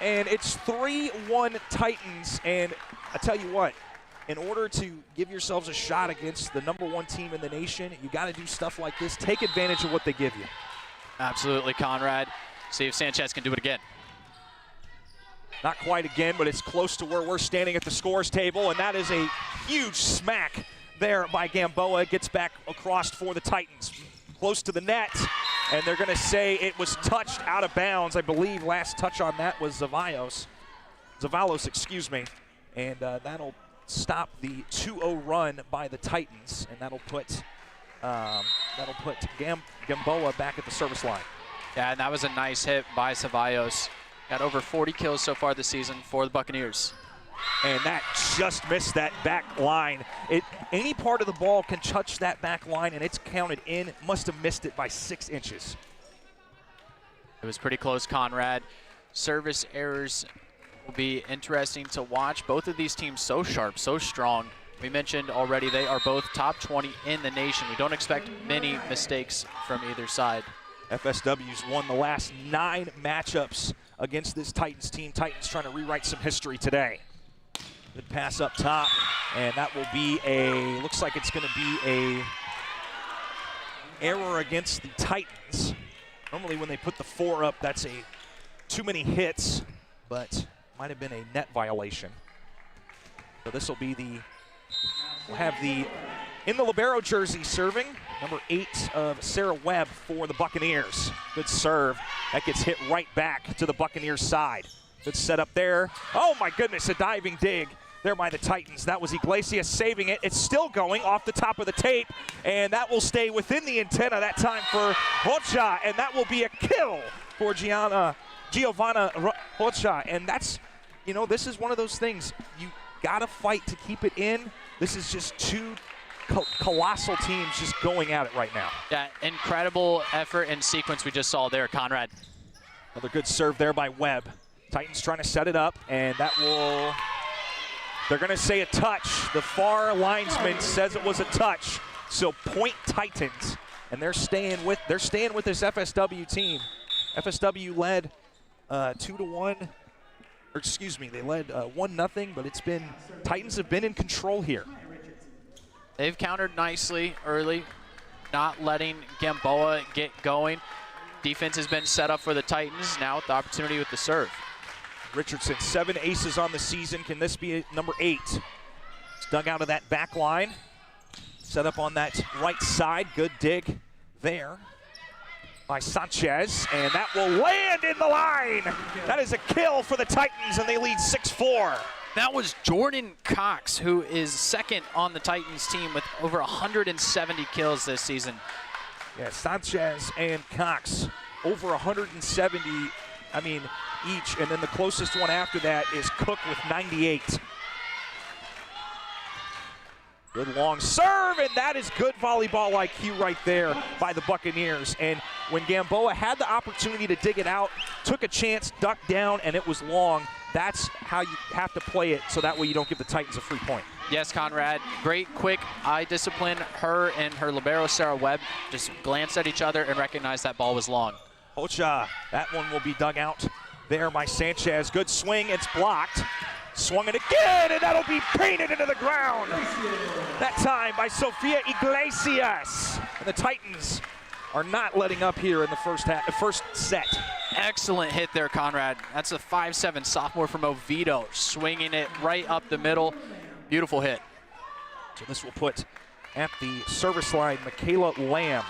And it's 3-1 Titans. And I tell you what, in order to give yourselves a shot against the #1 team in the nation, you got to do stuff like this. Take advantage of what they give you. Absolutely, Conrad. See if Sanchez can do it again. Not quite again, but it's close to where we're standing at the scores table, and that is a huge smack there by Gamboa. Gets back across for the Titans. Close to the net, and they're going to say it was touched out of bounds. I believe last touch on that was Zavalos, excuse me. And that'll stop the 2-0 run by the Titans, and that'll put Gamboa back at the service line. Yeah, and that was a nice hit by Ceballos. Got over 40 kills so far this season for the Buccaneers. And that just missed that back line. Any part of the ball can touch that back line, and it's counted in. Must have missed it by 6 inches. It was pretty close, Conrad. Service errors will be interesting to watch. Both of these teams so sharp, so strong. We mentioned already they are both top 20 in the nation. We don't expect many mistakes from either side. FSW's won the last 9 matchups against this Titans team. Titans trying to rewrite some history today. Good pass up top, and that will be looks like it's going to be a error against the Titans. Normally when they put the 4 up, that's too many hits, but might have been a net violation. So this will be we'll have in the libero jersey serving, number 8 of Sarah Webb for the Buccaneers. Good serve. That gets hit right back to the Buccaneers side. Good setup there. Oh my goodness, a diving dig there by the Titans. That was Iglesias saving it. It's still going off the top of the tape, and that will stay within the antenna that time for Rocha, and that will be a kill for Giovanna Rocha. And that's, this is one of those things. You gotta fight to keep it in. This is just 2 colossal teams just going at it right now. Yeah, incredible effort and sequence we just saw there, Conrad. Another good serve there by Webb. Titans trying to set it up, and they're going to say a touch. The far linesman says it was a touch. So point Titans, and they're staying with this FSW team. FSW led 2-1, or excuse me, they led 1-0, but Titans have been in control here. They've countered nicely early, not letting Gamboa get going. Defense has been set up for the Titans, now with the opportunity with the serve. Richardson, 7 aces on the season. Can this be number 8? It's dug out of that back line. Set up on that right side. Good dig there by Sanchez, and that will land in the line. That is a kill for the Titans, and they lead 6-4. That was Jordan Cox, who is second on the Titans team with over 170 kills this season. Yeah, Sanchez and Cox, over 170, each. And then the closest one after that is Cook with 98. Good long serve, and that is good volleyball IQ right there by the Buccaneers. And when Gamboa had the opportunity to dig it out, took a chance, ducked down, and it was long. That's how you have to play it, so that way you don't give the Titans a free point. Yes, Conrad. Great, quick eye discipline. Her and her libero, Sarah Webb, just glanced at each other and recognized that ball was long. Ocha, that one will be dug out there by Sanchez. Good swing, it's blocked. Swung it again, and that'll be painted into the ground. That time by Sofia Iglesias. And the Titans are not letting up here in the first set. Excellent hit there, Conrad. That's a 5'7" sophomore from Oviedo, swinging it right up the middle. Beautiful hit. So this will put at the service line Michaela Lamb,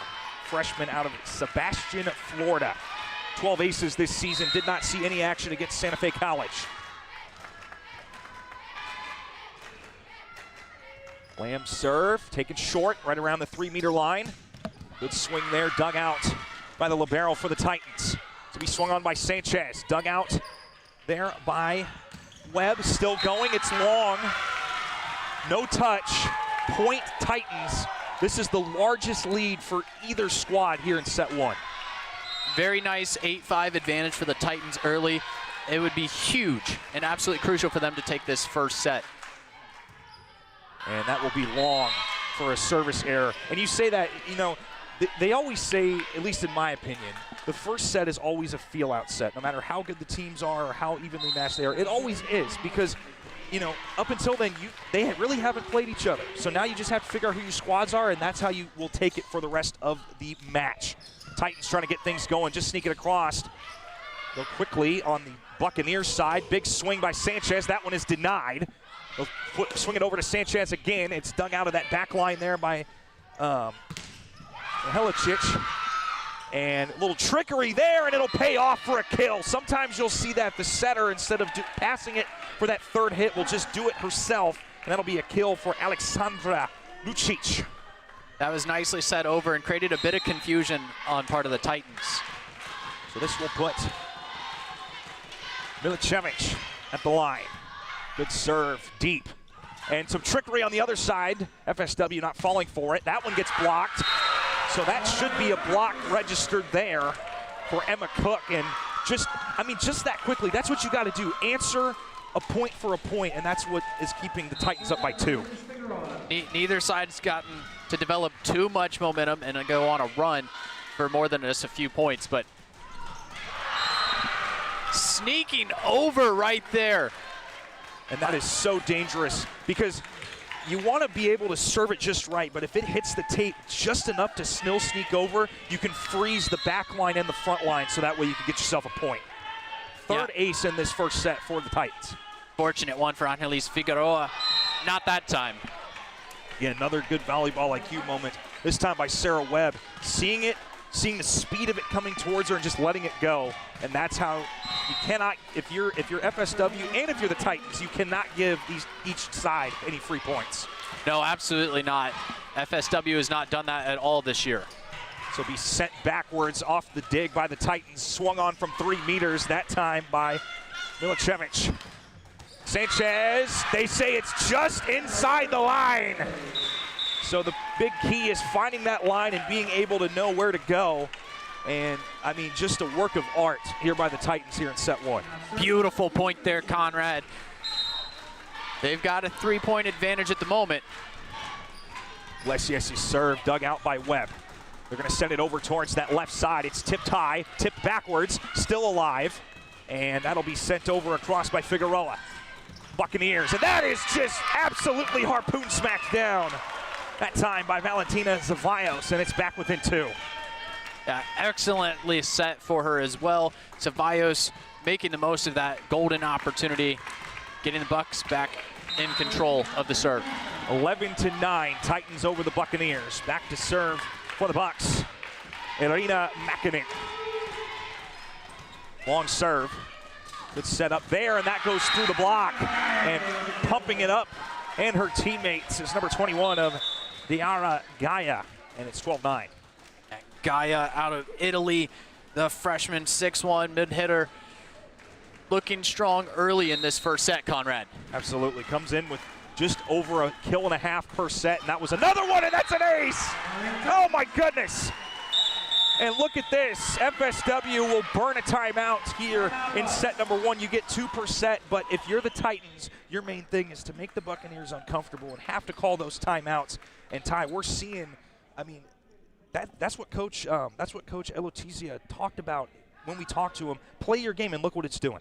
freshman out of Sebastian, Florida. 12 aces this season, did not see any action against Santa Fe College. Lamb serve, taken short, right around the 3-meter line. Good swing there, dug out by the libero for the Titans. To be swung on by Sanchez, dug out there by Webb, still going, it's long. No touch, point Titans. This is the largest lead for either squad here in set 1. Very nice 8-5 advantage for the Titans early. It would be huge and absolutely crucial for them to take this first set. And that will be long for a service error. And you say that, they always say, at least in my opinion, the first set is always a feel-out set. No matter how good the teams are or how evenly matched they are, it always is because, you know, up until then, they really haven't played each other. So now you just have to figure out who your squads are, and that's how you will take it for the rest of the match. Titans trying to get things going, just sneak it across. Go quickly on the Buccaneers side. Big swing by Sanchez. That one is denied. They'll swing it over to Sanchez again. It's dug out of that back line there by Helicic. And a little trickery there, and it'll pay off for a kill. Sometimes you'll see that the setter, instead of passing it for that third hit, will just do it herself, and that'll be a kill for Alexandra Lucic. That was nicely set over and created a bit of confusion on part of the Titans. So this will put Milicevic at the line. Good serve, deep. And some trickery on the other side. FSW not falling for it. That one gets blocked. So that should be a block registered there for Emma Cook. And just that quickly, that's what you got to do. Answer a point for a point, and that's what is keeping the Titans up by 2. Neither side's gotten to develop too much momentum and go on a run for more than just a few points, but sneaking over right there. And that is so dangerous because you want to be able to serve it just right, but if it hits the tape just enough to sneak over, you can freeze the back line and the front line, so that way you can get yourself a point. Third ace in this first set for the Titans. Fortunate one for Angelis Figueroa. Not that time. Yeah, another good volleyball IQ moment, this time by Sarah Webb. Seeing it, seeing the speed of it coming towards her and just letting it go. And that's how you cannot, if you're FSW and if you're the Titans, you cannot give each side any free points. No, absolutely not. FSW has not done that at all this year. So be sent backwards off the dig by the Titans. Swung on from 3 meters, that time by Milicevic. Sanchez, they say it's just inside the line. So the big key is finding that line and being able to know where to go. And, I mean, just a work of art here by the Titans here in set 1. Beautiful point there, Conrad. They've got a 3-point advantage at the moment. Lesius' serve dug out by Webb. They're going to send it over towards that left side. It's tipped high, tipped backwards, still alive. And that'll be sent over across by Figueroa. Buccaneers, and that is just absolutely harpoon smacked down. That time by Valentina Zavaios, and it's back within 2. Yeah, excellently set for her as well. Zavaios making the most of that golden opportunity, getting the Bucks back in control of the serve. 11-9, Titans over the Buccaneers. Back to serve for the Bucks. Irina Makinen. Long serve. Good set up there, and that goes through the block. And pumping it up, and her teammates is number 21 of Diara Gaia, and it's 12-9. Gaia out of Italy, the freshman 6'1" mid-hitter, looking strong early in this first set, Conrad. Absolutely, comes in with just over a kill and a half per set, and that was another one, and that's an ace! Oh my goodness! And look at this, FSW will burn a timeout here in set number 1. You get 2 per set, but if you're the Titans, your main thing is to make the Buccaneers uncomfortable and have to call those timeouts. And Ty, we're seeing, I mean, that's what Coach Elotizia talked about when we talked to him. Play your game, and look what it's doing.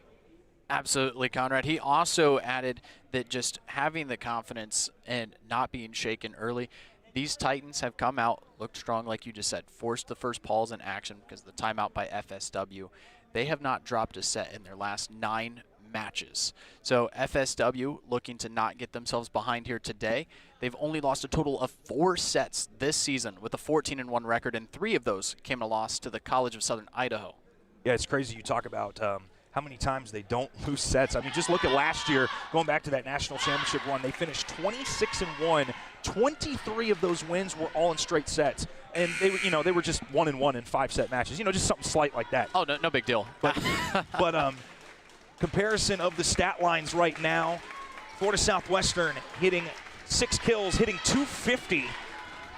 Absolutely, Conrad. He also added that just having the confidence and not being shaken early, these Titans have come out, looked strong like you just said, forced the first pause in action because of the timeout by FSW. They have not dropped a set in their last 9 matches. So FSW looking to not get themselves behind here today. They've only lost a total of 4 sets this season with a 14-1 record, and 3 of those came a loss to the College of Southern Idaho. Yeah, it's crazy you talk about how many times they don't lose sets. I mean, just look at last year, going back to that national championship run, they finished 26-1. 23 of those wins were all in straight sets. And they were, they were just 1-1 in 5-set matches. Just something slight like that. Oh, no big deal. But comparison of the stat lines right now, Florida Southwestern hitting 6 kills, hitting 250.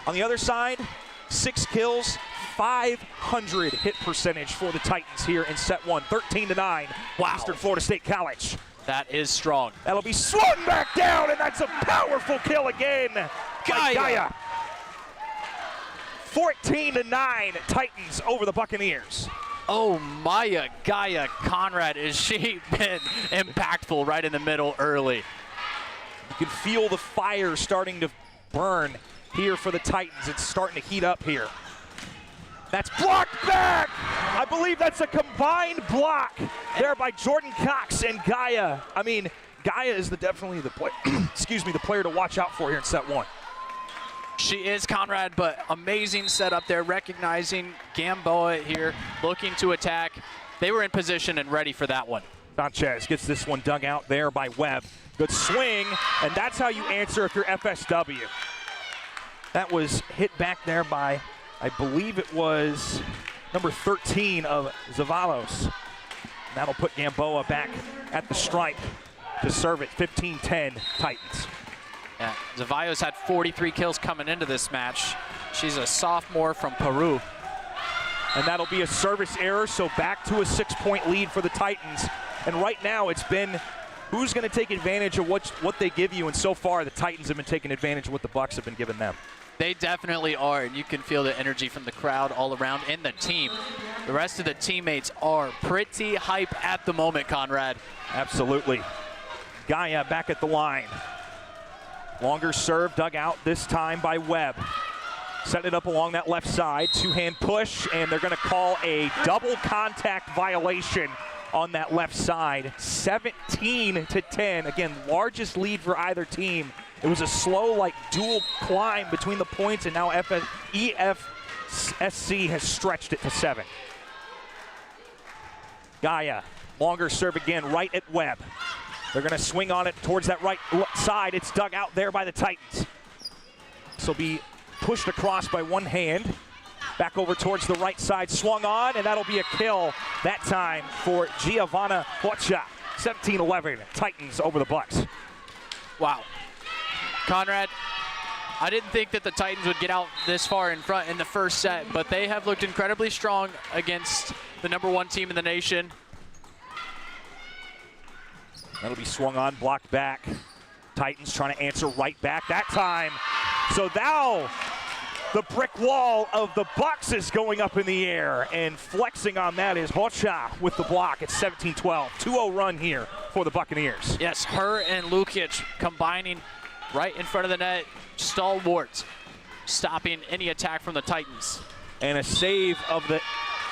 On the other side, 6 kills, 500 hit percentage for the Titans here in set 1, 13-9. Wow. Eastern Florida State College. That is strong. That'll be swung back down, and that's a powerful kill again by Gaia. 14-9 Titans over the Buccaneers. Oh, Maya Gaia Conrad, has she been impactful right in the middle early. You can feel the fire starting to burn here for the Titans. It's starting to heat up here. That's blocked back! I believe that's a combined block there by Jordan Cox and Gaia. I mean, Gaia is definitely the the player to watch out for here in set one. She is, Conrad, but amazing setup there, recognizing Gamboa here, looking to attack. They were in position and ready for that one. Sanchez gets this one dug out there by Webb. Good swing, and that's how you answer if you're FSW. That was hit back there by, I believe it was number 13 of Zavalos. That'll put Gamboa back at the stripe to serve it. 15-10 Titans. Yeah, Zavalos had 43 kills coming into this match. She's a sophomore from Peru. And that'll be a service error, so back to a 6-point lead for the Titans. And right now it's been who's going to take advantage of what they give you, and so far the Titans have been taking advantage of what the Bucks have been giving them. They definitely are, and you can feel the energy from the crowd all around and the team. The rest of the teammates are pretty hype at the moment, Conrad. Absolutely. Gaia back at the line. Longer serve dug out this time by Webb. Setting it up along that left side. Two-hand push, and they're going to call a double contact violation on that left side. 17-10. Again, largest lead for either team. It was a slow, like, dual climb between the points, and now EFSC has stretched it to 7. Gaia, longer serve again, right at Webb. They're going to swing on it towards that right side. It's dug out there by the Titans. This will be pushed across by one hand. Back over towards the right side, swung on, and that'll be a kill that time for Giovanna Hocha. 17-11, Titans over the Bucks. Wow. Conrad, I didn't think that the Titans would get out this far in front in the first set, but they have looked incredibly strong against the #1 team in the nation. That'll be swung on, blocked back. Titans trying to answer right back that time. So now the brick wall of the Bucks is going up in the air, and flexing on that is Hocha with the block. It's 17-12. 2-0 run here for the Buccaneers. Yes, her and Lukic combining right in front of the net, stalwart, stopping any attack from the Titans. And a save of the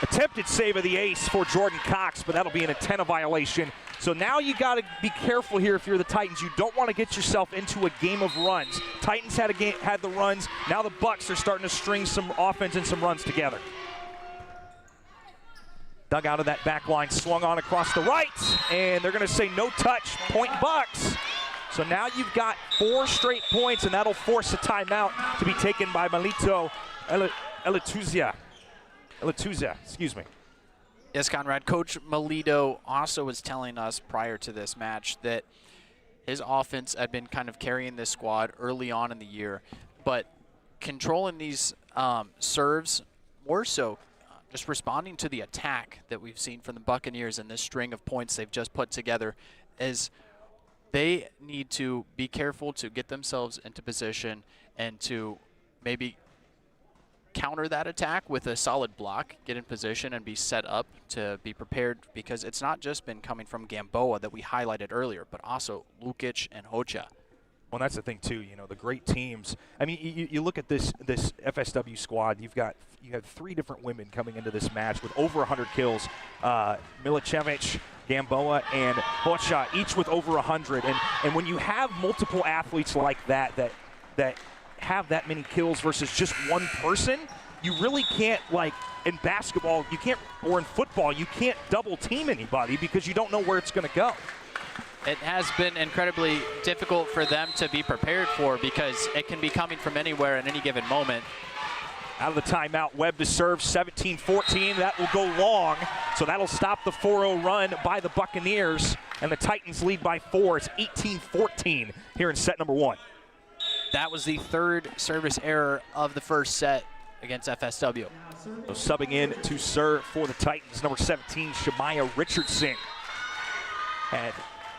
attempted save of the ace for Jordan Cox, but that'll be an attempt violation. So now you got to be careful here if you're the Titans. You don't want to get yourself into a game of runs. Titans had the runs. Now the Bucks are starting to string some offense and some runs together. Dug out of that back line, swung on across the right, and they're going to say no touch, point Bucks. So now you've got 4 straight points, and that'll force a timeout to be taken by Melito Eletuzia, excuse me. Yes, Conrad. Coach Melito also was telling us prior to this match that his offense had been kind of carrying this squad early on in the year, but controlling these serves more so, just responding to the attack that we've seen from the Buccaneers and this string of points they've just put together, is they need to be careful to get themselves into position and to maybe counter that attack with a solid block, get in position and be set up to be prepared, because it's not just been coming from Gamboa that we highlighted earlier, but also Lukic and Hocha. Well, that's the thing too. You know, the great teams. I mean, you look at this FSW squad. You have 3 different women coming into this match with over 100 kills. Milicevic, Gamboa, and Hocha, each with over 100. And when you have multiple athletes like that have that many kills versus just one person, you really can't, like in basketball, you can't, or in football, you can't double team anybody because you don't know where it's going to go. It has been incredibly difficult for them to be prepared for, because it can be coming from anywhere at any given moment. Out of the timeout, Webb to serve, 17-14. That will go long, so that'll stop the 4-0 run by the Buccaneers, and the Titans lead by 4. It's 18-14 here in set number 1. That was the 3rd service error of the first set against FSW. So subbing in to serve for the Titans, number 17, Shemaya Richardson. Had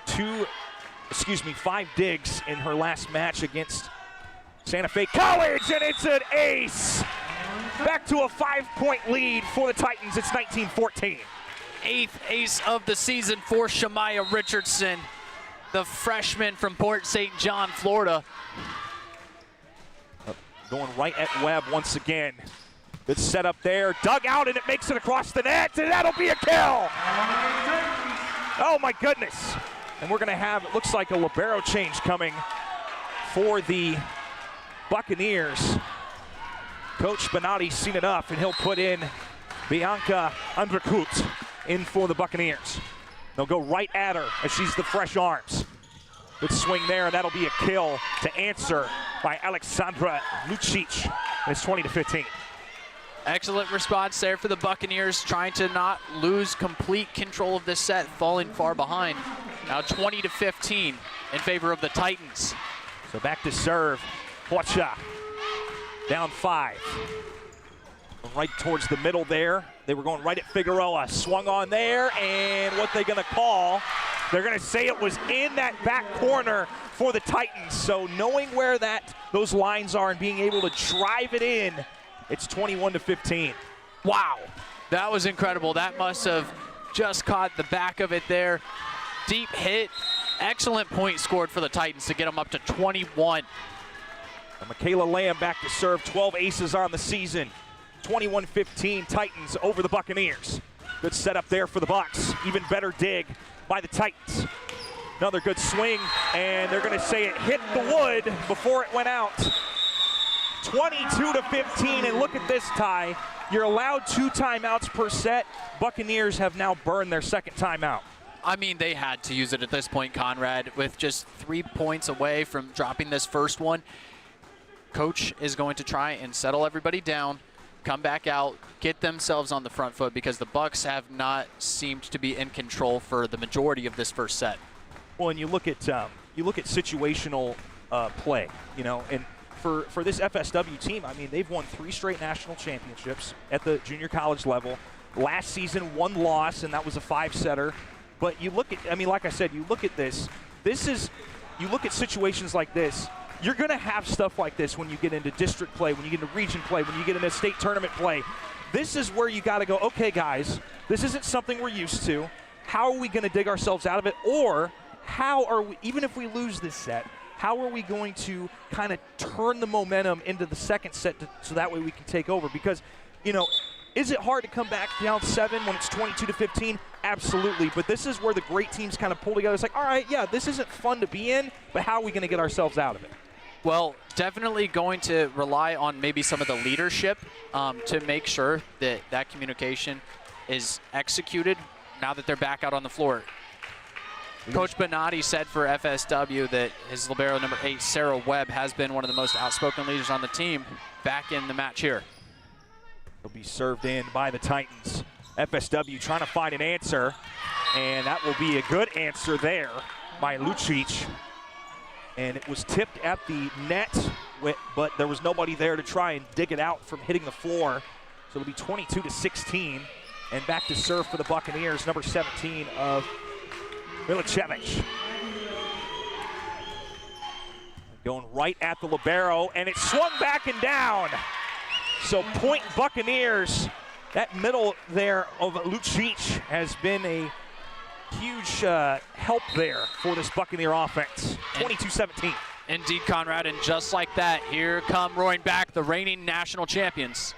5 digs in her last match against Santa Fe College, and it's an ace Back to a 5-point lead for the Titans. It's 19-14. 8th ace of the season for Shamaya Richardson, the freshman from Port St. John, Florida. Going right at Webb once again. Good setup there. Dug out, and it makes it across the net, and that'll be a kill. Oh, my goodness. And we're going to have, it looks like, a libero change coming for the Buccaneers. Coach Benatti's seen enough, and he'll put in Bianca Andrakut in for the Buccaneers. They'll go right at her as she's the fresh arms. Good swing there, and that'll be a kill to answer by Alexandra Lucic. And it's 20-15. Excellent response there for the Buccaneers, trying to not lose complete control of this set, falling far behind. Now 20-15 in favor of the Titans. So back to serve. Huacha down 5. Right towards the middle there. They were going right at Figueroa. Swung on there, and what they're going to call, they're going to say it was in that back corner for the Titans. So knowing where those lines are and being able to drive it in, it's 21-15. Wow, that was incredible. That must have just caught the back of it there. Deep hit, excellent point scored for the Titans to get them up to 21. And Michaela Lamb back to serve. 12 aces on the season. 21-15 Titans over the Buccaneers. Good setup there for the Bucs. Even better dig by the Titans. Another good swing, and they're going to say it hit the wood before it went out. 22-15, and look at this, Ty. You're allowed 2 timeouts per set. Buccaneers have now burned their second timeout. I mean, they had to use it at this point, Conrad, with just 3 points away from dropping this first one. Coach is going to try and settle everybody down, come back out, get themselves on the front foot, because the Bucs have not seemed to be in control for the majority of this first set. Well, and you look at situational play, you know, and for this FSW team, I mean, they've won 3 straight national championships at the junior college level. Last season, 1 loss, and that was a 5-setter. But you look at, I mean, like I said, you look at this. You look at situations like this. You're going to have stuff like this when you get into district play, when you get into region play, when you get into state tournament play. This is where you got to go, okay, guys, this isn't something we're used to. How are we going to dig ourselves out of it? Or how are we, even if we lose this set, how are we going to kind of turn the momentum into the second set so that way we can take over? Because, you know, is it hard to come back down 7 when it's 22-15? Absolutely, but this is where the great teams kind of pull together. It's like, all right, yeah, this isn't fun to be in, but how are we going to get ourselves out of it? Well, definitely going to rely on maybe some of the leadership to make sure that that communication is executed now that they're back out on the floor. Coach Benatti said for FSW that his libero number 8, Sarah Webb, has been one of the most outspoken leaders on the team back in the match here. Will be served in by the Titans. FSW trying to find an answer, and that will be a good answer there by Lucic. And it was tipped at the net, but there was nobody there to try and dig it out from hitting the floor. So it'll be 22-16, and back to serve for the Buccaneers, number 17 of Milicevic. Going right at the libero, and it swung back and down. So point Buccaneers. That middle there of Lucic has been a huge help there for this Buccaneer offense. 22-17. Indeed, Conrad, and just like that, here come roaring back the reigning national champions.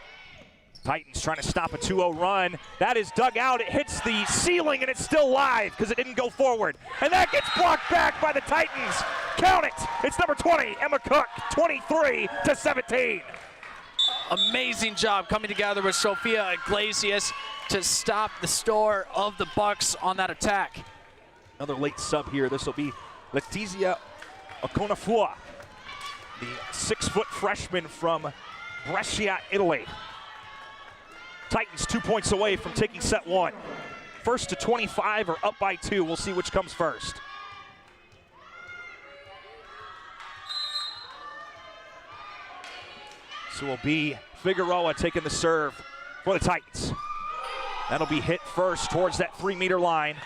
Titans trying to stop a 2-0 run. That is dug out. It hits the ceiling, and it's still live because it didn't go forward. And that gets blocked back by the Titans. Count it. It's number 20, Emma Cook, 23-17. Amazing job coming together with Sofia Iglesias to stop the store of the Bucs on that attack. Another late sub here. This will be Letizia Okonafua, the 6-foot freshman from Brescia, Italy. Titans 2 points away from taking set 1. First to 25 or up by 2. We'll see which comes first. So will be Figueroa taking the serve for the Titans. That'll be hit first towards that 3-meter line.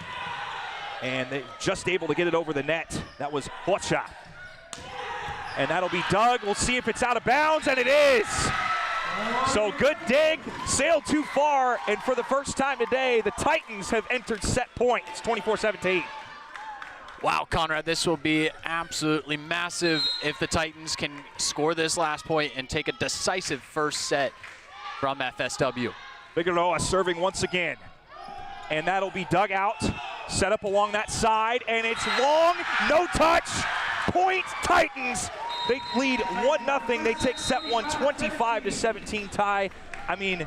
And they're just able to get it over the net. That was Huacha. And that'll be dug. We'll see if it's out of bounds, and it is. So good dig, sailed too far, and for the first time today, the Titans have entered set point. It's 24-17. Wow, Conrad, this will be absolutely massive if the Titans can score this last point and take a decisive first set from FSW. Figueroa serving once again, and that'll be dug out, set up along that side, and it's long, no touch, point Titans. They lead 1-0. They take set one, 25-17 tie. I mean,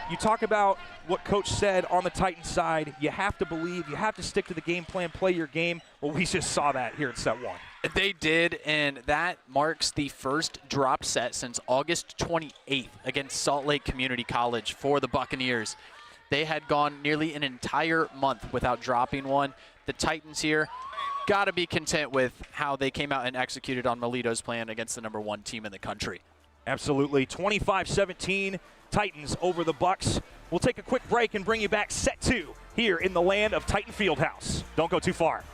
you talk about what Coach said on the Titans side. You have to believe, you have to stick to the game plan, play your game. Well, we just saw that here in set one. They did, and that marks the first drop set since August 28th against Salt Lake Community College for the Buccaneers. They had gone nearly an entire month without dropping one. The Titans here got to be content with how they came out and executed on Melito's plan against the #1 team in the country. Absolutely. 25-17, Titans over the Bucks. We'll take a quick break and bring you back set two here in the land of Titan Fieldhouse. Don't go too far.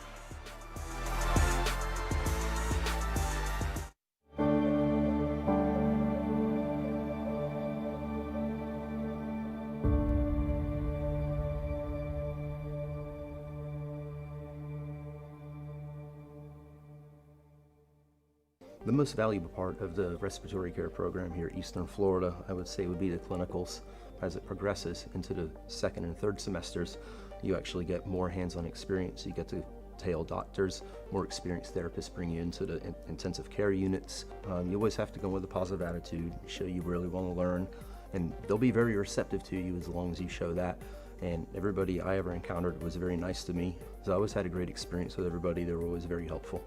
The most valuable part of the respiratory care program here at Eastern Florida, I would say, would be the clinicals. As it progresses into the second and third semesters, you actually get more hands-on experience. You get to tail doctors, more experienced therapists bring you into the intensive care units. You always have to go with a positive attitude, show you really want to learn, and they'll be very receptive to you as long as you show that. And everybody I ever encountered was very nice to me. So I always had a great experience with everybody. They were always very helpful.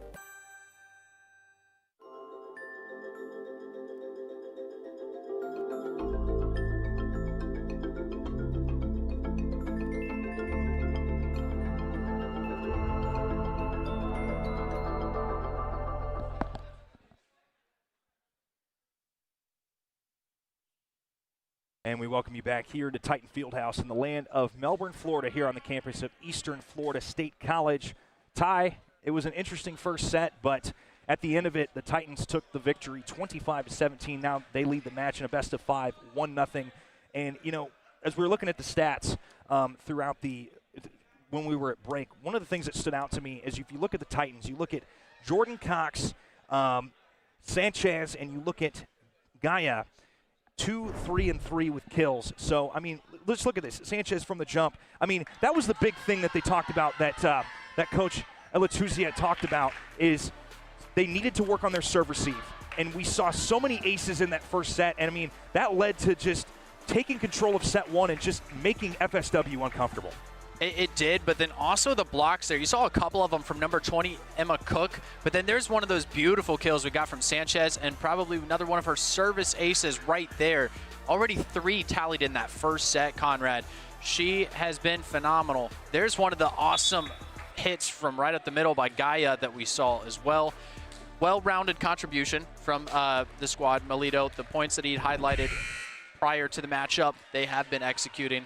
And we welcome you back here to Titan Fieldhouse in the land of Melbourne, Florida, here on the campus of Eastern Florida State College. Ty, it was an interesting first set, but at the end of it, the Titans took the victory 25-17. Now they lead the match in a best of 5, 1-0. And, you know, as we were looking at the stats throughout when we were at break, one of the things that stood out to me is if you look at the Titans, you look at Jordan Cox, Sanchez, and you look at Gaia, 2, 3, and 3 with kills. So, I mean, let's look at this. Sanchez from the jump. I mean, that was the big thing that they talked about, that Coach Elatuzia talked about, is they needed to work on their serve receive. And we saw so many aces in that first set. And, I mean, that led to just taking control of set one and just making FSW uncomfortable. It did, but then also the blocks there. You saw a couple of them from number 20, Emma Cook, but then there's one of those beautiful kills we got from Sanchez and probably another one of her service aces right there. Already 3 tallied in that first set, Conrad. She has been phenomenal. There's one of the awesome hits from right up the middle by Gaia that we saw as well. Well-rounded contribution from the squad. Melito, the points that he highlighted prior to the matchup, they have been executing.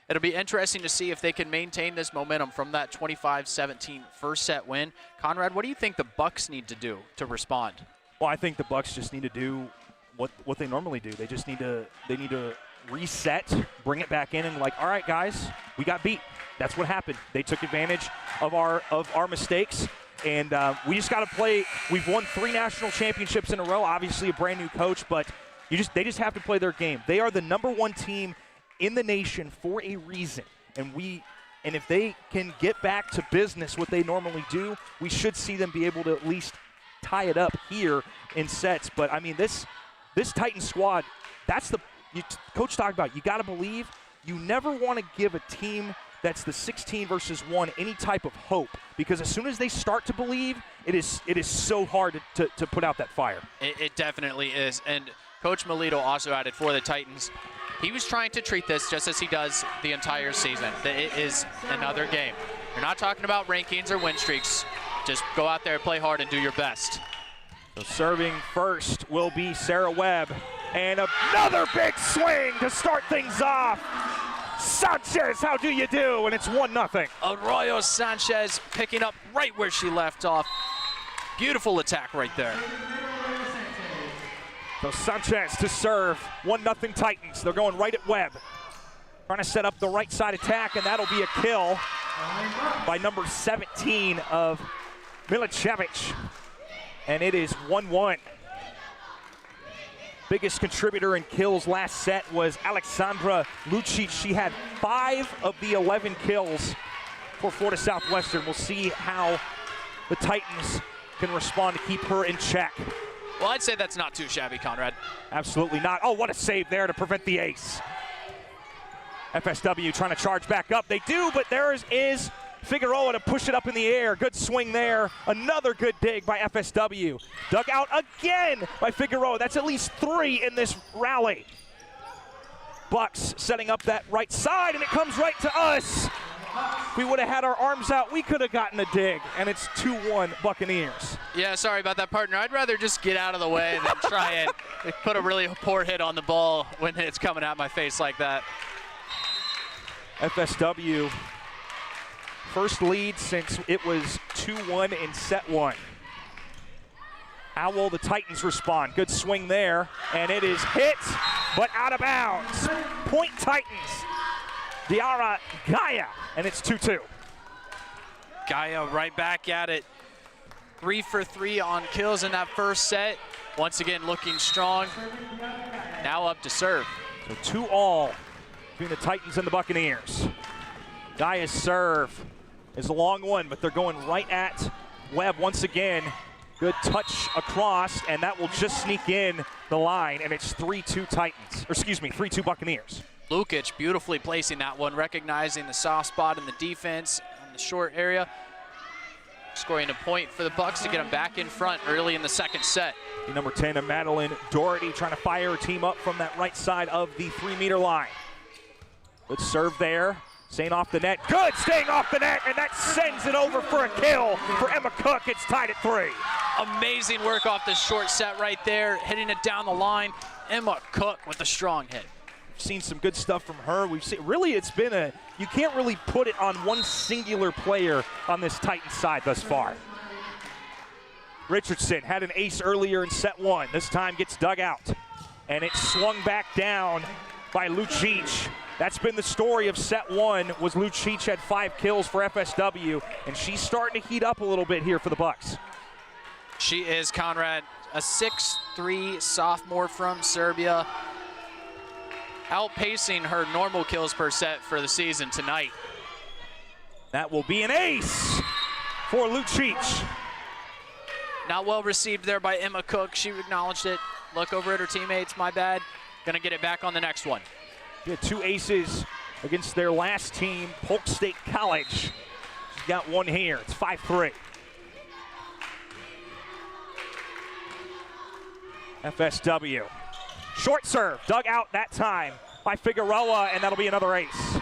It'll be interesting to see if they can maintain this momentum from that 25-17 first set win. Conrad, what do you think the Bucks need to do to respond? Well, I think the Bucks just need to do what they normally do. They just need to reset, bring it back in, and like, all right, guys, we got beat. That's what happened. They took advantage of our mistakes, and we just got to play. We've won 3 national championships in a row. Obviously, a brand new coach, but they just have to play their game. They are the #1 team in the nation for a reason, and if they can get back to business what they normally do, we should see them be able to at least tie it up here in sets. But I mean, this Titan squad, Coach talked about, you got to believe. You never want to give a team that's the 16 versus 1 any type of hope, because as soon as they start to believe, it is so hard to put out that fire. It definitely is. And Coach Melito also added for the Titans, he was trying to treat this just as he does the entire season. That it is another game. You're not talking about rankings or win streaks. Just go out there, play hard, and do your best. So serving first will be Sarah Webb. And another big swing to start things off. Sanchez, how do you do? And it's 1-0. Arroyo Sanchez picking up right where she left off. Beautiful attack right there. So Sanchez to serve, 1-0 Titans. They're going right at Webb. Trying to set up the right side attack, and that'll be a kill by number 17 of Milicevic. And it is 1-1. Biggest contributor in kills last set was Alexandra Lucic. She had 5 of the 11 kills for Florida Southwestern. We'll see how the Titans can respond to keep her in check. Well, I'd say that's not too shabby, Conrad. Absolutely not. Oh, what a save there to prevent the ace. FSW trying to charge back up. They do, but there is Figueroa to push it up in the air. Good swing there. Another good dig by FSW. Dug out again by Figueroa. That's at least 3 in this rally. Bucks setting up that right side, and it comes right to us. If we would have had our arms out, we could have gotten a dig, and it's 2-1 Buccaneers. Yeah, sorry about that, partner. I'd rather just get out of the way than try and put a really poor hit on the ball when it's coming at my face like that. FSW, first lead since it was 2-1 in set 1. How will the Titans respond? Good swing there, and it is hit, but out of bounds. Point Titans. Diarra Gaia, and it's 2-2. Gaia right back at it. 3 for 3 on kills in that first set. Once again, looking strong. Now up to serve. So 2-all between the Titans and the Buccaneers. Gaia's serve is a long one, but they're going right at Webb once again. Good touch across, and that will just sneak in the line, and it's 3-2 Titans. Or excuse me, 3-2 Buccaneers. Lukic beautifully placing that one, recognizing the soft spot in the defense on the short area. Scoring a point for the Bucks to get them back in front early in the second set. Number 10 of Madeline Doherty trying to fire her team up from that right side of the 3-meter line. Good serve there. Staying off the net. Good staying off the net, and that sends it over for a kill for Emma Cook. It's tied at 3. Amazing work off the short set right there, hitting it down the line. Emma Cook with a strong hit. Seen some good stuff from her. We've seen, really, it's been you can't really put it on one singular player on this Titans side thus far. Richardson had an ace earlier in set 1. This time gets dug out, and it's swung back down by Lucic. That's been the story of set 1, was Lucic had 5 kills for FSW, and she's starting to heat up a little bit here for the Bucks. She is, Conrad, a 6'3" sophomore from Serbia, outpacing her normal kills per set for the season tonight. That will be an ace for Lucic. Not well received there by Emma Cook. She acknowledged it. Look over at her teammates, my bad. Gonna get it back on the next one. She had 2 aces against their last team, Polk State College. She's got 1 here. It's 5-3. FSW. Short serve, dug out that time by Figueroa, and that'll be another ace.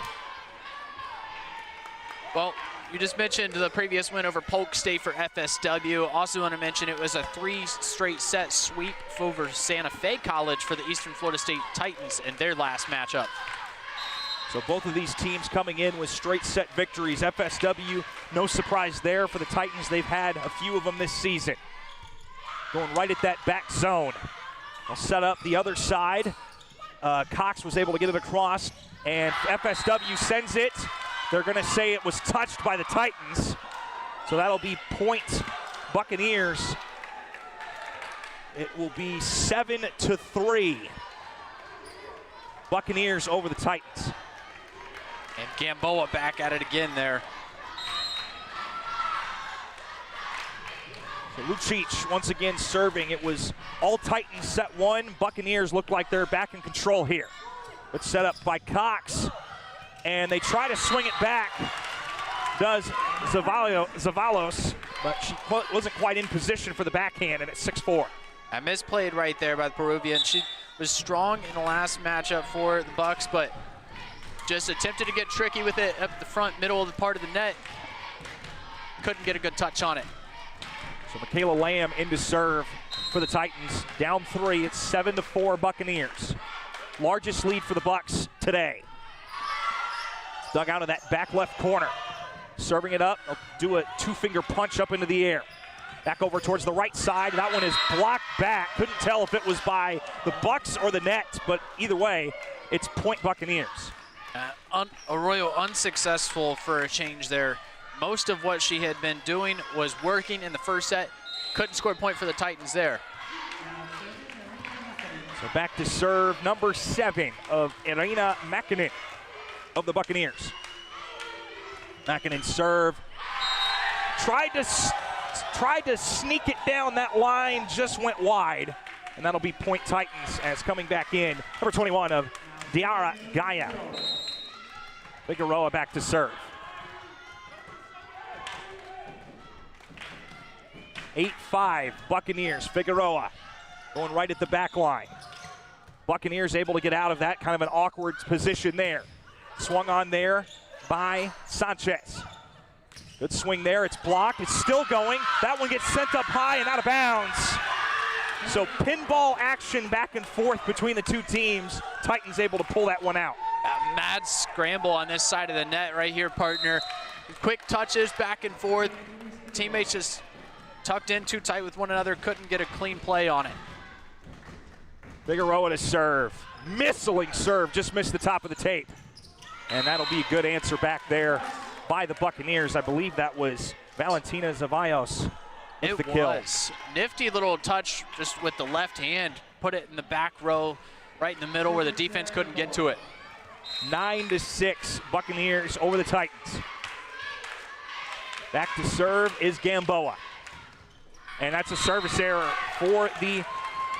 Well, you just mentioned the previous win over Polk State for FSW. Also want to mention it was a 3 straight set sweep over Santa Fe College for the Eastern Florida State Titans in their last matchup. So both of these teams coming in with straight set victories. FSW, no surprise there for the Titans. They've had a few of them this season. Going right at that back zone. They'll set up the other side. Cox was able to get it across, and FSW sends it. They're going to say it was touched by the Titans. So that'll be point Buccaneers. It will be 7-3. Buccaneers over the Titans. And Gamboa back at it again there. So Lucic once again serving. It was all Titans set 1. Buccaneers look like they're back in control here. It's set up by Cox, and they try to swing it back. Does Zavalos, but she wasn't quite in position for the backhand, and it's 6-4. I misplayed right there by the Peruvian. She was strong in the last matchup for the Bucks, but just attempted to get tricky with it up the front middle of the part of the net. Couldn't get a good touch on it. So Michaela Lamb into serve for the Titans. Down 3, it's 7-4 Buccaneers. Largest lead for the Bucks today. Dug out of that back left corner. Serving it up, they'll do a 2-finger punch up into the air. Back over towards the right side. That one is blocked back. Couldn't tell if it was by the Bucks or the net, but either way, it's point Buccaneers. Arroyo unsuccessful for a change there. Most of what she had been doing was working in the first set. Couldn't score a point for the Titans there. So back to serve number 7 of Irina Makinen of the Buccaneers. Makinen serve. Tried to sneak it down that line, just went wide. And that'll be point Titans as coming back in, number 21 of Diara Gaia. Figueroa back to serve. 8-5 Buccaneers. Figueroa going right at the back line. Buccaneers able to get out of that, kind of an awkward position there. Swung on there by Sanchez. Good swing there, it's blocked, it's still going. That one gets sent up high and out of bounds. So pinball action back and forth between the two teams. Titans able to pull that one out. A mad scramble on this side of the net right here, partner. Quick touches back and forth. Teammates just tucked in too tight with one another, couldn't get a clean play on it. Figueroa to serve. Missiling serve, just missed the top of the tape. And that'll be a good answer back there by the Buccaneers. I believe that was Valentina Zavallos with the kill. It was. Nifty little touch just with the left hand. Put it in the back row, right in the middle where the defense couldn't get to it. 9-6 Buccaneers over the Titans. Back to serve is Gamboa. And that's a service error for the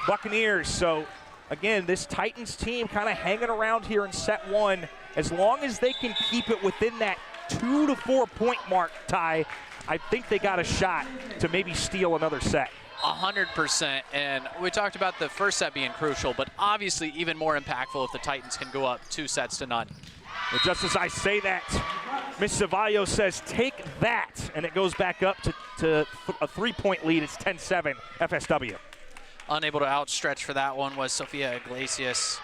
Buccaneers. So again, this Titans team kind of hanging around here in set 1. As long as they can keep it within that 2 to 4 point mark, Ty, I think they got a shot to maybe steal another set. 100%, and we talked about the first set being crucial, but obviously even more impactful if the Titans can go up 2-0. Well, just as I say that, Miss Zavallo says, take that, and it goes back up to a 3-point lead. It's 10-7 FSW. Unable to outstretch for that one was Sofia Iglesias.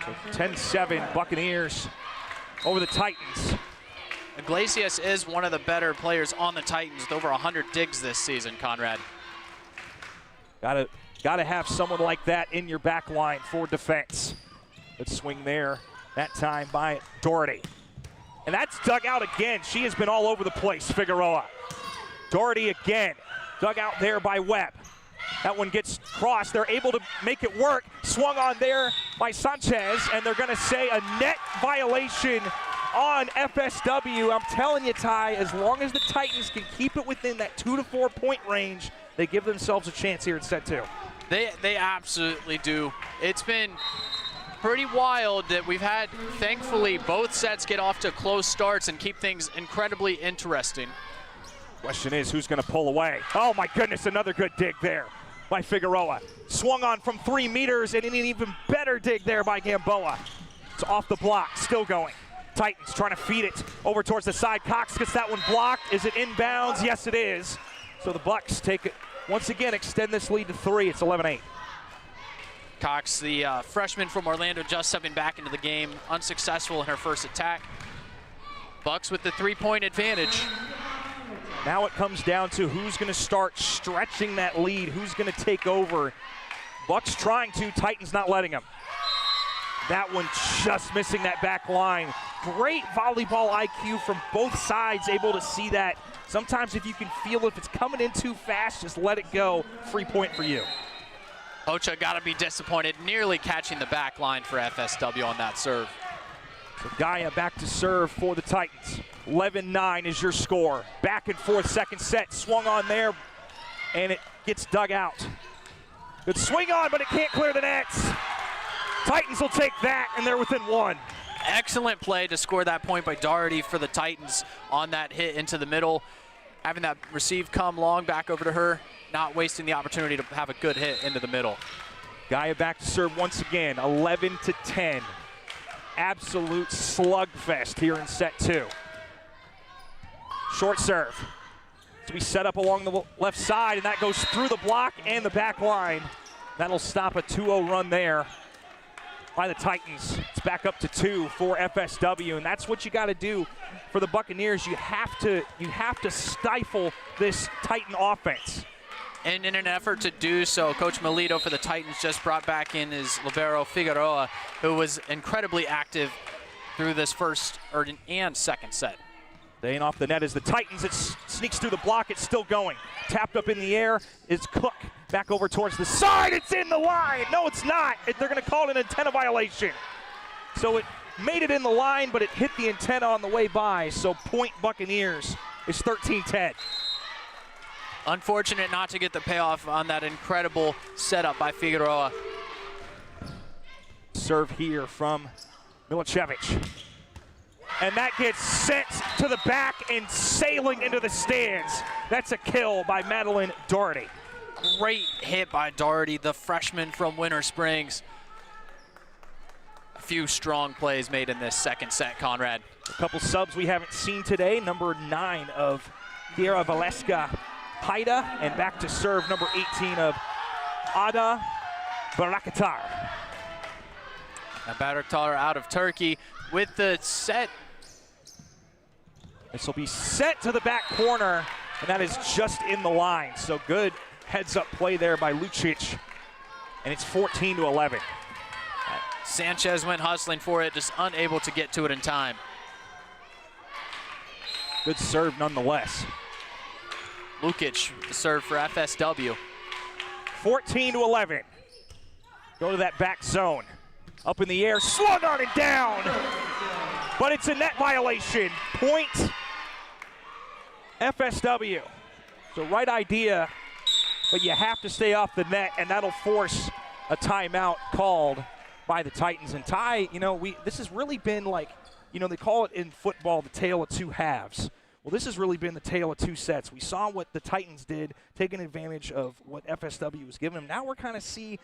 So 10-7 Buccaneers over the Titans. Iglesias is one of the better players on the Titans with over 100 digs this season, Conrad. Gotta have someone like that in your back line for defense. Good swing there, that time by Doherty. And that's dug out again. She has been all over the place, Figueroa. Doherty again, dug out there by Webb. That one gets crossed. They're able to make it work. Swung on there by Sanchez, and they're gonna say a net violation on FSW. I'm telling you, Ty, as long as the Titans can keep it within that 2 to 4 point range, they give themselves a chance here in set 2. They absolutely do. It's been pretty wild that we've had, thankfully, both sets get off to close starts and keep things incredibly interesting. Question is, who's gonna pull away? Oh my goodness, another good dig there by Figueroa. Swung on from 3 meters, and an even better dig there by Gamboa. It's off the block, still going. Titans trying to feed it over towards the side. Cox gets that one blocked. Is it inbounds? Yes, it is. So the Bucks take it, once again, extend this lead to 3. It's 11-8. Cox, the freshman from Orlando, just stepping back into the game, unsuccessful in her first attack. Bucks with the 3-point advantage. Now it comes down to who's going to start stretching that lead, who's going to take over. Bucks trying to, Titans not letting them. That one just missing that back line. Great volleyball IQ from both sides, able to see that. Sometimes if you can feel if it's coming in too fast, just let it go. Free point for you. Ocha got to be disappointed, nearly catching the back line for FSW on that serve. So Gaia back to serve for the Titans. 11-9 is your score. Back and forth, second set. Swung on there, and it gets dug out. Good swing on, but it can't clear the nets. Titans will take that, and they're within 1. Excellent play to score that point by Doherty for the Titans on that hit into the middle. Having that receive come long back over to her, not wasting the opportunity to have a good hit into the middle. Gaia back to serve once again, 11-10. Absolute slugfest here in set 2. Short serve. To be set up along the left side, and that goes through the block and the back line. That'll stop a 2-0 run there. by the Titans. It's back up to 2 for FSW, and that's what you got to do for the Buccaneers. You have to stifle this Titan offense. And in an effort to do so, Coach Melito for the Titans just brought back in his libero Figueroa, who was incredibly active through this first and second set. Staying off the net as the Titans, it sneaks through the block, it's still going. Tapped up in the air is Cook. Back over towards the side, it's in the line. No, it's not. They're gonna call it an antenna violation. So it made it in the line, but it hit the antenna on the way by. So point Buccaneers is 13-10. Unfortunate not to get the payoff on that incredible setup by Figueroa. Serve here from Milicevic. And that gets sent to the back and sailing into the stands. That's a kill by Madeline Doherty. Great hit by Doherty, the freshman from Winter Springs. A few strong plays made in this second set, Conrad. A couple subs we haven't seen today. Number 9 of Kiera Valeska Haida, and back to serve number 18 of Ada Barakatar. Now Barakatar out of Turkey with the set. This will be set to the back corner, and that is just in the line. So good heads-up play there by Lucic, and it's 14-11. Sanchez went hustling for it, just unable to get to it in time. Good serve nonetheless. Lukic, the serve for FSW. 14-11. Go to that back zone. Up in the air, swung on and down. But it's a net violation. Point FSW. So right idea, but you have to stay off the net, and that'll force a timeout called by the Titans. And Ty, this has really been like, they call it in football the tale of two halves. Well, this has really been the tale of two sets. We saw what the Titans did, taking advantage of what FSW was giving them. Now we're kind of see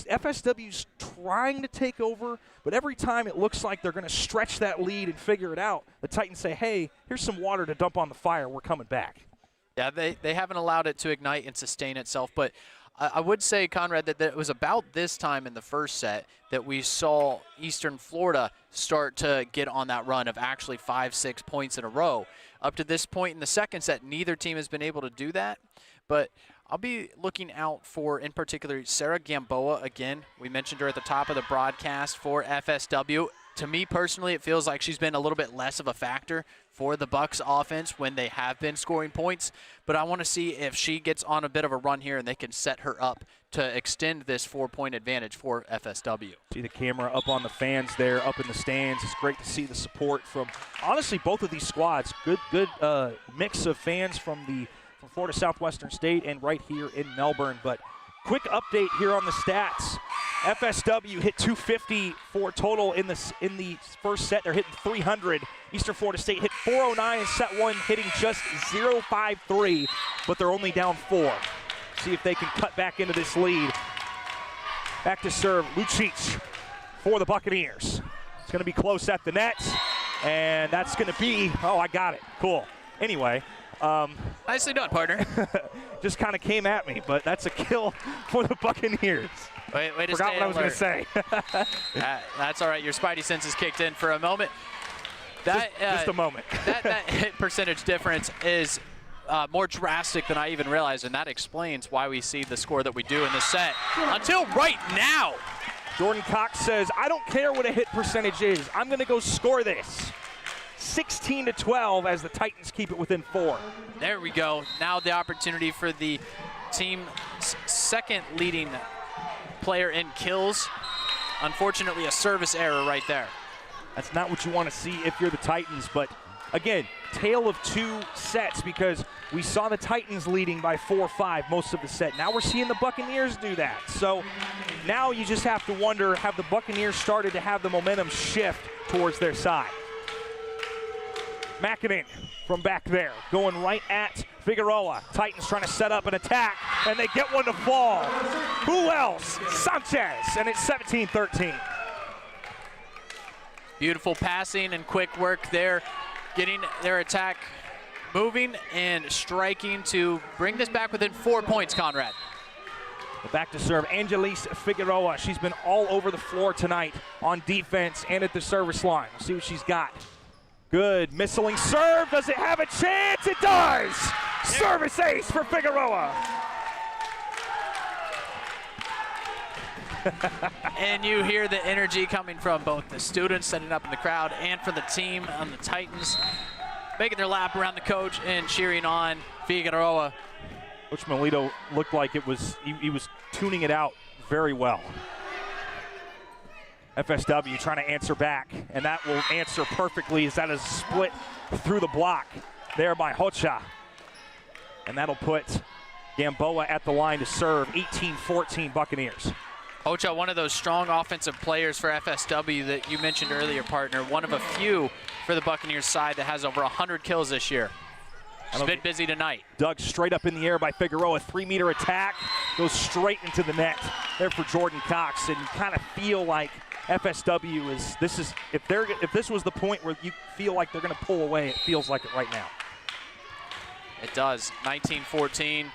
FSW's trying to take over, but every time it looks like they're going to stretch that lead and figure it out, the Titans say, hey, here's some water to dump on the fire. We're coming back. Yeah, they haven't allowed it to ignite and sustain itself, but I would say, Conrad, that it was about this time in the first set that we saw Eastern Florida start to get on that run of actually 5-6 points in a row. Up to this point in the second set, neither team has been able to do that, but I'll be looking out for, in particular, Sarah Gamboa again. We mentioned her at the top of the broadcast for FSW. To me personally, it feels like she's been a little bit less of a factor for the Bucks offense when they have been scoring points, but I want to see if she gets on a bit of a run here and they can set her up to extend this 4-point advantage for FSW. See the camera up on the fans there, up in the stands. It's great to see the support from, honestly, both of these squads. Good mix of fans from Florida Southwestern State and right here in Melbourne. But quick update here on the stats. FSW hit 250 for total in the first set. They're hitting 300. Eastern Florida State hit 409 in set 1, hitting just 0.53, but they're only down 4. See if they can cut back into this lead. Back to serve Lucic for the Buccaneers. It's going to be close at the net, and that's going to be, oh, I got it. Cool. Anyway. Nicely done, partner. Just kind of came at me, but that's a kill for the Buccaneers. Wait to Forgot what I was going to say. That's all right. Your spidey senses kicked in for a moment. Just a moment. that hit percentage difference is more drastic than I even realized, and that explains why we see the score that we do in this set until right now. Jordan Cox says, I don't care what a hit percentage is. I'm going to go score this. 16-12 as the Titans keep it within 4. There we go. Now the opportunity for the team's second leading player in kills. Unfortunately, a service error right there. That's not what you want to see if you're the Titans, but again, tale of two sets because we saw the Titans leading by 4-5 most of the set. Now we're seeing the Buccaneers do that. So now you just have to wonder, have the Buccaneers started to have the momentum shift towards their side? Mackinnon from back there, going right at Figueroa. Titans trying to set up an attack, and they get one to fall. Who else? Sanchez, and it's 17-13. Beautiful passing and quick work there, getting their attack moving and striking to bring this back within 4 points, Conrad. Back to serve, Angelise Figueroa. She's been all over the floor tonight on defense and at the service line. We'll see what she's got. Good missiling serve. Does it have a chance? It does! Service ace for Figueroa. And you hear the energy coming from both the students setting up in the crowd and from the team on the Titans, making their lap around the coach and cheering on Figueroa. Coach Melito looked like he was tuning it out very well. FSW trying to answer back, and that will answer perfectly as that is split through the block there by Hocha. And that'll put Gamboa at the line to serve. 18-14 Buccaneers. Hocha, one of those strong offensive players for FSW that you mentioned earlier, partner. One of a few for the Buccaneers side that has over 100 kills this year. She's been busy tonight. Dug straight up in the air by Figueroa. 3-meter attack goes straight into the net there for Jordan Cox. And you kind of feel like FSW if this was the point where you feel like they're going to pull away, it feels like it right now. It does. 19-14.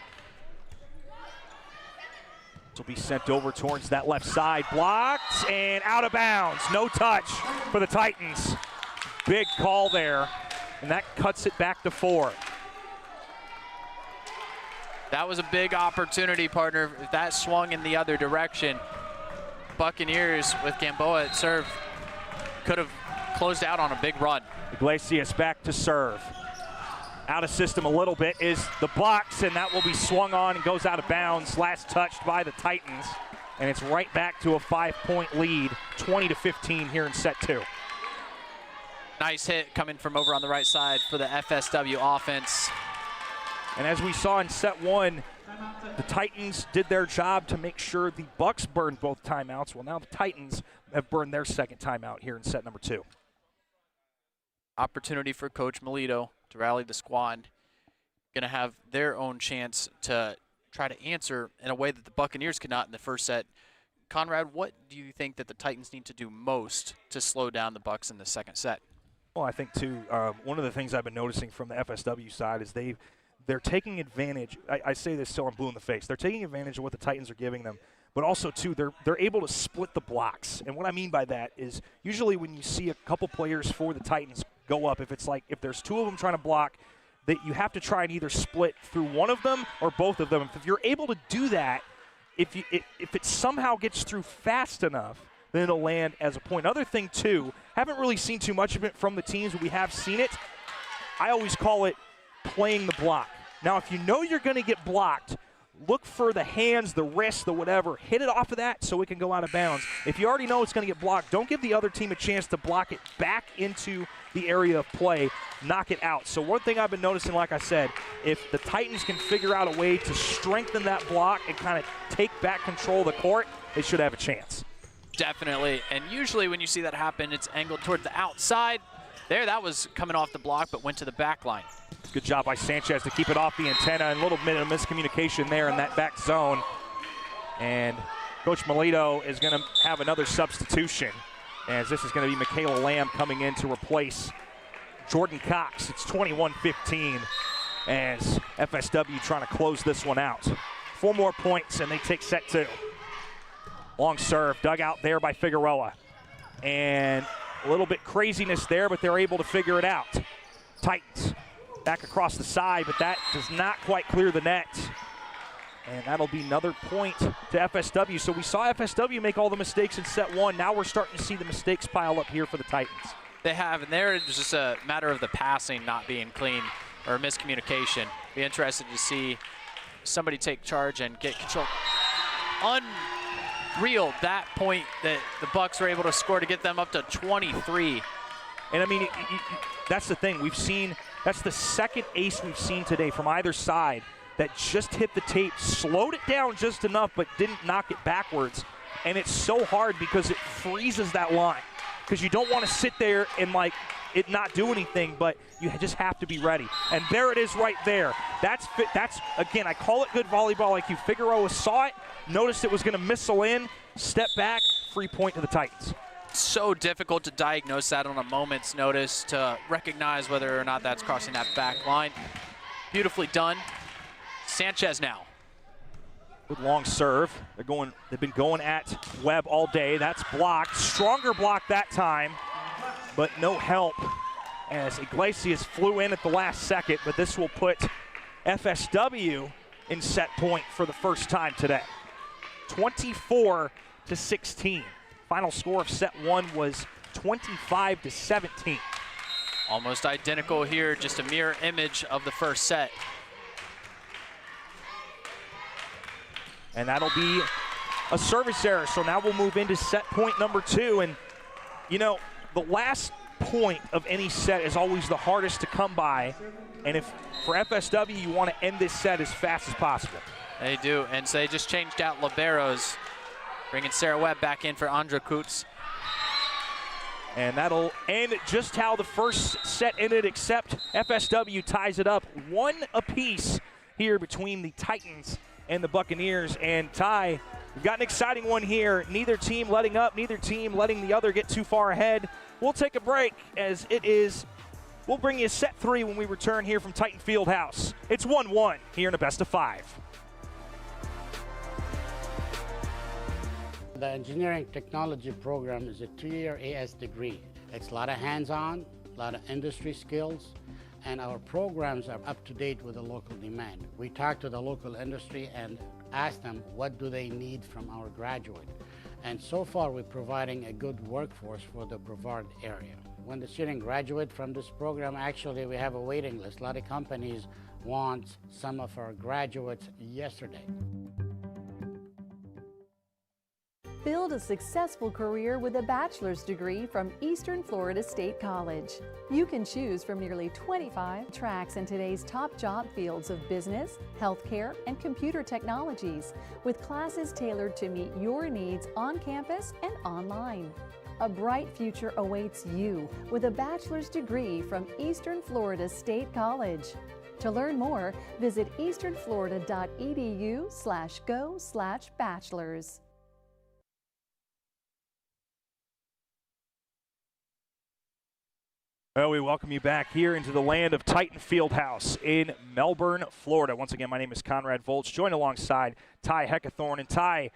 Will be sent over towards that left side. Blocked and out of bounds. No touch for the Titans. Big call there, and that cuts it back to 4. That was a big opportunity, partner. If that swung in the other direction, Buccaneers with Gamboa at serve could have closed out on a big run. Iglesias back to serve. Out of system a little bit is the box, and that will be swung on and goes out of bounds. Last touched by the Titans, and it's right back to a 5-point lead, 20-15 here in set 2. Nice hit coming from over on the right side for the FSW offense. And as we saw in set 1, the Titans did their job to make sure the Bucks burned both timeouts. Well, now the Titans have burned their second timeout here in set number 2. Opportunity for Coach Melito to rally the squad. Going to have their own chance to try to answer in a way that the Buccaneers could not in the first set. Conrad, what do you think that the Titans need to do most to slow down the Bucks in the second set? Well, I think, too, one of the things I've been noticing from the FSW side is they're taking advantage. I say this till I'm blue in the face. They're taking advantage of what the Titans are giving them. But also, too, they're able to split the blocks. And what I mean by that is usually when you see a couple players for the Titans go up, if there's 2 of them trying to block, that you have to try and either split through one of them or both of them. If you're able to do that, if it somehow gets through fast enough, then it'll land as a point. Another thing, too, haven't really seen too much of it from the teams, but we have seen it. I always call it playing the block. Now, if you know you're going to get blocked, look for the hands, the wrist, the whatever. Hit it off of that so it can go out of bounds. If you already know it's going to get blocked, don't give the other team a chance to block it back into the area of play. Knock it out. So one thing I've been noticing, like I said, if the Titans can figure out a way to strengthen that block and kind of take back control of the court, they should have a chance. Definitely. And usually when you see that happen, it's angled toward the outside. There, that was coming off the block, but went to the back line. Good job by Sanchez to keep it off the antenna, and a little bit of miscommunication there in that back zone. And Coach Melito is going to have another substitution, as this is going to be Michaela Lamb coming in to replace Jordan Cox. It's 21-15 as FSW trying to close this one out. 4 more points, and they take set 2. Long serve, dug out there by Figueroa. And a little bit craziness there, but they're able to figure it out. Titans back across the side, but that does not quite clear the net. And that'll be another point to FSW. So we saw FSW make all the mistakes in set 1. Now we're starting to see the mistakes pile up here for the Titans. They have, and there it's just a matter of the passing not being clean or miscommunication. Be interested to see somebody take charge and get control. Unreal, that point that the Bucks were able to score to get them up to 23. And I mean, that's the thing. That's the second ace we've seen today from either side that just hit the tape, slowed it down just enough, but didn't knock it backwards. And it's so hard because it freezes that line. Because you don't want to sit there and it not do anything, but you just have to be ready. And there it is right there. That's again, I call it good volleyball IQ. Figueroa saw it, noticed it was going to missile in, step back, free point to the Titans. So difficult to diagnose that on a moment's notice, to recognize whether or not that's crossing that back line. Beautifully done. Sanchez now. Good long serve. They've been going at Webb all day. That's blocked. Stronger block that time, but no help as Iglesias flew in at the last second, but this will put FSW in set point for the first time today. 24-16. Final score of set one was 25-17. Almost identical here, just a mirror image of the first set. And that'll be a service error. So now we'll move into set point number two. And, you know, the last point of any set is always the hardest to come by. And if for FSW, you want to end this set as fast as possible. They do, and so they just changed out liberos, bringing Sarah Webb back in for Andra Kutz. And that'll end just how the first set ended, except FSW ties it up 1 apiece here between the Titans and the Buccaneers. And Ty, we've got an exciting one here. Neither team letting up, neither team letting the other get too far ahead. We'll take a break as it is. We'll bring you set 3 when we return here from Titan Fieldhouse. It's 1-1 here in a best of 5. The engineering technology program is a 2-year AS degree. It's a lot of hands-on, a lot of industry skills, and our programs are up to date with the local demand. We talk to the local industry and ask them what do they need from our graduate. And so far we're providing a good workforce for the Brevard area. When the student graduate from this program, actually we have a waiting list. A lot of companies want some of our graduates yesterday. Build a successful career with a bachelor's degree from Eastern Florida State College. You can choose from nearly 25 tracks in today's top job fields of business, healthcare, and computer technologies, with classes tailored to meet your needs on campus and online. A bright future awaits you with a bachelor's degree from Eastern Florida State College. To learn more, visit easternflorida.edu/go/bachelors. Well, we welcome you back here into the land of Titan Fieldhouse in Melbourne, Florida. Once again, my name is Conrad Volch, joined alongside Ty Heckathorn. And Ty,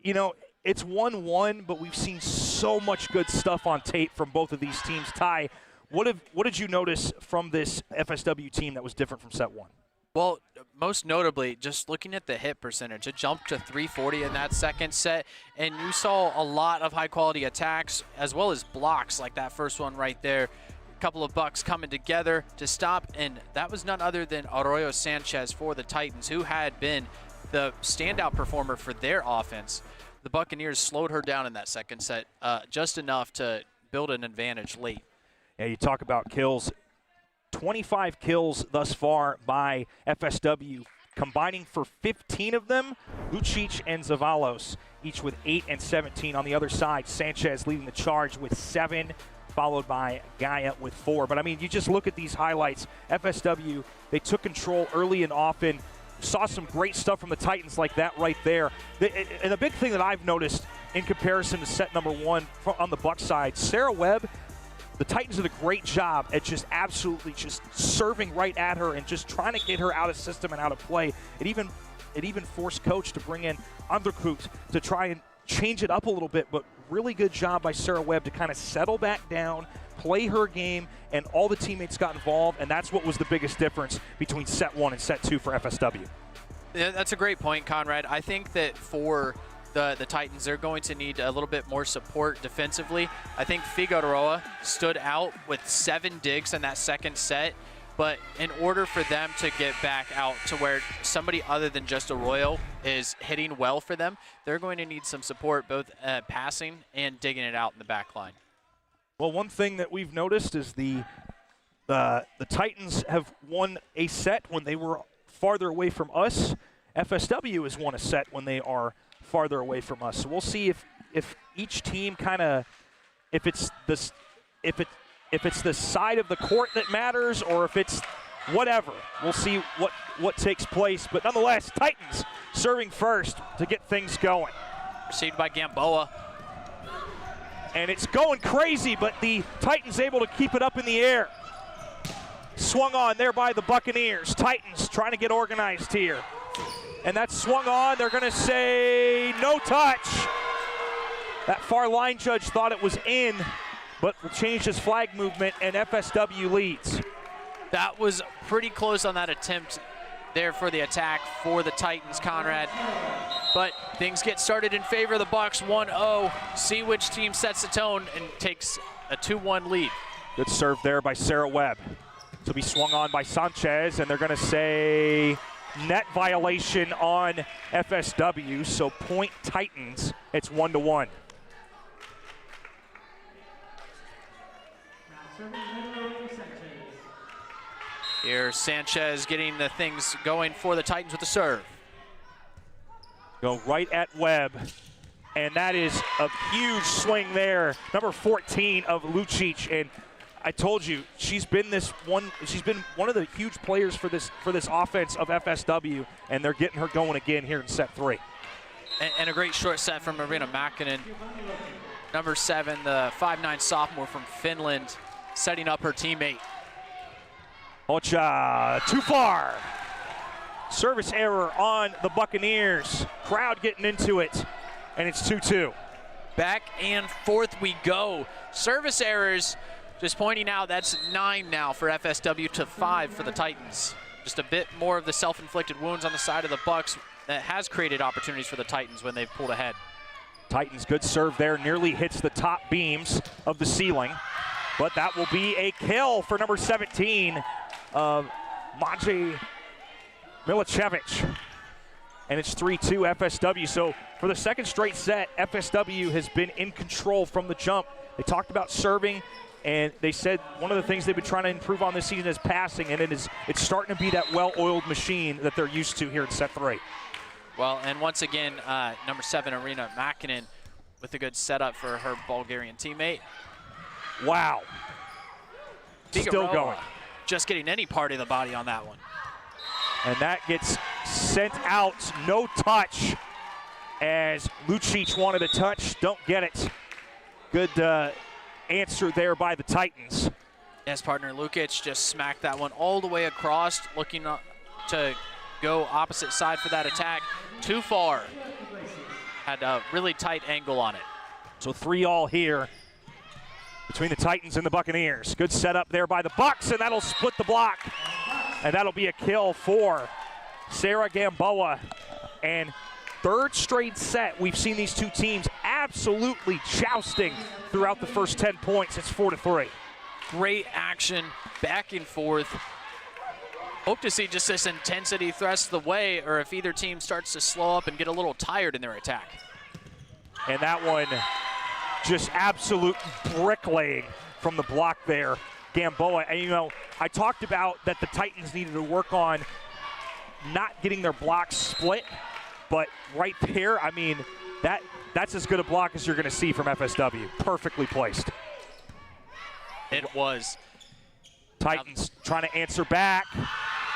you know, it's 1-1, but we've seen so much good stuff on tape from both of these teams. Ty, what did you notice from this FSW team that was different from set one? Well, most notably, just looking at the hit percentage, it jumped to 340 in that second set, and you saw a lot of high-quality attacks as well as blocks like that first one right there. Couple of bucks coming together to stop, and that was none other than Arroyo Sanchez for the Titans, who had been the standout performer for their offense. The Buccaneers slowed her down in that second set just enough to build an advantage late. Yeah, you talk about kills. 25 kills thus far by FSW, combining for 15 of them. Lucic and Zavalos, each with 8 and 17. On the other side, Sanchez leading the charge with 7. Followed by Gaia with 4. But, I mean, you just look at these highlights. FSW, they took control early and often. Saw some great stuff from the Titans like that right there. And the big thing that I've noticed in comparison to set number 1 on the Buck side, Sarah Webb, the Titans did a great job at just absolutely just serving right at her and just trying to get her out of system and out of play. It even forced Coach to bring in Underkoot to try and change it up a little bit, but really good job by Sarah Webb to kind of settle back down, play her game, and all the teammates got involved, and that's what was the biggest difference between set 1 and set 2 for FSW. Yeah, that's a great point, Conrad. I think that for the Titans, they're going to need a little bit more support defensively. I think Figueroa stood out with 7 digs in that second set, but in order for them to get back out to where somebody other than just Arroyo is hitting well for them, they're going to need some support, both passing and digging it out in the back line. Well, one thing that we've noticed is the Titans have won a set when they were farther away from us. FSW has won a set when they are farther away from us. So we'll see if each team kind of, if it's the side of the court that matters or if it's whatever. We'll see what takes place. But nonetheless, Titans serving first to get things going. Received by Gamboa. And it's going crazy, but the Titans able to keep it up in the air. Swung on there by the Buccaneers. Titans trying to get organized here. and that's swung on. They're going to say no touch. That far line judge thought it was in, but changed his flag movement, and FSW leads. That was pretty close on that attempt there for the attack for the Titans, Conrad. But things get started in favor of the Bucks, 1-0. See which team sets the tone and takes a 2-1 lead. Good serve there by Sarah Webb. To be swung on by Sanchez, and they're going to say net violation on FSW, so point Titans. It's 1-1. Here, Sanchez getting the things going for the Titans with the serve. Go right at Webb, and that is a huge swing there. Number 14 of Lucic, and I told you she's been one of the huge players for this offense of FSW, and they're getting her going again here in set 3. And a great short set from Marina Mäkinen. Number 7, the 5'9" sophomore from Finland, setting up her teammate. Ocha, too far. Service error on the Buccaneers. Crowd getting into it, and it's 2-2. Back and forth we go. Service errors, just pointing out, that's 9 now for FSW to 5 for the Titans. Just a bit more of the self-inflicted wounds on the side of the Bucks that has created opportunities for the Titans when they've pulled ahead. Titans, good serve there, nearly hits the top beams of the ceiling, but that will be a kill for number 17 of Maciej Milicevic. And it's 3-2 FSW. So for the second straight set, FSW has been in control from the jump. They talked about serving, and they said one of the things they've been trying to improve on this season is passing, and it's starting to be that well-oiled machine that they're used to here in set 3. Well, and once again, number 7, Marina Mäkinen, with a good setup for her Bulgarian teammate. Wow. Still going. Just getting any part of the body on that one. And that gets sent out, no touch, as Lucic wanted a touch, don't get it. Good answer there by the Titans. Yes, partner Lukic just smacked that one all the way across, looking to go opposite side for that attack. Too far. Had a really tight angle on it. So 3-all here between the Titans and the Buccaneers. Good setup there by the Bucks, and that'll split the block. And that'll be a kill for Sarah Gamboa. And third straight set, we've seen these two teams absolutely jousting throughout the first 10 points. It's 4-3. Great action, back and forth. Hope to see just this intensity thrust the way, or if either team starts to slow up and get a little tired in their attack. And that one, just absolute bricklaying from the block there. Gamboa, and you know, I talked about that the Titans needed to work on not getting their blocks split, but right there, I mean, that's as good a block as you're going to see from FSW. Perfectly placed. It was. Titans trying to answer back,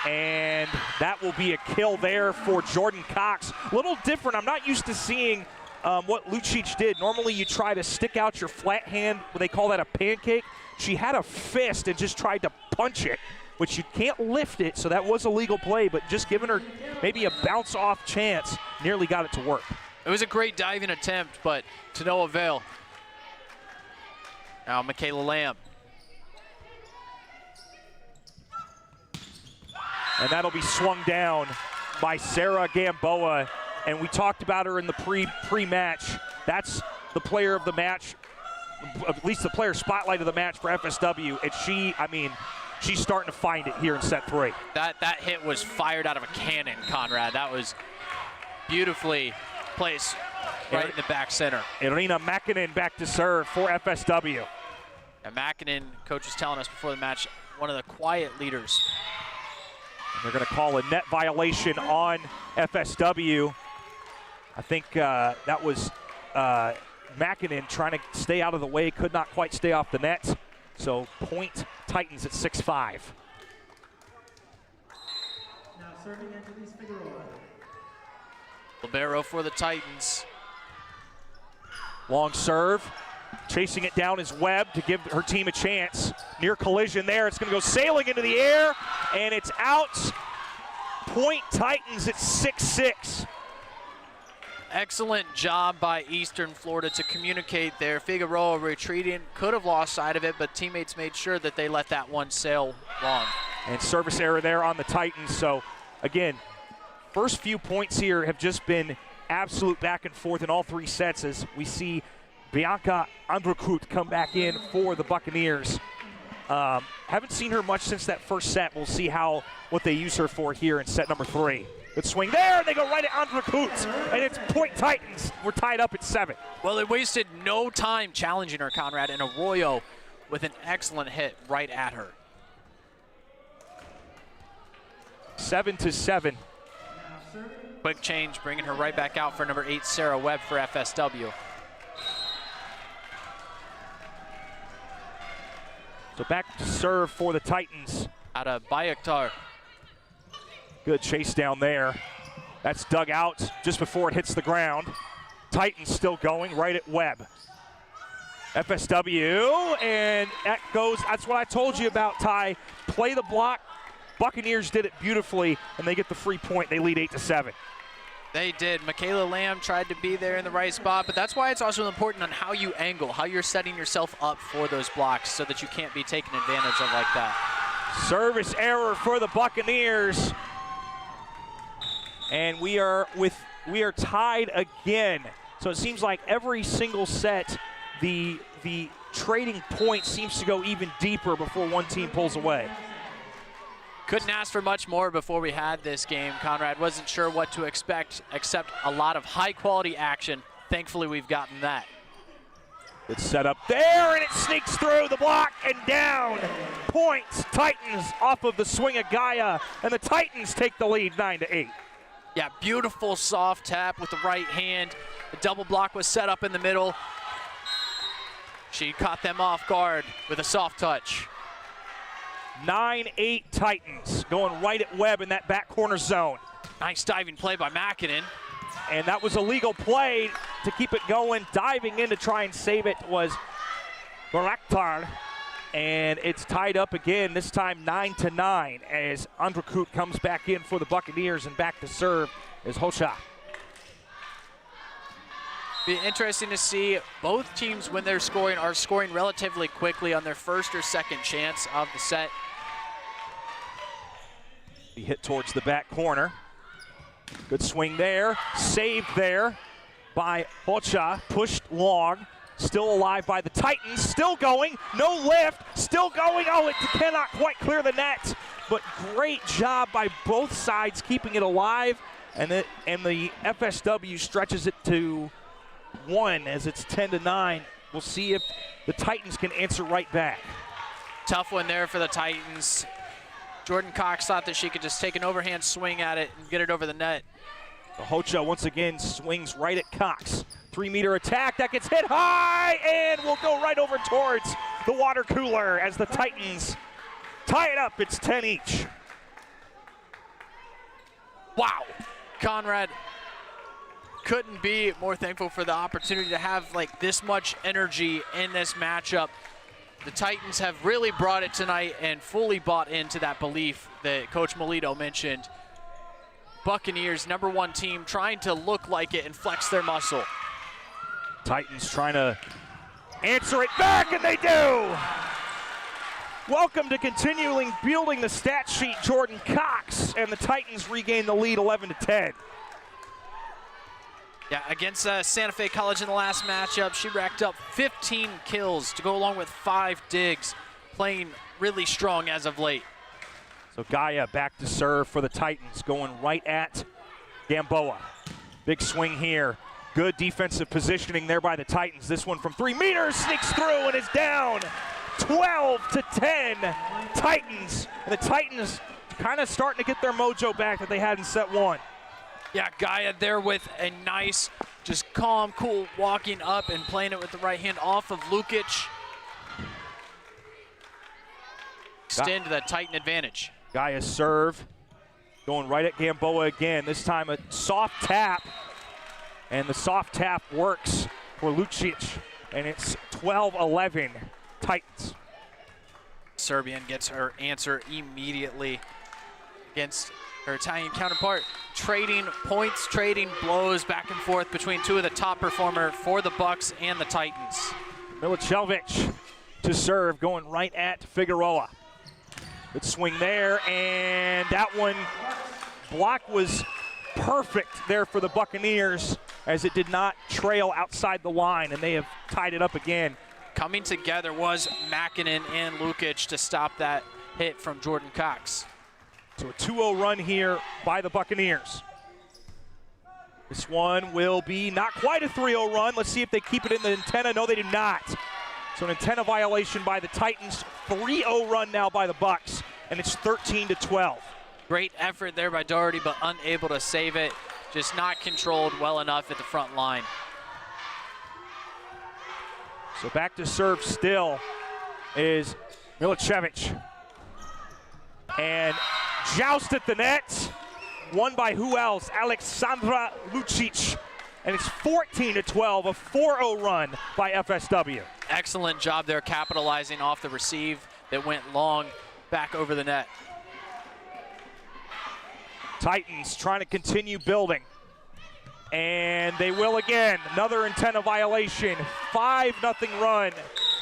and that will be a kill there for Jordan Cox. A little different. I'm not used to seeing what Lucic did. Normally you try to stick out your flat hand, they call that a pancake. She had a fist and just tried to punch it, which you can't lift it, so that was a legal play, but just giving her maybe a bounce-off chance, nearly got it to work. It was a great diving attempt, but to no avail. Now Michaela Lamb. And that'll be swung down by Sarah Gamboa, and we talked about her in the pre-match. That's the player of the match, at least the player spotlight of the match for FSW, and she, I mean, she's starting to find it here in set 3. That hit was fired out of a cannon, Conrad. That was beautifully placed right in the back center. Irina Mäkinen back to serve for FSW. And Mäkinen, coach was telling us before the match, one of the quiet leaders. And they're going to call a net violation on FSW. I think that was Mäkinen trying to stay out of the way, could not quite stay off the net. So point Titans at 6-5. Now serving Angeles Figueroa. Libero for the Titans. Long serve. Chasing it down is Webb to give her team a chance. Near collision there. It's going to go sailing into the air, and it's out. Point Titans at 6-6. Excellent job by Eastern Florida to communicate there. Figueroa retreating, could have lost sight of it, but teammates made sure that they let that one sail long. And service error there on the Titans. So, again, first few points here have just been absolute back and forth in all three sets as we see Bianca Andrakut come back in for the Buccaneers. Haven't seen her much since that first set. We'll see what they use her for here in set number 3. Good swing there, and they go right at Andrakut, and it's Point Titans. We're tied up at 7. Well, they wasted no time challenging her, Conrad, and Arroyo with an excellent hit right at her. 7-7. Quick change, bringing her right back out for number 8, Sarah Webb for FSW. So back to serve for the Titans. Out of Bayaktar. Good chase down there. That's dug out just before it hits the ground. Titans still going right at Webb. FSW, and that goes, that's what I told you about, Ty. Play the block. Buccaneers did it beautifully, and they get the free point. They lead 8-7. They did. Michaela Lamb tried to be there in the right spot, but that's why it's also important on how you angle, how you're setting yourself up for those blocks so that you can't be taken advantage of like that. Service error for the Buccaneers. And we are tied again. So it seems like every single set, the trading point seems to go even deeper before one team pulls away. Couldn't ask for much more before we had this game. Conrad wasn't sure what to expect except a lot of high-quality action. Thankfully, we've gotten that. It's set up there, and it sneaks through the block and down. Points, Titans off of the swing of Gaia, and the Titans take the lead 9-8. Yeah, beautiful soft tap with the right hand. The double block was set up in the middle. She caught them off guard with a soft touch. 9-8 Titans going right at Webb in that back corner zone. Nice diving play by Makinen. And that was a legal play to keep it going. Diving in to try and save it was Baraktar. And it's tied up again, this time 9-9 as Andrakut comes back in for the Buccaneers, and back to serve is Hocha. Be interesting to see both teams when they're scoring are scoring relatively quickly on their first or second chance of the set. He hit towards the back corner. Good swing there, saved there by Hocha, pushed long. Still alive by the Titans, still going, no lift, still going. Oh, it cannot quite clear the net, but great job by both sides keeping it alive, and the FSW stretches it to 1 as it's 10-9. We'll see if the Titans can answer right back. Tough one there for the Titans. Jordan Cox thought that she could just take an overhand swing at it and get it over the net. Hocha once again swings right at Cox. 3-meter attack that gets hit high and will go right over towards the water cooler as the Titans tie it up. It's 10 each. Wow. Conrad couldn't be more thankful for the opportunity to have like this much energy in this matchup. The Titans have really brought it tonight and fully bought into that belief that Coach Melito mentioned. Buccaneers, #1 team, trying to look like it and flex their muscle. Titans trying to answer it back, and they do. Welcome to continuing building the stat sheet, Jordan Cox, and the Titans regain the lead 11-10. Yeah, against Santa Fe College in the last matchup, she racked up 15 kills to go along with 5 digs, playing really strong as of late. So Gaia back to serve for the Titans, going right at Gamboa. Big swing here. Good defensive positioning there by the Titans. This one from 3 meters sneaks through and is down. 12-10 Titans. And the Titans kind of starting to get their mojo back that they had in set 1. Yeah, Gaia there with a nice, just calm, cool, walking up and playing it with the right hand off of Lukic. Extend to that Titan advantage. Gaia's serve going right at Gamboa again. This time a soft tap, and the soft tap works for Lucic, and it's 12-11 Titans. Serbian gets her answer immediately against her Italian counterpart, trading points, trading blows back and forth between two of the top performer for the Bucks and the Titans. Milicevic to serve, going right at Figueroa. Good swing there, and that one block was perfect there for the Buccaneers as it did not trail outside the line, and they have tied it up again. Coming together was Makinen and Lukic to stop that hit from Jordan Cox. So a 2-0 run here by the Buccaneers. This one will be not quite a 3-0 run. Let's see if they keep it in the antenna. No, they do not. So an antenna violation by the Titans. 3-0 run now by the Bucks, and it's 13-12. Great effort there by Doherty, but unable to save it. Just not controlled well enough at the front line. So back to serve still is Milicevic. And joust at the net. Won by who else? Alexandra Lucic. And it's 14-12, a 4-0 run by FSW. Excellent job there capitalizing off the receive that went long back over the net. Titans trying to continue building. And they will again. Another antenna violation. 5-0 run.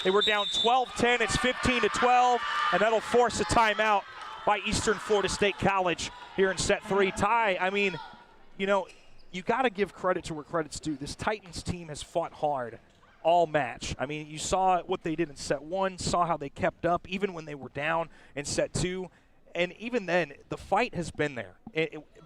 They were down 12-10. It's 15-12. And that'll force a timeout by Eastern Florida State College here in set 3. Ty, I mean, you know, you got to give credit to where credit's due. This Titans team has fought hard all match. I mean, you saw what they did in set 1, saw how they kept up even when they were down in set 2. And even then, the fight has been there.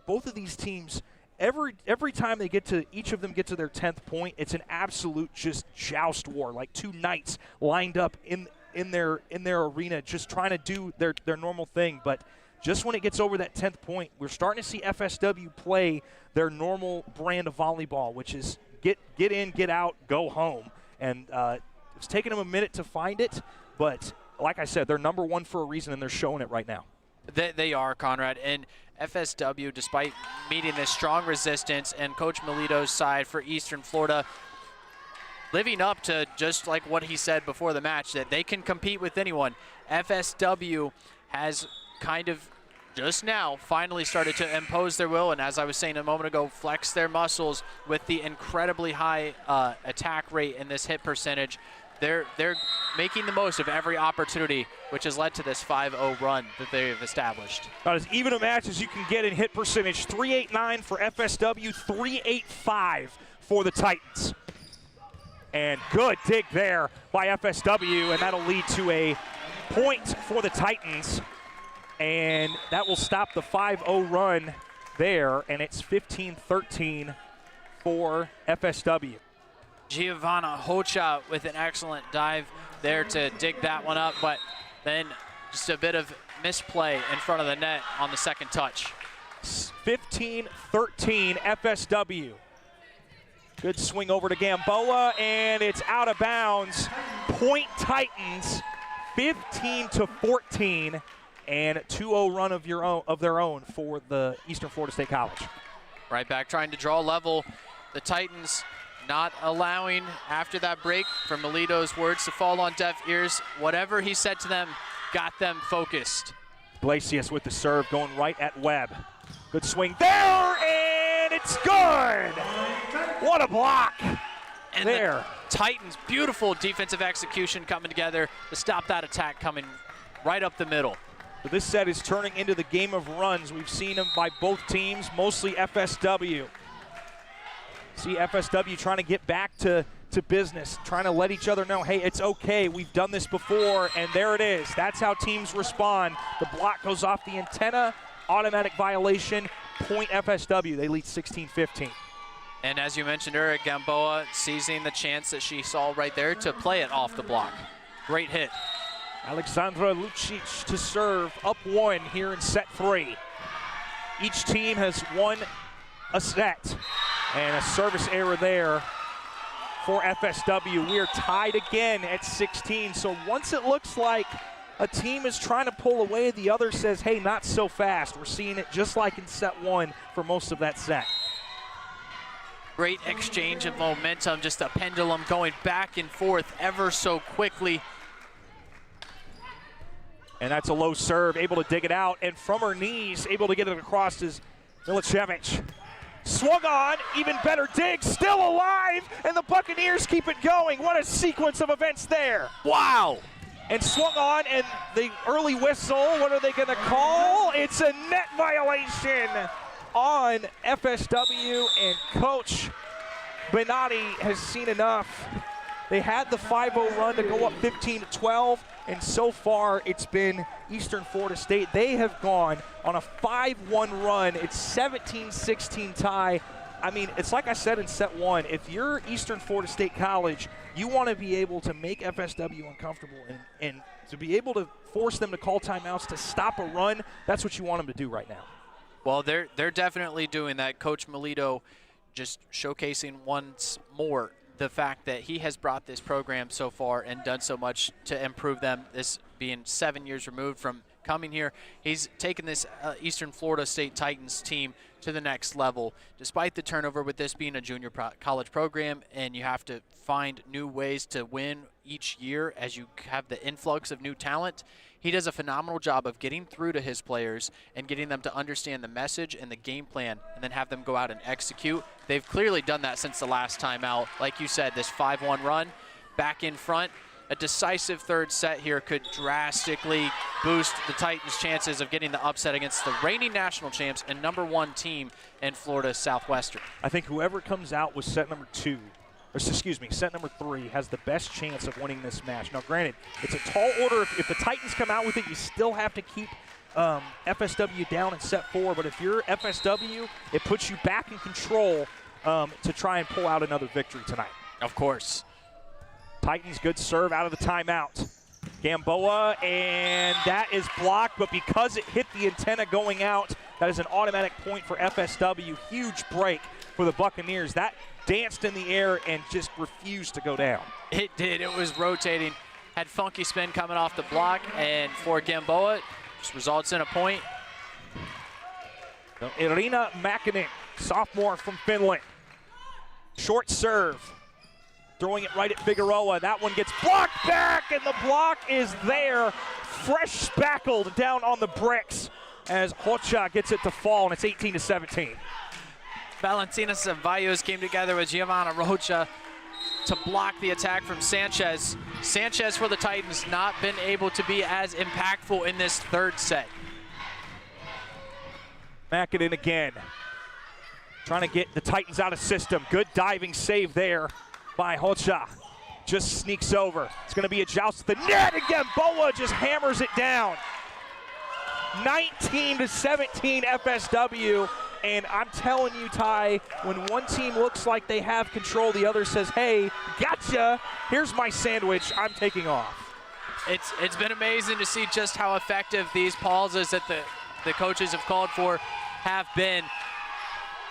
Both of these teams, every time they get to, each of them get to their 10th point, it's an absolute just joust war, like two knights lined up in their arena just trying to do their normal thing. But just when it gets over that 10th point, we're starting to see FSW play their normal brand of volleyball, which is get in, get out, go home. And it's taken them a minute to find it, but like I said, they're number one for a reason, and they're showing it right now. They are, Conrad. And FSW, despite meeting this strong resistance, and Coach Melito's side for Eastern Florida, living up to just like what he said before the match, that they can compete with anyone. FSW has kind of just now finally started to impose their will, and as I was saying a moment ago, flex their muscles with the incredibly high attack rate and this hit percentage. They're making the most of every opportunity, which has led to this 5-0 run that they've established. About as even a match as you can get in hit percentage. 389 for FSW, 385 for the Titans. And good dig there by FSW, and that'll lead to a point for the Titans. And that will stop the 5-0 run there, and it's 15-13 for FSW. Giovanna Hocha with an excellent dive there to dig that one up, but then just a bit of misplay in front of the net on the second touch. 15-13 FSW. Good swing over to Gamboa, and it's out of bounds. Point Titans, 15-14, and 2-0 run of their own for the Eastern Florida State College. Right back trying to draw level. The Titans not allowing, after that break, for Melito's words to fall on deaf ears. Whatever he said to them got them focused. Iglesias with the serve going right at Webb. Good swing there, and it's good. What a block and there. The Titans, beautiful defensive execution coming together to stop that attack coming right up the middle. But this set is turning into the game of runs. We've seen them by both teams, mostly FSW. See FSW trying to get back to business, trying to let each other know, hey, it's okay, we've done this before, and there it is. That's how teams respond. The block goes off the antenna, automatic violation, point FSW. They lead 16-15. And as you mentioned, Eric Gamboa seizing the chance that she saw right there to play it off the block. Great hit. Alexandra Lucic to serve, up 1 here in set 3. Each team has won a set, and a service error there for FSW. We are tied again at 16, so once it looks like a team is trying to pull away, the other says, hey, not so fast. We're seeing it just like in set 1 for most of that set. Great exchange of momentum, just a pendulum going back and forth ever so quickly. And that's a low serve, able to dig it out. And from her knees, able to get it across is Milicevic. Swung on, even better dig, still alive, and the Buccaneers keep it going. What a sequence of events there. Wow. And swung on, and the early whistle, what are they going to call? It's a net violation on FSW, and Coach Benatti has seen enough. They had the 5-0 run to go up 15-12, and so far it's been Eastern Florida State. They have gone on a 5-1 run. It's 17-16 tie. I mean, it's like I said in set one, if you're Eastern Florida State College, you want to be able to make FSW uncomfortable and to be able to force them to call timeouts to stop a run. That's what you want them to do right now. Well, they're definitely doing that. Coach Melito just showcasing once more the fact that he has brought this program so far and done so much to improve them. This being 7 years removed from coming here, he's taken this Eastern Florida State Titans team to the next level. Despite the turnover, with this being a junior college program, and you have to find new ways to win each year as you have the influx of new talent, he does a phenomenal job of getting through to his players and getting them to understand the message and the game plan and then have them go out and execute. They've clearly done that since the last time out. Like you said, this 5-1 run back in front. A decisive third set here could drastically boost the Titans' chances of getting the upset against the reigning national champs and #1 team in Florida, Southwestern. I think whoever comes out with set number 2, or excuse me, set number 3 has the best chance of winning this match. Now, granted, it's a tall order. If the Titans come out with it, you still have to keep FSW down in set 4. But if you're FSW, it puts you back in control to try and pull out another victory tonight. Of course. Titans, good serve out of the timeout. Gamboa, and that is blocked, but because it hit the antenna going out, that is an automatic point for FSW. Huge break for the Buccaneers. That danced in the air and just refused to go down. It did. It was rotating. Had funky spin coming off the block, and for Gamboa, just results in a point. So Irina Mäkinen, sophomore from Finland. Short serve. Throwing it right at Figueroa. That one gets blocked back, and the block is there. Fresh spackled down on the bricks as Hocha gets it to fall, and it's 18-17. Valentina Ceballos came together with Giovanna Rocha to block the attack from Sanchez. Sanchez for the Titans not been able to be as impactful in this third set. Mäkinen again. Trying to get the Titans out of system. Good diving save there by Hocha. Just sneaks over. It's going to be a joust at the net again. Boa just hammers it down. 19-17 FSW. And I'm telling you, Ty, when one team looks like they have control, the other says, hey, gotcha. Here's my sandwich. I'm taking off. It's been amazing to see just how effective these pauses that the coaches have called for have been.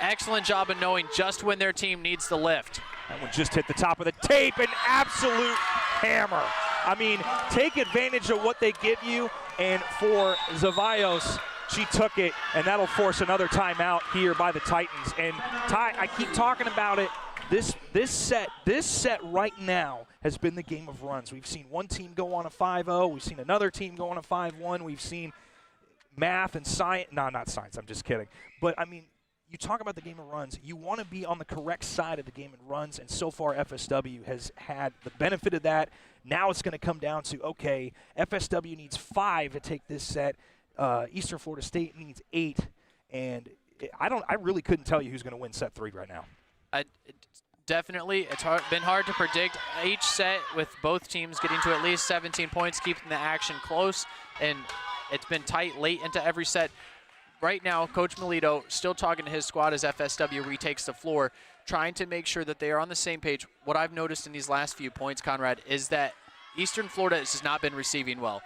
Excellent job of knowing just when their team needs the lift. That one just hit the top of the tape, an absolute hammer. I mean, take advantage of what they give you, and for Ceballos, she took it, and that'll force another timeout here by the Titans. And Ty, I keep talking about it. This set right now has been the game of runs. We've seen one team go on a 5-0. We've seen another team go on a 5-1. We've seen math and science. No, not science. I'm just kidding. But, I mean, you talk about the game of runs, you want to be on the correct side of the game of runs, and so far FSW has had the benefit of that. Now it's going to come down to, okay, FSW needs 5 to take this set. Eastern Florida State needs 8, and I really couldn't tell you who's going to win set 3 right now. Definitely, it's been hard to predict each set with both teams getting to at least 17 points, keeping the action close, and it's been tight late into every set. Right now, Coach Melito still talking to his squad as FSW retakes the floor, trying to make sure that they are on the same page. What I've noticed in these last few points, Conrad, is that Eastern Florida has not been receiving well.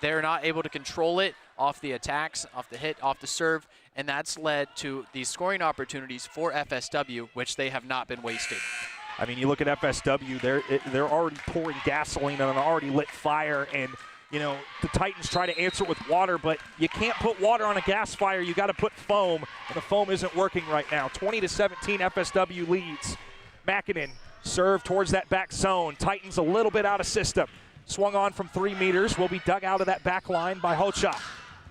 They're not able to control it off the attacks, off the hit, off the serve, and that's led to these scoring opportunities for FSW, which they have not been wasting. I mean, you look at FSW, they're already pouring gasoline on an already lit fire, and you know, the Titans try to answer with water, but you can't put water on a gas fire. You got to put foam, and the foam isn't working right now. 20-17, FSW leads. Mäkinen serve towards that back zone. Titans a little bit out of system. Swung on from 3 meters. Will be dug out of that back line by Hocha.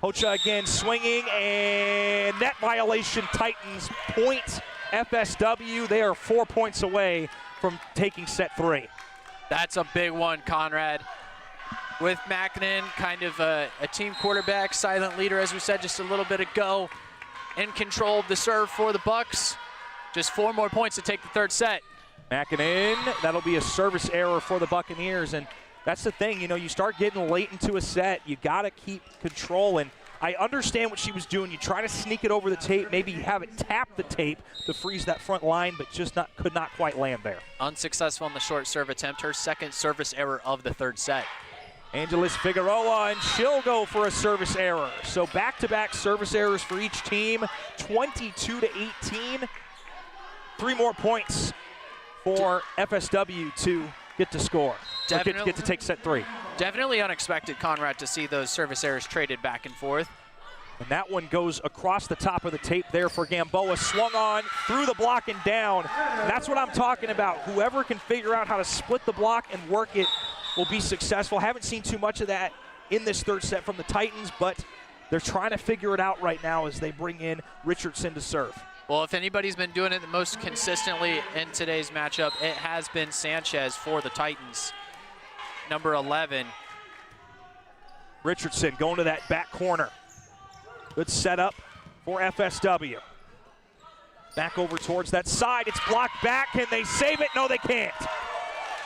Hocha again swinging, and net violation. Titans point FSW. They are 4 points away from taking set 3. That's a big one, Conrad. With Mackinnon, kind of a team quarterback, silent leader, as we said just a little bit ago, in control of the serve for the Bucks. Just 4 more points to take the 3rd set. Mackinnon, that'll be a service error for the Buccaneers, and that's the thing, you know, you start getting late into a set, you gotta keep control, and I understand what she was doing. You try to sneak it over the tape, maybe have it tap the tape to freeze that front line, but just could not quite land there. Unsuccessful in the short serve attempt, her 2nd service error of the 3rd set. Angeles Figueroa, and she'll go for a service error. So back-to-back service errors for each team, 22-18. 3 more points for FSW to get to score, get to take set 3. Definitely unexpected, Conrad, to see those service errors traded back and forth. And that one goes across the top of the tape there for Gamboa. Swung on, through the block and down. And that's what I'm talking about. Whoever can figure out how to split the block and work it will be successful. Haven't seen too much of that in this 3rd set from the Titans, but they're trying to figure it out right now as they bring in Richardson to serve. Well, if anybody's been doing it the most consistently in today's matchup, it has been Sanchez for the Titans. Number 11. Richardson going to that back corner. Good setup for FSW. Back over towards that side. It's blocked back. Can they save it? No, they can't.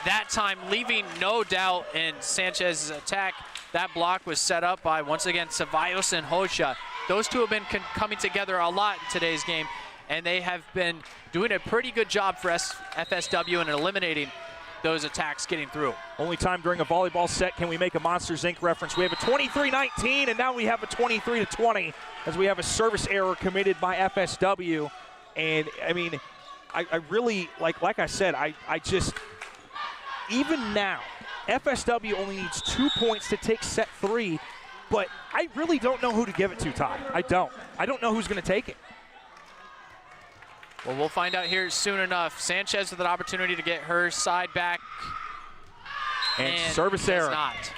That time leaving no doubt in Sanchez's attack. That block was set up by, once again, Ceballos and Hocha. Those two have been coming together a lot in today's game, and they have been doing a pretty good job for FSW in eliminating those attacks getting through. Only time during a volleyball set can we make a Monsters Inc. reference. We have a 23-19, and now we have a 23-20 as we have a service error committed by FSW. And, I mean, I really, like I said, I just, even now, FSW only needs 2 points to take set 3, but I really don't know who to give it to, Ty. I don't know who's going to take it. Well, we'll find out here soon enough. Sanchez with an opportunity to get her side back. And service error. Not.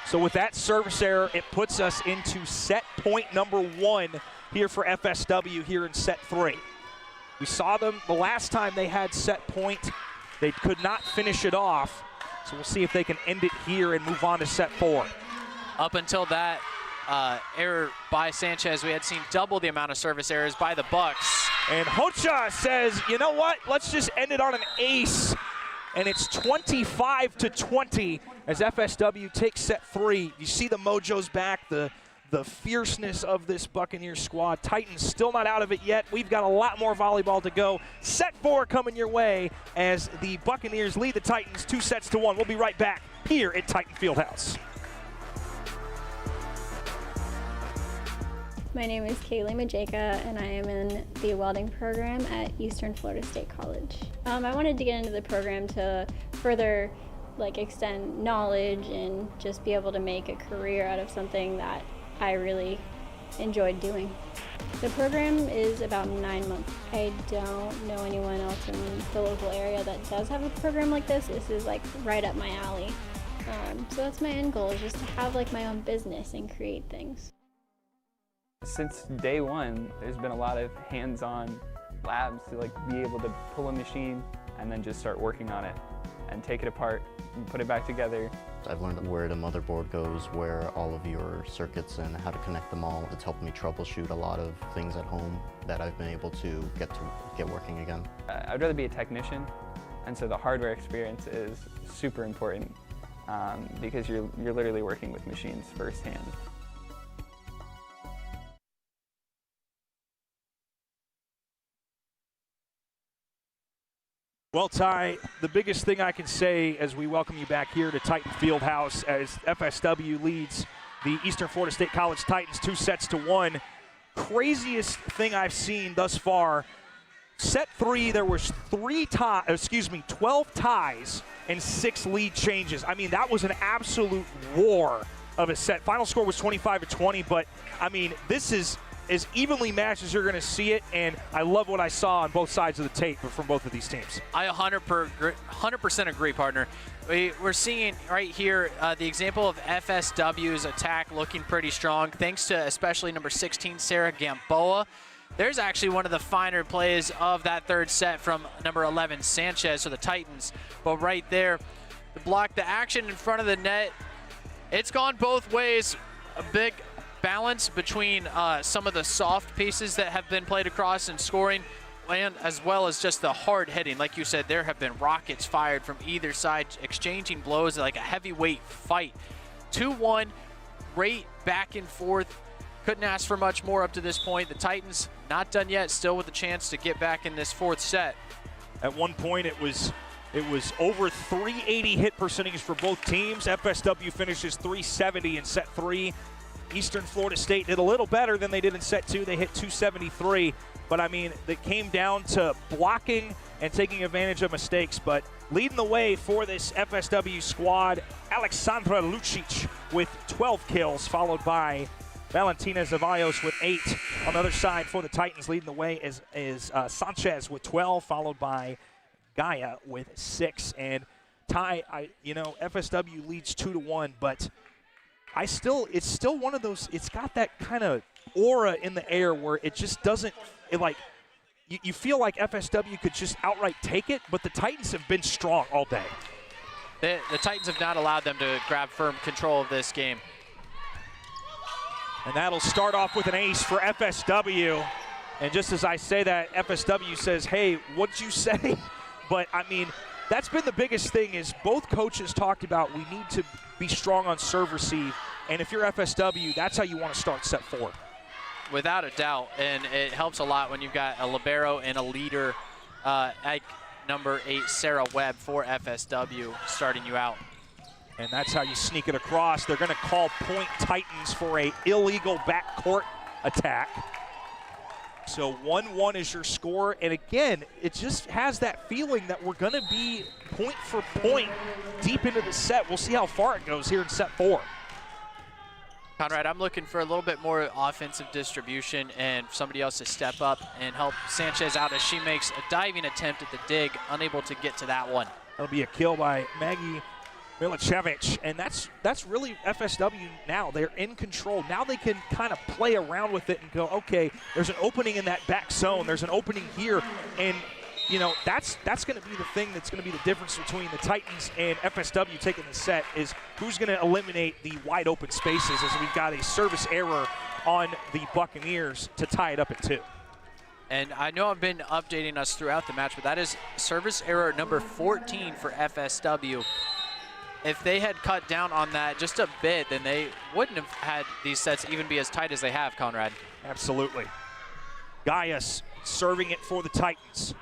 So with that service error, it puts us into set point number 1 here for FSW here in set 3. We saw them the last time they had set point. They could not finish it off. So we'll see if they can end it here and move on to set 4. Up until that error by Sanchez, we had seen double the amount of service errors by the Bucks. And Hocha says, you know what, let's just end it on an ace. And it's 25-20 as FSW takes set 3. You see the mojo's back, the fierceness of this Buccaneers squad. Titans still not out of it yet. We've got a lot more volleyball to go. Set 4 coming your way as the Buccaneers lead the Titans 2-1. We'll be right back here at Titan Fieldhouse. My name is Kaylee Majeka, and I am in the welding program at Eastern Florida State College. I wanted to get into the program to further extend knowledge and just be able to make a career out of something that I really enjoyed doing. The program is about 9 months. I don't know anyone else in the local area that does have a program like this. This is right up my alley. So that's my end goal, is just to have my own business and create things. Since day one, there's been a lot of hands-on labs to be able to pull a machine and then just start working on it and take it apart and put it back together. I've learned where the motherboard goes, where all of your circuits and how to connect them all. It's helped me troubleshoot a lot of things at home that I've been able to get working again. I'd rather be a technician, and so the hardware experience is super important because you're literally working with machines firsthand. Well, Ty, the biggest thing I can say as we welcome you back here to Titan Fieldhouse as FSW leads the Eastern Florida State College Titans 2-1. Craziest thing I've seen thus far. Set 3, there was 12 ties and 6 lead changes. I mean, that was an absolute war of a set. Final score was 25-20, but I mean, this is as evenly matched as you're going to see it, and I love what I saw on both sides of the tape from both of these teams. I 100% agree, partner. We're seeing right here the example of FSW's attack looking pretty strong, thanks to especially number 16, Sarah Gamboa. There's actually one of the finer plays of that third set from number 11, Sanchez, for the Titans. But right there, the block, the action in front of the net, it's gone both ways. A big balance between some of the soft pieces that have been played across and scoring, and as well as just the hard hitting. Like you said, there have been rockets fired from either side, exchanging blows like a heavyweight fight. 2-1, great back and forth. Couldn't ask for much more up to this point. The Titans not done yet, still with a chance to get back in this fourth set. At one point, it was over 380 hit percentage for both teams. FSW finishes 370 in set 3. Eastern Florida State did a little better than they did in set 2. They hit 273, but I mean, it came down to blocking and taking advantage of mistakes. But leading the way for this FSW squad, Alexandra Lucic with 12 kills, followed by Valentina Zavallos with 8. On the other side for the Titans, leading the way is Sanchez with 12, followed by Gaia with 6. And Ty, FSW leads 2-1, but it's still one of those, it's got that kind of aura in the air where it just doesn't, you feel like FSW could just outright take it, but the Titans have been strong all day. The Titans have not allowed them to grab firm control of this game. And that'll start off with an ace for FSW. And just as I say that, FSW says, hey, what'd you say? But, I mean, that's been the biggest thing is both coaches talked about we need to be strong on serve receive. And if you're FSW, that's how you want to start set 4. Without a doubt, and it helps a lot when you've got a libero and a leader like number 8, Sarah Webb for FSW starting you out. And that's how you sneak it across. They're going to call point Titans for a illegal backcourt attack. So 1-1 is your score. And again, it just has that feeling that we're going to be point for point deep into the set. We'll see how far it goes here in set 4. Conrad, I'm looking for a little bit more offensive distribution and somebody else to step up and help Sanchez out as she makes a diving attempt at the dig, unable to get to that one. That'll be a kill by Maggie Milicevic, and that's really FSW now. They're in control. Now they can kind of play around with it and go, okay, there's an opening in that back zone. There's an opening here, and that's going to be the thing that's going to be the difference between the Titans and FSW taking the set is who's going to eliminate the wide open spaces as we've got a service error on the Buccaneers to tie it up at 2. And I know I've been updating us throughout the match, but that is service error number 14 for FSW. If they had cut down on that just a bit, then they wouldn't have had these sets even be as tight as they have, Conrad. Absolutely. Gaius serving it for the Titans.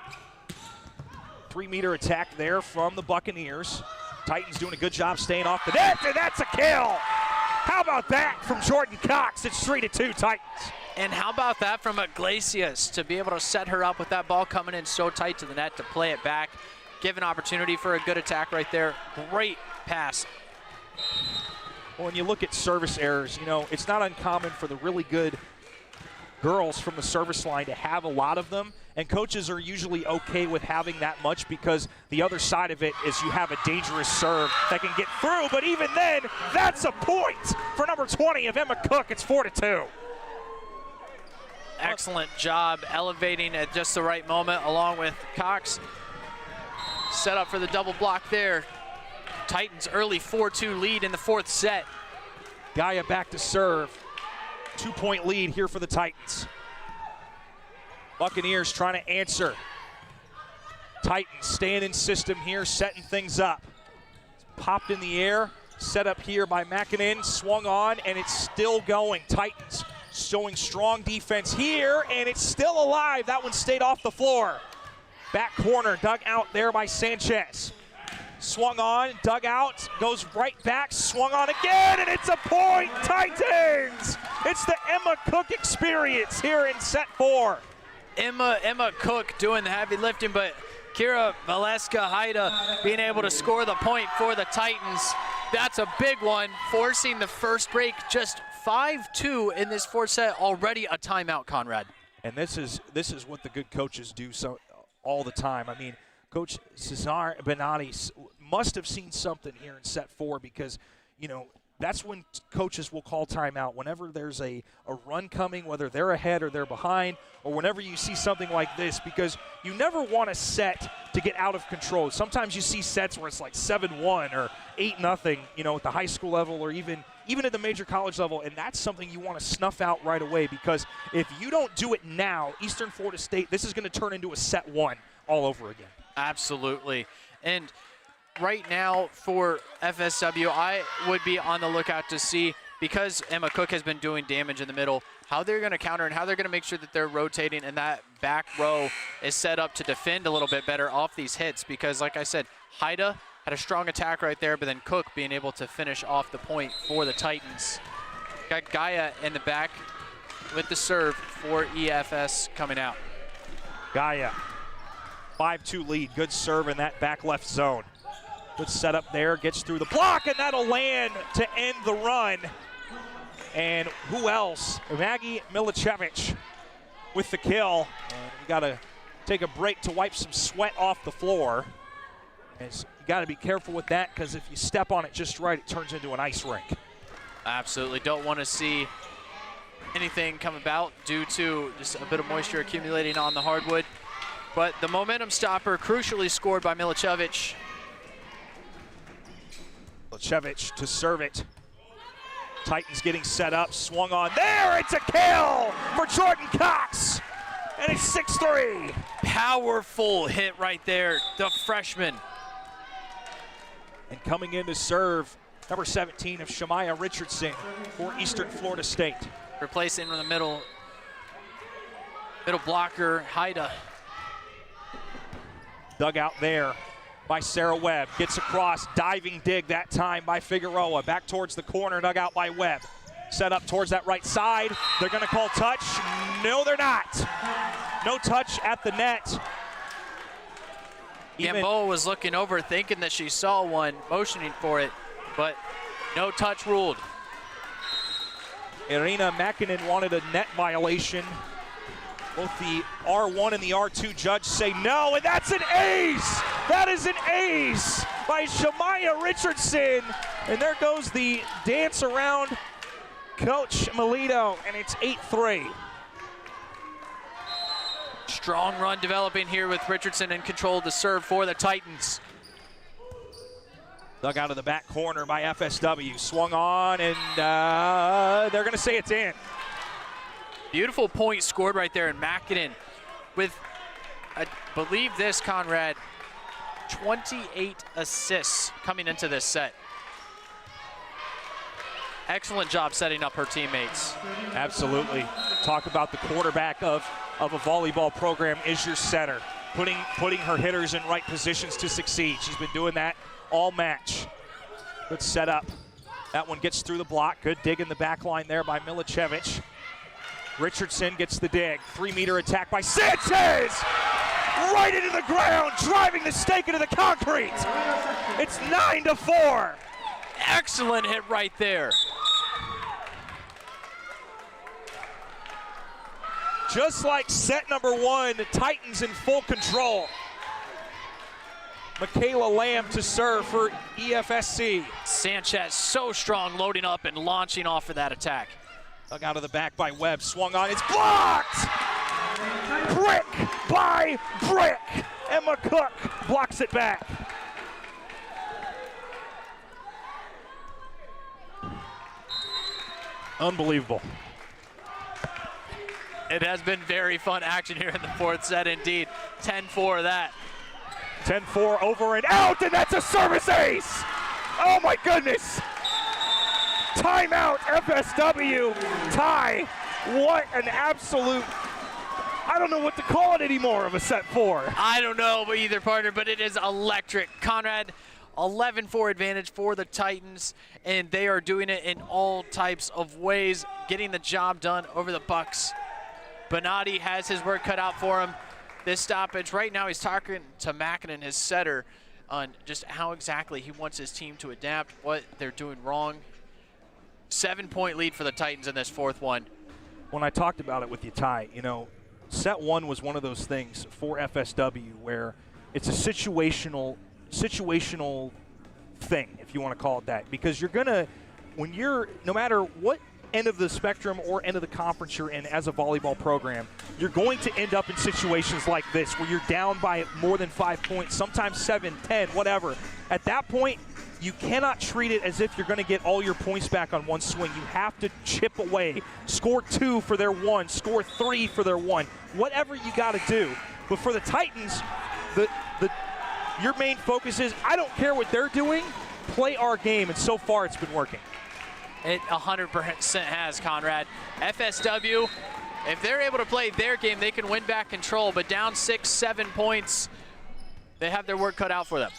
3-meter attack there from the Buccaneers. Titans doing a good job staying off the net, and that's a kill. How about that from Jordan Cox? It's 3-2 Titans. And how about that from Iglesias to be able to set her up with that ball coming in so tight to the net to play it back, give an opportunity for a good attack right there. Great pass. Well, when you look at service errors, it's not uncommon for the really good girls from the service line to have a lot of them, and coaches are usually okay with having that much because the other side of it is you have a dangerous serve that can get through, but even then, that's a point for number 20 of Emma Cook. It's 4-2. Excellent job elevating at just the right moment along with Cox. Set up for the double block there. Titans early 4-2 lead in the fourth set. Gaia back to serve. 2-point lead here for the Titans. Buccaneers trying to answer. Titans staying in system here, setting things up. Popped in the air, set up here by Mackinnon, swung on, and it's still going. Titans showing strong defense here, and it's still alive. That one stayed off the floor. Back corner, dug out there by Sanchez. Swung on, dug out, goes right back, swung on again, and it's a point, Titans! It's the Emma Cook experience here in set 4. Emma Cook doing the heavy lifting, but Kira Valeska Haida being able to score the point for the Titans. That's a big one, forcing the first break. Just 5-2 in this fourth set, already a timeout, Conrad. And this is what the good coaches do all the time. I mean, Coach Cesar Benatti must have seen something here in set 4, because, you know, that's when coaches will call timeout. Whenever there's a run coming, whether they're ahead or they're behind, or whenever you see something like this, because you never want a set to get out of control. Sometimes you see sets where it's like 7-1 or 8-0, you know, at the high school level, or even at the major college level, and that's something you want to snuff out right away, because if you don't do it now, Eastern Florida State, this is going to turn into a set 1 all over again. Absolutely. And right now for FSW, I would be on the lookout to see, because Emma Cook has been doing damage in the middle, how they're going to counter and how they're going to make sure that they're rotating and that back row is set up to defend a little bit better off these hits, because like I said, Haida had a strong attack right there, but then Cook being able to finish off the point for the Titans. Got Gaia in the back with the serve for EFS coming out. Gaia, 5-2 lead, good serve in that back left zone. Good setup there, gets through the block, and that'll land to end the run. And who else? Maggie Milicevic with the kill. And you gotta take a break to wipe some sweat off the floor. As you gotta be careful with that, because if you step on it just right, it turns into an ice rink. Absolutely, don't want to see anything come about due to just a bit of moisture accumulating on the hardwood. But the momentum stopper, crucially scored by Milicevic. Milicevic to serve it. Titans getting set up, swung on there, it's a kill for Jordan Cox, and it's 6-3. Powerful hit right there, the freshman. And coming in to serve, number 17 of Shemaya Richardson for Eastern Florida State. Replacing in the middle blocker, Haida. Dug out there by Sarah Webb. Gets across, diving dig that time by Figueroa. Back towards the corner, dug out by Webb. Set up towards that right side. They're going to call touch. No, they're not. No touch at the net. Gamboa was looking over, thinking that she saw one, motioning for it, but no touch ruled. Irina Makinen wanted a net violation. Both the R1 and the R2 judge say no, and that's an ace! That is an ace by Shemaya Richardson. And there goes the dance around Coach Melito, and it's 8-3. Strong run developing here with Richardson in control of the serve for the Titans. Dug out of the back corner by FSW. Swung on, and they're going to say it's in. Beautiful point scored right there in Makinen with, I believe this, Conrad, 28 assists coming into this set. Excellent job setting up her teammates. Absolutely. Talk about the quarterback of a volleyball program is your center, putting her hitters in right positions to succeed. She's been doing that all match. Good setup. That one gets through the block. Good dig in the back line there by Milicevic. Richardson gets the dig. 3-meter attack by Sanchez! Right into the ground, driving the stake into the concrete. It's 9-4. Excellent hit right there. Just like set number 1, the Titans in full control. Michaela Lamb to serve for EFSC. Sanchez so strong, loading up and launching off of that attack. Dug out of the back by Webb, swung on, it's blocked! Brick by brick! Emma Cook blocks it back. Unbelievable. It has been very fun action here in the fourth set indeed. 10-4 that. 10-4 over and out, and that's a service ace! Oh my goodness! Timeout, FSW, tie. What an absolute, I don't know what to call it anymore of a set 4. I don't know either, partner, but it is electric. Conrad, 11-4 advantage for the Titans, and they are doing it in all types of ways, getting the job done over the Bucks. Benatti has his work cut out for him. This stoppage, right now he's talking to Makinen, his setter, on just how exactly he wants his team to adapt, what they're doing wrong. 7-point lead for the Titans in this fourth one. When I talked about it with you, Ty, you know, set one was one of those things for FSW where it's a situational thing, if you want to call it that, because you're gonna, when you're, no matter what end of the spectrum or end of the conference you're in as a volleyball program, you're going to end up in situations like this where you're down by more than 5 points, sometimes 7, 10, whatever. At that point, you cannot treat it as if you're going to get all your points back on one swing. You have to chip away, score 2 for their 1, score 3 for their 1, whatever you got to do. But for the Titans, your main focus is, I don't care what they're doing, play our game, and so far it's been working. It 100% has, Conrad. FSW, if they're able to play their game, they can win back control, but down 6, 7 points, they have their work cut out for them.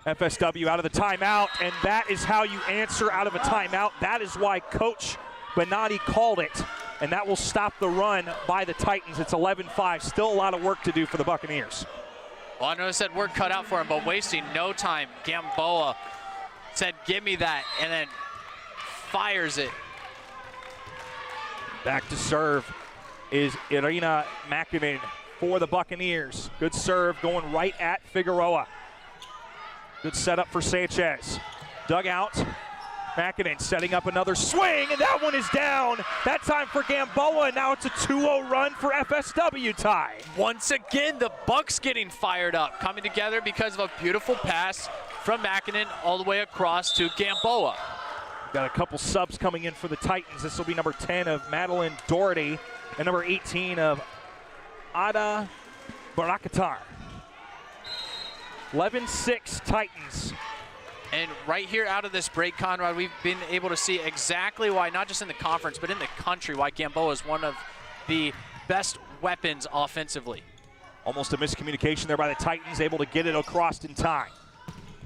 FSW out of the timeout, and that is how you answer out of a timeout. That is why Coach Bonatti called it, and that will stop the run by the Titans. It's 11-5, still a lot of work to do for the Buccaneers. Well, I know I said work cut out for him, but wasting no time. Gamboa said, give me that, and then fires it. Back to serve is Irina Makinen for the Buccaneers. Good serve going right at Figueroa. Good setup for Sanchez. Dug out. Makinen setting up another swing, and that one is down. That time for Gamboa, and now it's a 2-0 run for FSW, Ty. Once again, the Bucks getting fired up, coming together because of a beautiful pass from Makinen all the way across to Gamboa. Got a couple subs coming in for the Titans. This will be number 10 of Madeline Doherty and number 18 of Ada Barakatar. 11-6 Titans. And right here out of this break, Conrad, we've been able to see exactly why, not just in the conference, but in the country, why Gamboa is one of the best weapons offensively. Almost a miscommunication there by the Titans, able to get it across in time.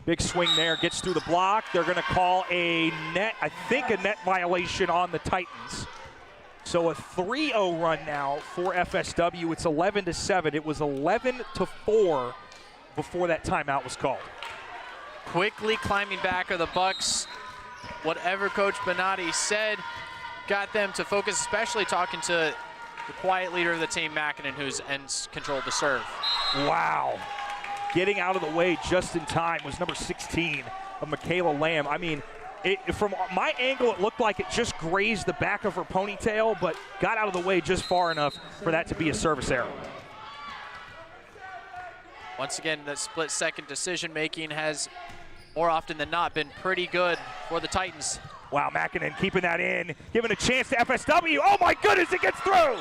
Big swing there, gets through the block. They're going to call a net, I think a net violation on the Titans. So a 3-0 run now for FSW. It's 11-7. It was 11-4 before that timeout was called. Quickly climbing back are the Bucks. Whatever Coach Bonatti said got them to focus, especially talking to the quiet leader of the team, Makinen, who's controlled the serve. Wow. Getting out of the way just in time was number 16 of Michaela Lamb. I mean, from my angle, it looked like it just grazed the back of her ponytail, but got out of the way just far enough for that to be a service error. Once again, the split-second decision-making has, more often than not, been pretty good for the Titans. Wow, Makinen keeping that in, giving a chance to FSW. Oh my goodness, it gets through!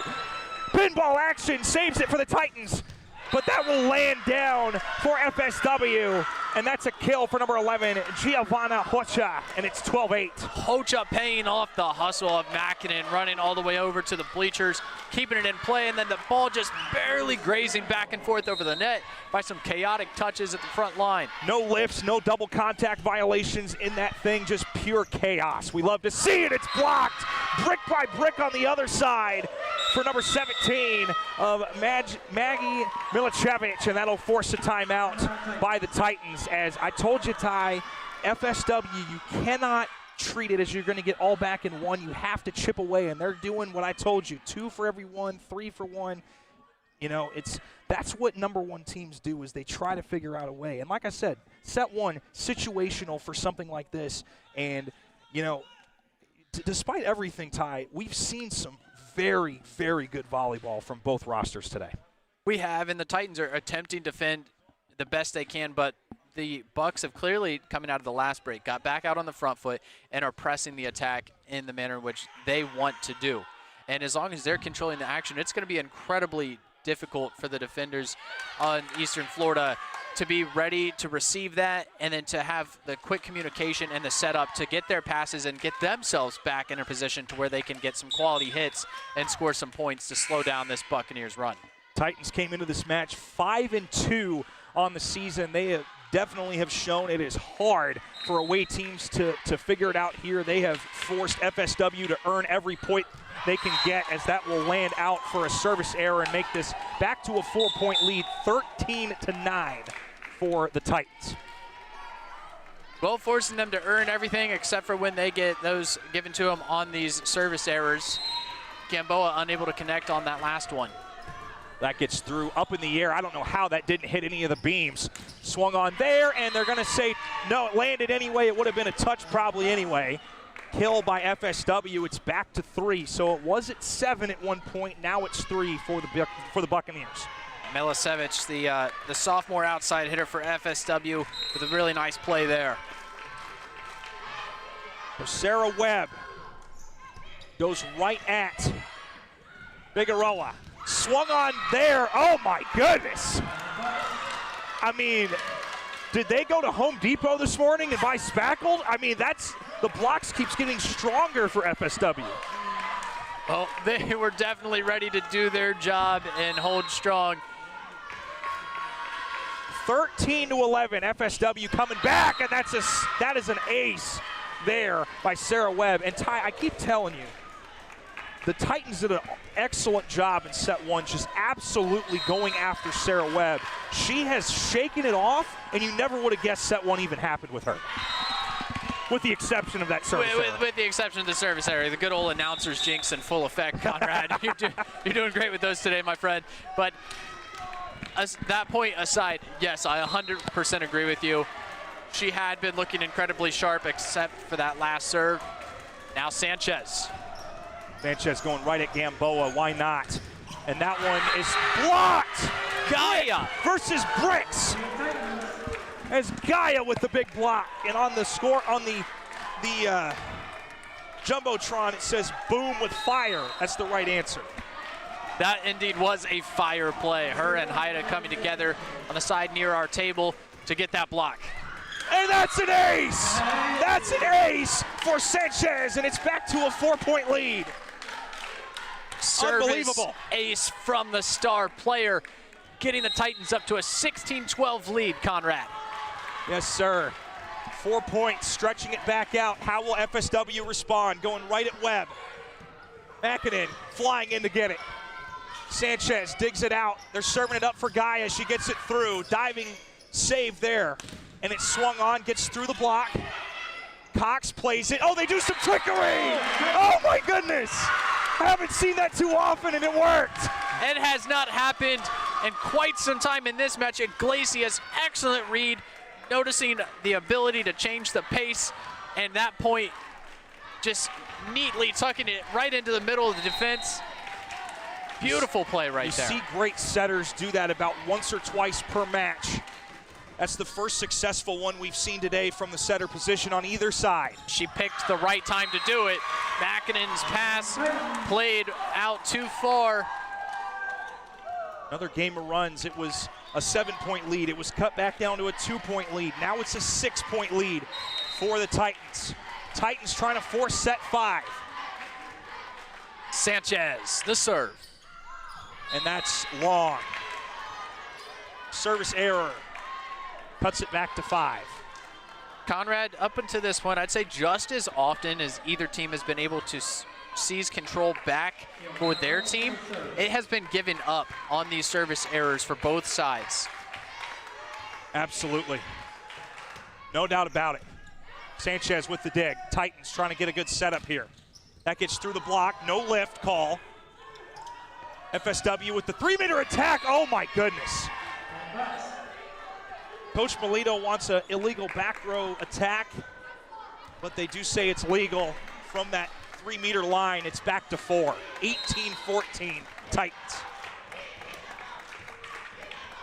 Pinball action saves it for the Titans, but that will land down for FSW, and that's a kill for number 11, Giovanna Hocha, and it's 12-8. Hocha paying off the hustle of Makinen, running all the way over to the bleachers, keeping it in play, and then the ball just barely grazing back and forth over the net by some chaotic touches at the front line. No lifts, no double contact violations in that thing, just pure chaos. We love to see it. It's blocked brick by brick on the other side for number 17 of Maggie Milicevic, and that'll force a timeout by the Titans. As I told you, Ty, FSW, you cannot treat it as you're going to get all back in one. You have to chip away, and they're doing what I told you, 2 for every 1, 3 for 1. You know, that's what number 1 teams do, is they try to figure out a way. And like I said, set one, situational for something like this. And, you know, despite everything, Ty, we've seen some very, very good volleyball from both rosters today. We have, and the Titans are attempting to defend the best they can, but the Bucks have clearly, coming out of the last break, got back out on the front foot and are pressing the attack in the manner in which they want to do. And as long as they're controlling the action, it's going to be incredibly difficult for the defenders on Eastern Florida to be ready to receive that, and then to have the quick communication and the setup to get their passes and get themselves back in a position to where they can get some quality hits and score some points to slow down this Buccaneers run. Titans came into this match 5-2 on the season. They definitely have shown it is hard for away teams to figure it out here. They have forced FSW to earn every point they can get, as that will land out for a service error and make this back to a 4-point lead, 13-9 for the Titans. Well, forcing them to earn everything except for when they get those given to them on these service errors. Gamboa unable to connect on that last one. That gets through up in the air. I don't know how that didn't hit any of the beams. Swung on there, and they're going to say, no, it landed anyway. It would have been a touch probably anyway. Kill by FSW. It's back to 3. So it was at 7 at one point. Now it's 3 for the Buccaneers. Milicevic, the sophomore outside hitter for FSW, with a really nice play there. So Sarah Webb goes right at Figueroa. Swung on there. Oh my goodness. I mean, did they go to Home Depot this morning and buy spackled? I mean, the blocks keeps getting stronger for FSW. Well, they were definitely ready to do their job and hold strong. 13-11, FSW coming back, and that is an ace there by Sarah Webb. And Ty, I keep telling you, the Titans did an excellent job in set 1, just absolutely going after Sarah Webb. She has shaken it off, and you never would have guessed set 1 even happened with her. With the exception of that service error. With the exception of the service area, the good old announcer's jinx in full effect, Conrad. You're doing great with those today, my friend. But that point aside, yes, I 100% agree with you. She had been looking incredibly sharp except for that last serve. Now Sanchez. Sanchez going right at Gamboa. Why not? And that one is blocked. Gaia versus Bricks. As Gaia with the big block. And on the score, on the Jumbotron, it says boom with fire. That's the right answer. That indeed was a fire play. Her and Haida coming together on the side near our table to get that block. And that's an ace! That's an ace for Sanchez, and it's back to a 4-point lead. Service unbelievable. Ace from the star player, getting the Titans up to a 16-12 lead, Conrad. Yes, sir. 4 points, stretching it back out. How will FSW respond? Going right at Webb. Makinen flying in to get it. Sanchez digs it out. They're serving it up for Gaia. She gets it through. Diving save there. And it's swung on, gets through the block. Cox plays it. Oh, they do some trickery! Oh my goodness! I haven't seen that too often, and it worked. It has not happened in quite some time in this match. Iglesias, excellent read, noticing the ability to change the pace, and that point just neatly tucking it right into the middle of the defense. Beautiful play right there. You see great setters do that about once or twice per match. That's the first successful one we've seen today from the setter position on either side. She picked the right time to do it. Makinen's pass played out too far. Another game of runs. It was a 7-point lead. It was cut back down to a 2-point lead. Now it's a 6-point lead for the Titans. Titans trying to force set 5. Sanchez, the serve. And that's long. Service error. Cuts it back to 5. Conrad, up until this point, I'd say just as often as either team has been able to seize control back for their team, it has been given up on these service errors for both sides. Absolutely. No doubt about it. Sanchez with the dig. Titans trying to get a good setup here. That gets through the block. No lift call. FSW with the 3-meter attack. Oh my goodness. Coach Melito wants an illegal back row attack, but they do say it's legal from that 3-meter line. It's back to 4. 18-14 Titans.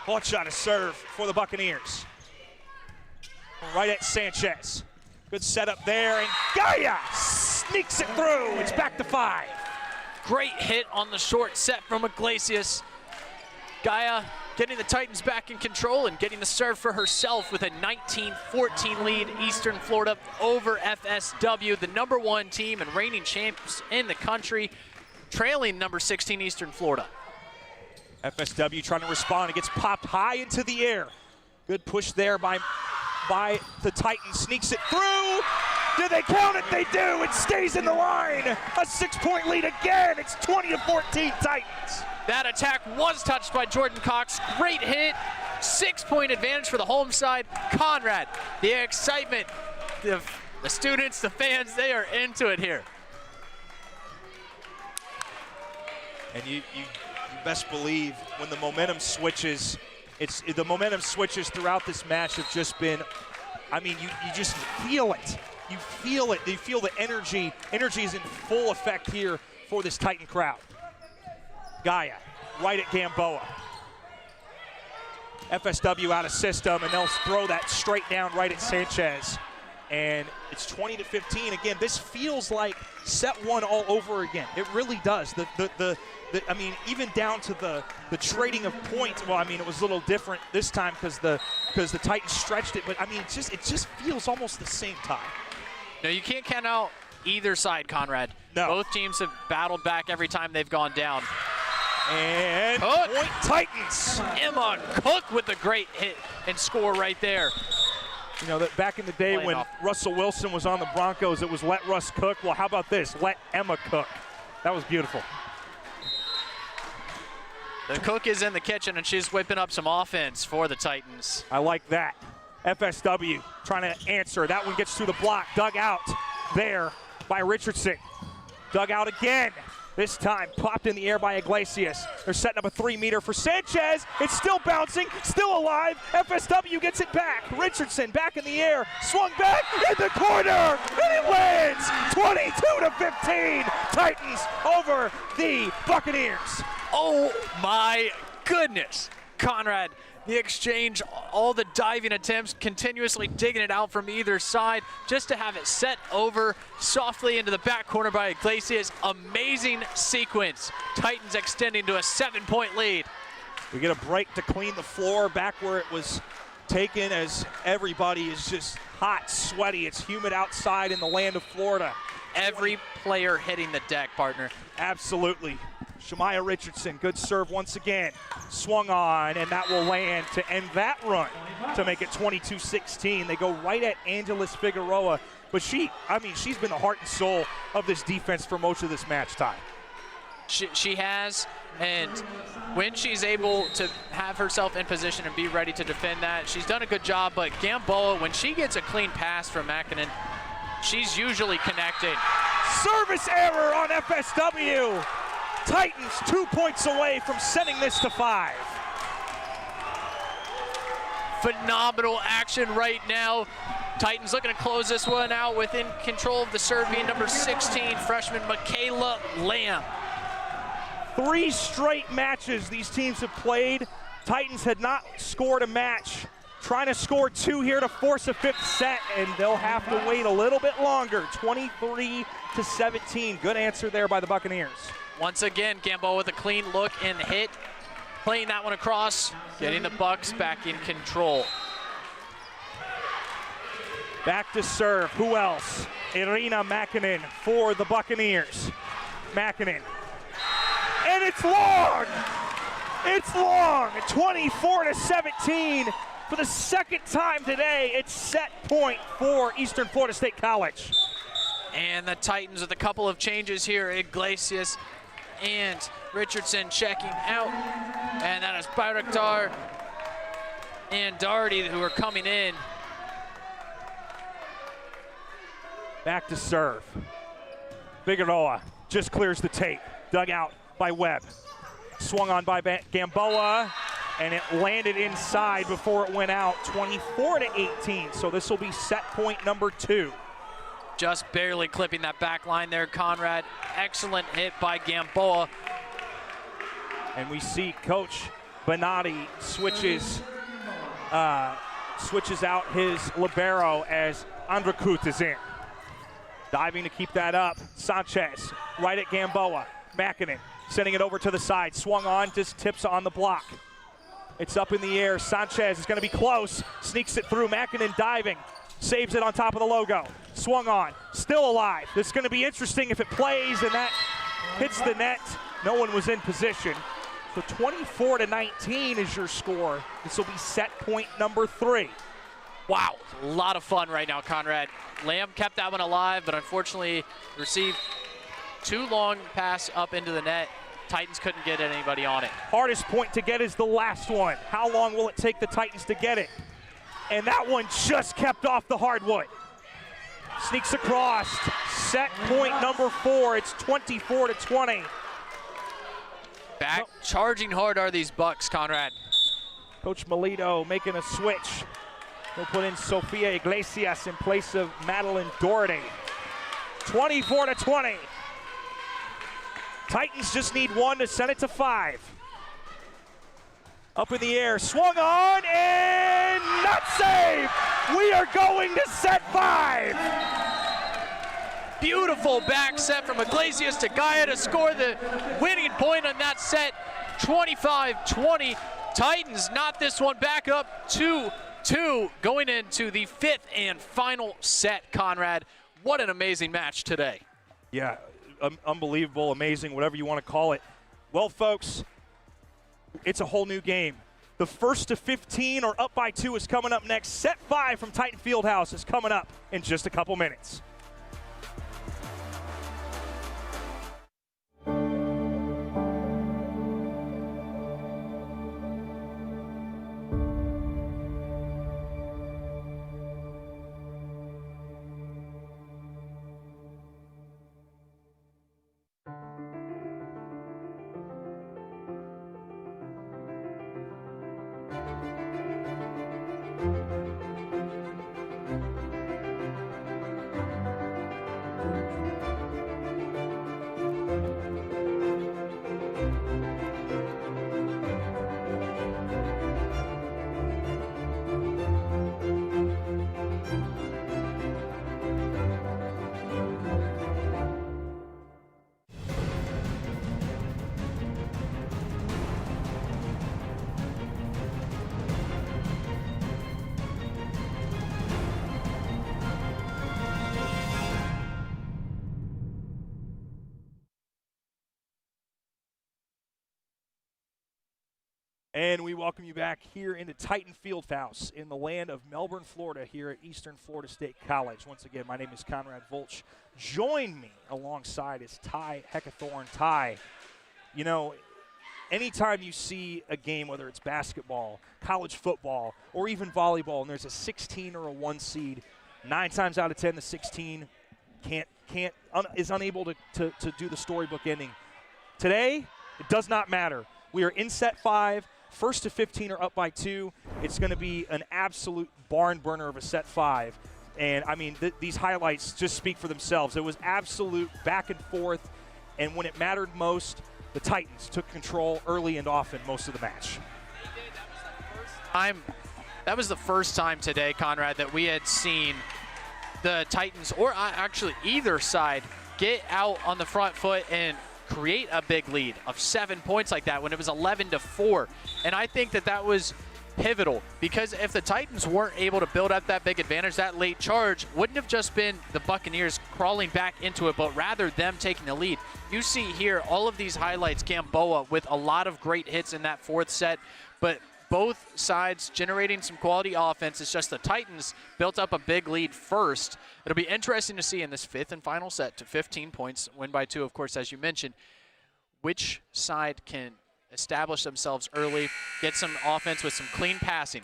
Hot shot, a serve for the Buccaneers. Right at Sanchez. Good setup there, and Gaia sneaks it through. It's back to 5. Great hit on the short set from Iglesias. Gaia getting the Titans back in control and getting the serve for herself with a 19-14 lead. Eastern Florida over FSW, the #1 team and reigning champs in the country, trailing number 16 Eastern Florida. FSW trying to respond. It gets popped high into the air. Good push there by the Titans. Sneaks it through. Do they count it? They do. It stays in the line. A 6-point lead again. It's 20-14 Titans. That attack was touched by Jordan Cox. Great hit. 6-point advantage for the home side. Conrad, the excitement The students, the fans, they are into it here. And you best believe when the momentum switches, the momentum switches throughout this match have just been, I mean, you just feel it. You feel it. You feel the energy. Energy is in full effect here for this Titan crowd. Gaia, right at Gamboa. FSW out of system, and they'll throw that straight down right at Sanchez. And it's 20-15. Again, this feels like set one all over again. It really does. I mean, even down to the trading of points. Well, I mean, it was a little different this time because the Titans stretched it. But I mean, it just feels almost the same time. No, you can't count out either side, Conrad. No. Both teams have battled back every time they've gone down. And point Titans. Emma Cook with a great hit and score right there. You know, that back in the day when Russell Wilson was on the Broncos, it was let Russ cook. Well, how about this? Let Emma cook. That was beautiful. The cook is in the kitchen, and she's whipping up some offense for the Titans. I like that. FSW trying to answer. That one gets through the block. Dug out there by Richardson. Dug out again. This time popped in the air by Iglesias. They're setting up a 3-meter for Sanchez. It's still bouncing, still alive. FSW gets it back. Richardson back in the air, swung back in the corner, and it wins 22-15. Titans over the Buccaneers. Oh my goodness, Conrad. The exchange, all the diving attempts, continuously digging it out from either side, just to have it set over softly into the back corner by Iglesias. Amazing sequence. Titans extending to a 7-point lead. We get a break to clean the floor back where it was taken, as everybody is just hot, sweaty. It's humid outside in the land of Florida. Every player hitting the deck, partner. Absolutely. Shamaya Richardson, good serve once again. Swung on, and that will land to end that run to make it 22-16. They go right at Angeles Figueroa, but she's been the heart and soul of this defense for most of this match time. She has, and when she's able to have herself in position and be ready to defend that, she's done a good job. But Gamboa, when she gets a clean pass from Makinen, she's usually connecting. Service error on FSW. Titans 2 points away from sending this to 5. Phenomenal action right now. Titans looking to close this one out within control of the serve being number 16, freshman Michaela Lamb. 3 straight matches these teams have played. Titans had not scored a match. Trying to score 2 here to force a 5th set, and they'll have to wait a little bit longer. 23-17. Good answer there by the Buccaneers. Once again, Gamboa with a clean look and hit. Playing that one across, getting the Bucks back in control. Back to serve. Who else? Irina Makinen for the Buccaneers. Makinen. And it's long! It's long! 24-17. For the second time today, it's set point for Eastern Florida State College. And the Titans with a couple of changes here. Iglesias and Richardson checking out. And that is Bayraktar and Darty who are coming in. Back to serve. Figueroa just clears the tape. Dug out by Webb. Swung on by Gamboa, and it landed inside before it went out. 24-18, so this will be set point number 2. Just barely clipping that back line there, Conrad. Excellent hit by Gamboa. And we see Coach Benatti switches out his libero as Andrakut is in. Diving to keep that up. Sanchez right at Gamboa. Makinen sending it over to the side. Swung on, just tips on the block. It's up in the air. Sanchez is going to be close. Sneaks it through. Makinen diving. Saves it on top of the logo. Swung on. Still alive. This is going to be interesting if it plays and that hits the net. No one was in position. So 24-19 is your score. This will be set point number 3. Wow, a lot of fun right now, Conrad. Lamb kept that one alive, but unfortunately received too long pass up into the net. Titans couldn't get anybody on it. Hardest point to get is the last one. How long will it take the Titans to get it? And that one just kept off the hardwood. sneaks across. Set point number 4. It's 24-20. Back charging hard are these Bucks, Conrad. Coach Melito making a switch. He'll put in Sofia Iglesias in place of Madeline Doherty. 24-20. Titans just need 1 to send it to 5. Up in the air, swung on, and not saved. We are going to set 5. Beautiful back set from Iglesias to Gaia to score the winning point on that set. 25-20. Titans knot this one back up 2-2 going into the 5th and final set, Conrad. What an amazing match today. Yeah, unbelievable, amazing, whatever you want to call it. Well, folks, it's a whole new game. The 1st to 15 or up by 2 is coming up next. Set 5 from Titan Fieldhouse is coming up in just a couple minutes. And we welcome you back here into Titan Fieldhouse in the land of Melbourne, Florida, here at Eastern Florida State College. Once again, my name is Conrad Volch. Join me alongside is Ty Heckathorn. Ty, you know, anytime you see a game, whether it's basketball, college football, or even volleyball, and there's a 16 or a 1 seed, 9 times out of 10, the 16 is unable to do the storybook ending. Today, it does not matter. We are in set 5. 1st to 15 are up by 2. It's going to be an absolute barn burner of a set 5. And, I mean, these highlights just speak for themselves. It was absolute back and forth. And when it mattered most, the Titans took control early and often most of the match. That was the first time today, Conrad, that we had seen the Titans, or actually either side, get out on the front foot and create a big lead of 7 points like that when it was 11-4. And I think that was pivotal, because if the Titans weren't able to build up that big advantage, that late charge wouldn't have just been the Buccaneers crawling back into it, but rather them taking the lead. You see here all of these highlights, Gamboa with a lot of great hits in that 4th set, but both sides generating some quality offense. It's just the Titans built up a big lead first. It'll be interesting to see in this 5th and final set to 15 points, win by 2, of course, as you mentioned, which side can establish themselves early, get some offense with some clean passing.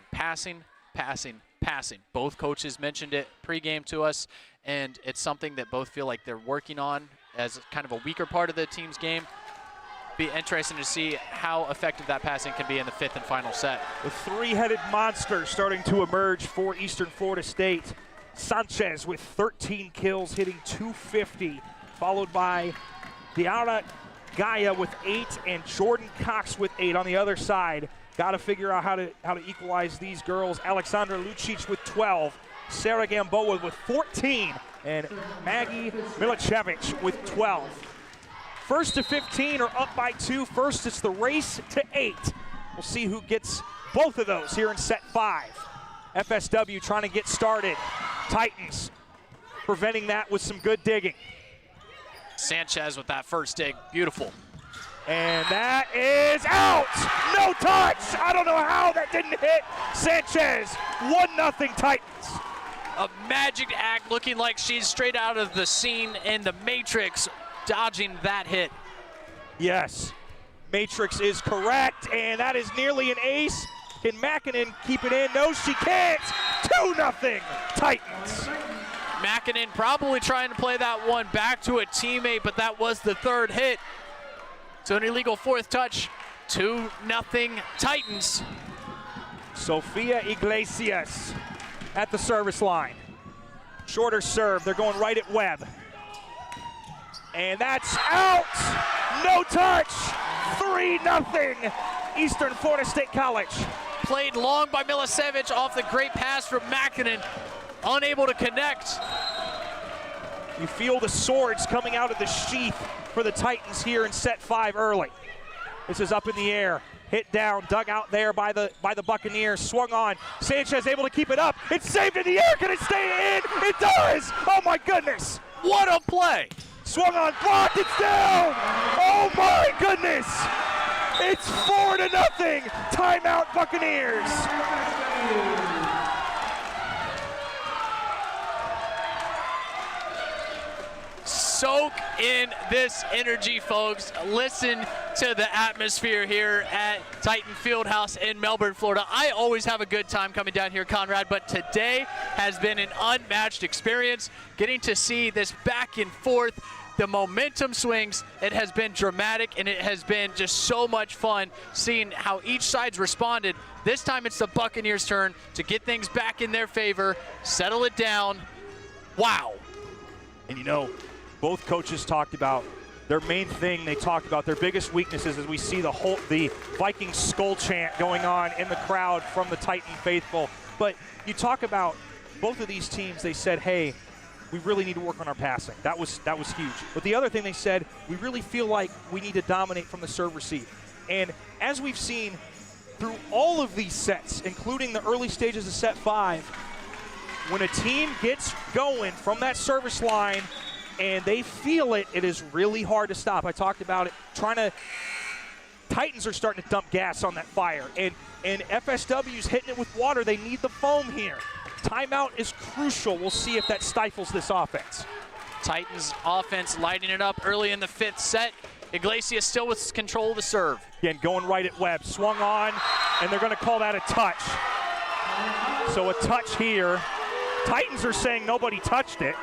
Both coaches mentioned it pregame to us, and it's something that both feel like they're working on as kind of a weaker part of the team's game. Be interesting to see how effective that passing can be in the 5th and final set. The 3-headed monster starting to emerge for Eastern Florida State. Sanchez with 13 kills, hitting .250, followed by Diana Gaia with 8 and Jordan Cox with 8 on the other side. Got to figure out how to equalize these girls. Alexandra Lucic with 12, Sarah Gamboa with 14, and Maggie Milicevic with 12. 1st to 15 are up by 2. First, it's the race to 8. We'll see who gets both of those here in set 5. FSW trying to get started. Titans preventing that with some good digging. Sanchez with that first dig, beautiful. And that is out! No touch! I don't know how that didn't hit Sanchez. 1-0 Titans. A magic act, looking like she's straight out of the scene in the Matrix, dodging that hit. Yes, Matrix is correct, and that is nearly an ace. Can Mackinnon keep it in? No, she can't. 2-0 Titans. Mackinnon probably trying to play that one back to a teammate, but that was the third hit. So an illegal fourth touch, 2-0 Titans. Sofia Iglesias at the service line. Shorter serve, they're going right at Webb. And that's out, no touch, 3-0 Eastern Florida State College. Played long by Milicevic off the great pass from Mackinnon, unable to connect. You feel the swords coming out of the sheath for the Titans here in set 5 early. This is up in the air, hit down, dug out there by the Buccaneers, swung on. Sanchez able to keep it up. It's saved in the air. Can it stay in? It does. Oh my goodness. What a play. Swung on, blocked, it's down. Oh my goodness. It's 4-0. Timeout Buccaneers. Soak in this energy, folks. Listen to the atmosphere here at Titan Fieldhouse in Melbourne, Florida. I always have a good time coming down here, Conrad, but today has been an unmatched experience. Getting to see this back and forth, the momentum swings, it has been dramatic, and it has been just so much fun seeing how each side's responded. This time it's the Buccaneers' turn to get things back in their favor, settle it down. Wow. And you know, both coaches talked about their main thing. They talked about their biggest weaknesses as we see the Viking skull chant going on in the crowd from the Titan faithful. But you talk about both of these teams, they said, hey, we really need to work on our passing. That was huge. But the other thing they said, we really feel like we need to dominate from the serve receive. And as we've seen through all of these sets, including the early stages of set 5, when a team gets going from that service line and they feel it, it is really hard to stop. I talked about it, Titans are starting to dump gas on that fire. And FSW's hitting it with water. They need the foam here. Timeout is crucial. We'll see if that stifles this offense. Titans offense lighting it up early in the 5th set. Iglesias still with control of the serve. Again, going right at Webb. Swung on, and they're going to call that a touch. So a touch here. Titans are saying nobody touched it.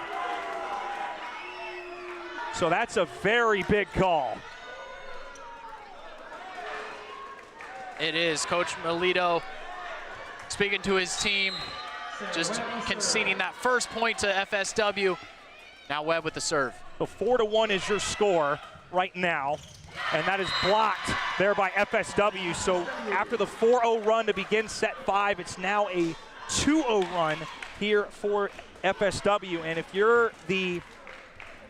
So that's a very big call. It is. Coach Melito speaking to his team, just conceding that first point to FSW. Now Webb with the serve. So 4-1 is your score right now, and that is blocked there by FSW. So after the 4-0 run to begin set 5, it's now a 2-0 run here for FSW. And if you're the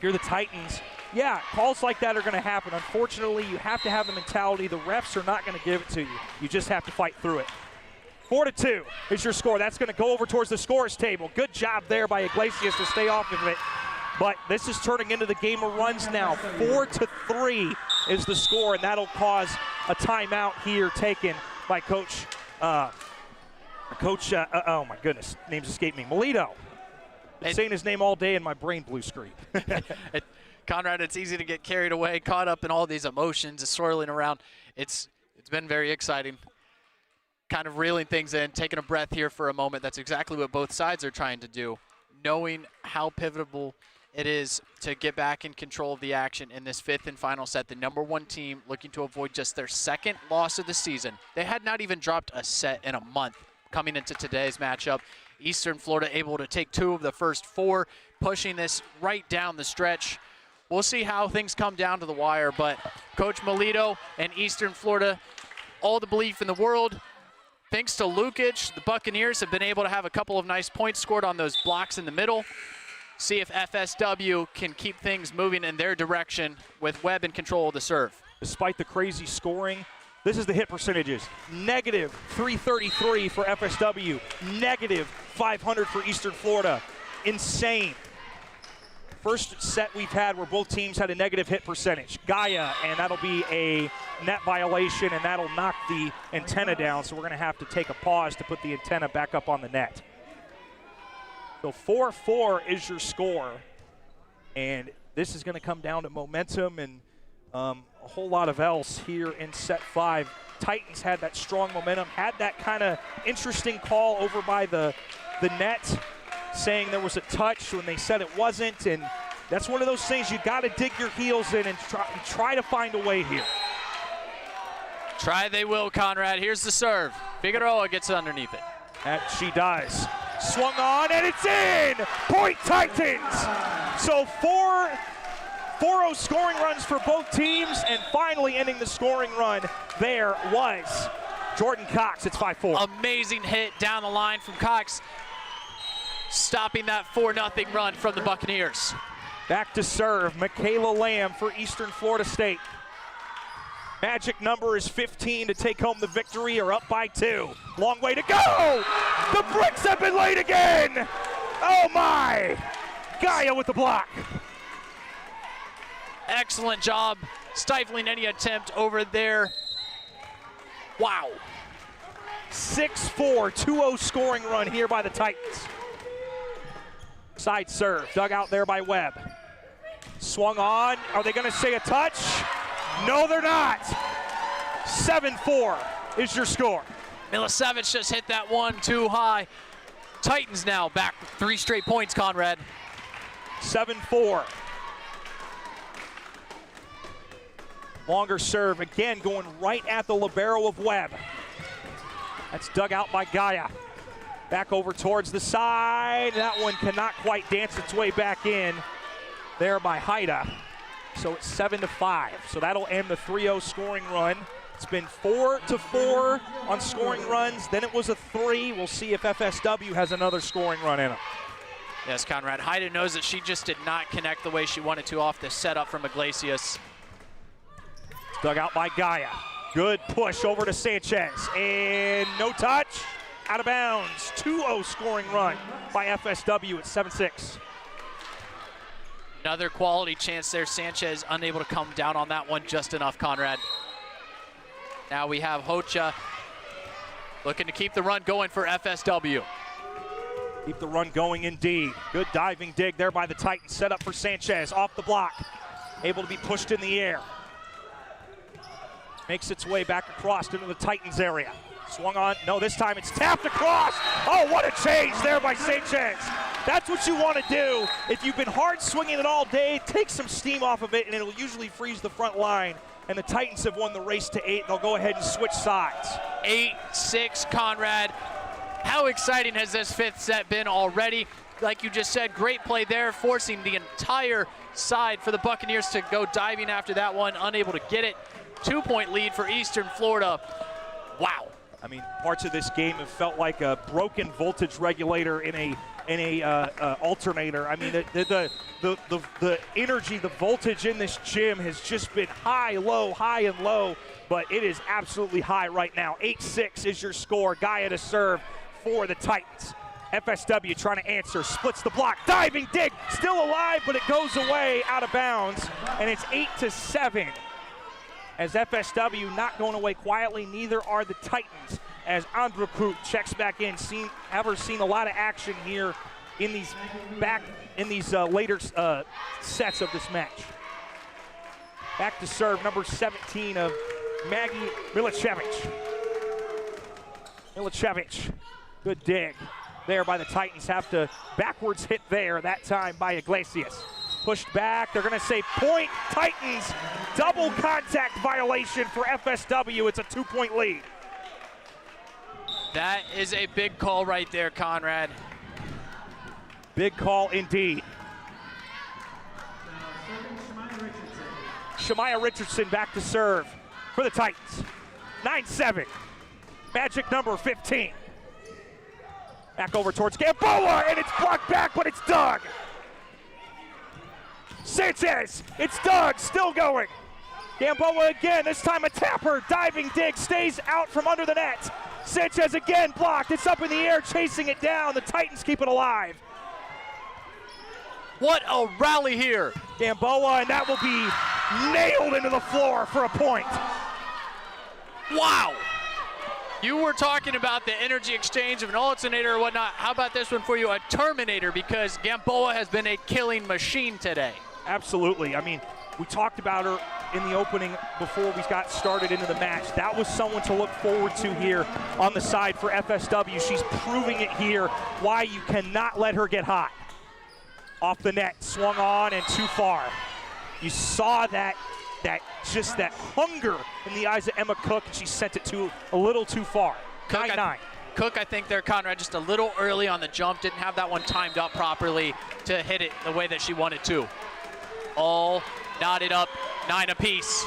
Titans, yeah, calls like that are going to happen. Unfortunately, you have to have the mentality. The refs are not going to give it to you. You just have to fight through it. 4-2 is your score. That's going to go over towards the scores table. Good job there by Iglesias to stay off of it. But this is turning into the game of runs now. 4-3 is the score, and that'll cause a timeout here taken by Coach, oh my goodness, name's escaped me, Melito. Been saying his name all day and my brain blue screen. Conrad, it's easy to get carried away, caught up in all these emotions, swirling around. It's been very exciting. Kind of reeling things in, taking a breath here for a moment. That's exactly what both sides are trying to do, knowing how pivotal it is to get back in control of the action in this 5th and final set. The #1 team looking to avoid just their 2nd loss of the season. They had not even dropped a set in a month coming into today's matchup. Eastern Florida able to take 2 of the first 4, pushing this right down the stretch. We'll see how things come down to the wire, but Coach Melito and Eastern Florida, all the belief in the world. Thanks to Lukic, the Buccaneers have been able to have a couple of nice points scored on those blocks in the middle. See if FSW can keep things moving in their direction with Webb in control of the serve. Despite the crazy scoring, this is the hit percentages. -333 for FSW, -500 for Eastern Florida. Insane. First set we've had where both teams had a negative hit percentage. Gaia, and that'll be a net violation, and that'll knock the antenna down, so we're going to have to take a pause to put the antenna back up on the net. So 4-4 is your score, and this is going to come down to momentum and a whole lot of else here in set 5. Titans had that strong momentum, had that kind of interesting call over by the net, saying there was a touch when they said it wasn't, and that's one of those things you got to dig your heels in and try to find a way here. Try they will, Conrad. Here's the serve. Figueroa gets underneath it. That she does. Swung on, and it's in! Point Titans! So 4-0 scoring runs for both teams, and finally ending the scoring run there was Jordan Cox. It's 5-4. Amazing hit down the line from Cox, stopping that 4-0 run from the Buccaneers. Back to serve, Michaela Lamb for Eastern Florida State. Magic number is 15 to take home the victory, or up by 2. Long way to go! The bricks have been laid again! Oh my! Gaia with the block. Excellent job stifling any attempt over there. Wow. 6-4, 2-0 scoring run here by the Titans. Side serve, dug out there by Webb. Swung on, are they gonna say a touch? No, they're not. 7-4 is your score. Milicevic just hit that one too high. Titans now back 3 straight points, Conrad. 7-4. Longer serve, again going right at the libero of Webb. That's dug out by Gaia. Back over towards the side. That one cannot quite dance its way back in there by Haida. So it's 7-5. So that'll end the 3-0 scoring run. It's been 4-4 on scoring runs. Then it was a 3. We'll see if FSW has another scoring run in them. Yes, Conrad. Haida knows that she just did not connect the way she wanted to off the setup from Iglesias. It's dug out by Gaia. Good push over to Sanchez. And no touch. Out of bounds. 2-0 scoring run by FSW at 7-6. Another quality chance there. Sanchez unable to come down on that one just enough, Conrad. Now we have Hocha looking to keep the run going for FSW. Keep the run going indeed. Good diving dig there by the Titans. Set up for Sanchez off the block. Able to be pushed in the air. Makes its way back across into the Titans area. Swung on, no, this time it's tapped across. Oh, what a change there by Sanchez. That's what you want to do. If you've been hard swinging it all day, take some steam off of it, and it'll usually freeze the front line. And the Titans have won the race to 8. They'll go ahead and switch sides. 8-6, Conrad. How exciting has this 5th set been already? Like you just said, great play there, forcing the entire side for the Buccaneers to go diving after that one, unable to get it. 2-point lead for Eastern Florida. Wow. I mean, parts of this game have felt like a broken voltage regulator in a alternator. I mean, the energy, the voltage in this gym has just been high and low, but it is absolutely high right now. 8-6 is your score. Gaia to serve for the Titans. FSW trying to answer, splits the block, diving dig, still alive, but it goes away out of bounds, and it's 8-7. As FSW not going away quietly, neither are the Titans. As Andra Krut checks back in, seen a lot of action here in these later sets of this match. Back to serve, number 17 of Maggie Milicevic. Milicevic, good dig there by the Titans. Have to backwards hit there, that time by Iglesias. Pushed back, they're gonna say point Titans. Double contact violation for FSW, it's a 2-point lead. That is a big call right there, Conrad. Big call indeed. Shemaya Richardson back to serve for the Titans. 9-7, magic number 15. Back over towards Gamboa, and it's blocked back, but it's dug. Sanchez, it's dug, still going. Gamboa again, this time a tapper, diving dig, stays out from under the net. Sanchez again blocked, it's up in the air, chasing it down. The Titans keep it alive. What a rally here. Gamboa, and that will be nailed into the floor for a point. Wow. You were talking about the energy exchange of an alternator or whatnot. How about this one for you, a terminator, because Gamboa has been a killing machine today. Absolutely. I mean, We talked about her in the opening before we got started into the match. That was someone to look forward to here on the side for FSW. She's proving it here why you cannot let her get hot. Off the net, swung on and too far. You saw that hunger in the eyes of Emma Cook, and she sent it a little too far. 9-9. Cook, I think there, Conrad, just a little early on the jump, didn't have that one timed up properly to hit it the way that she wanted to. All knotted up, 9 apiece.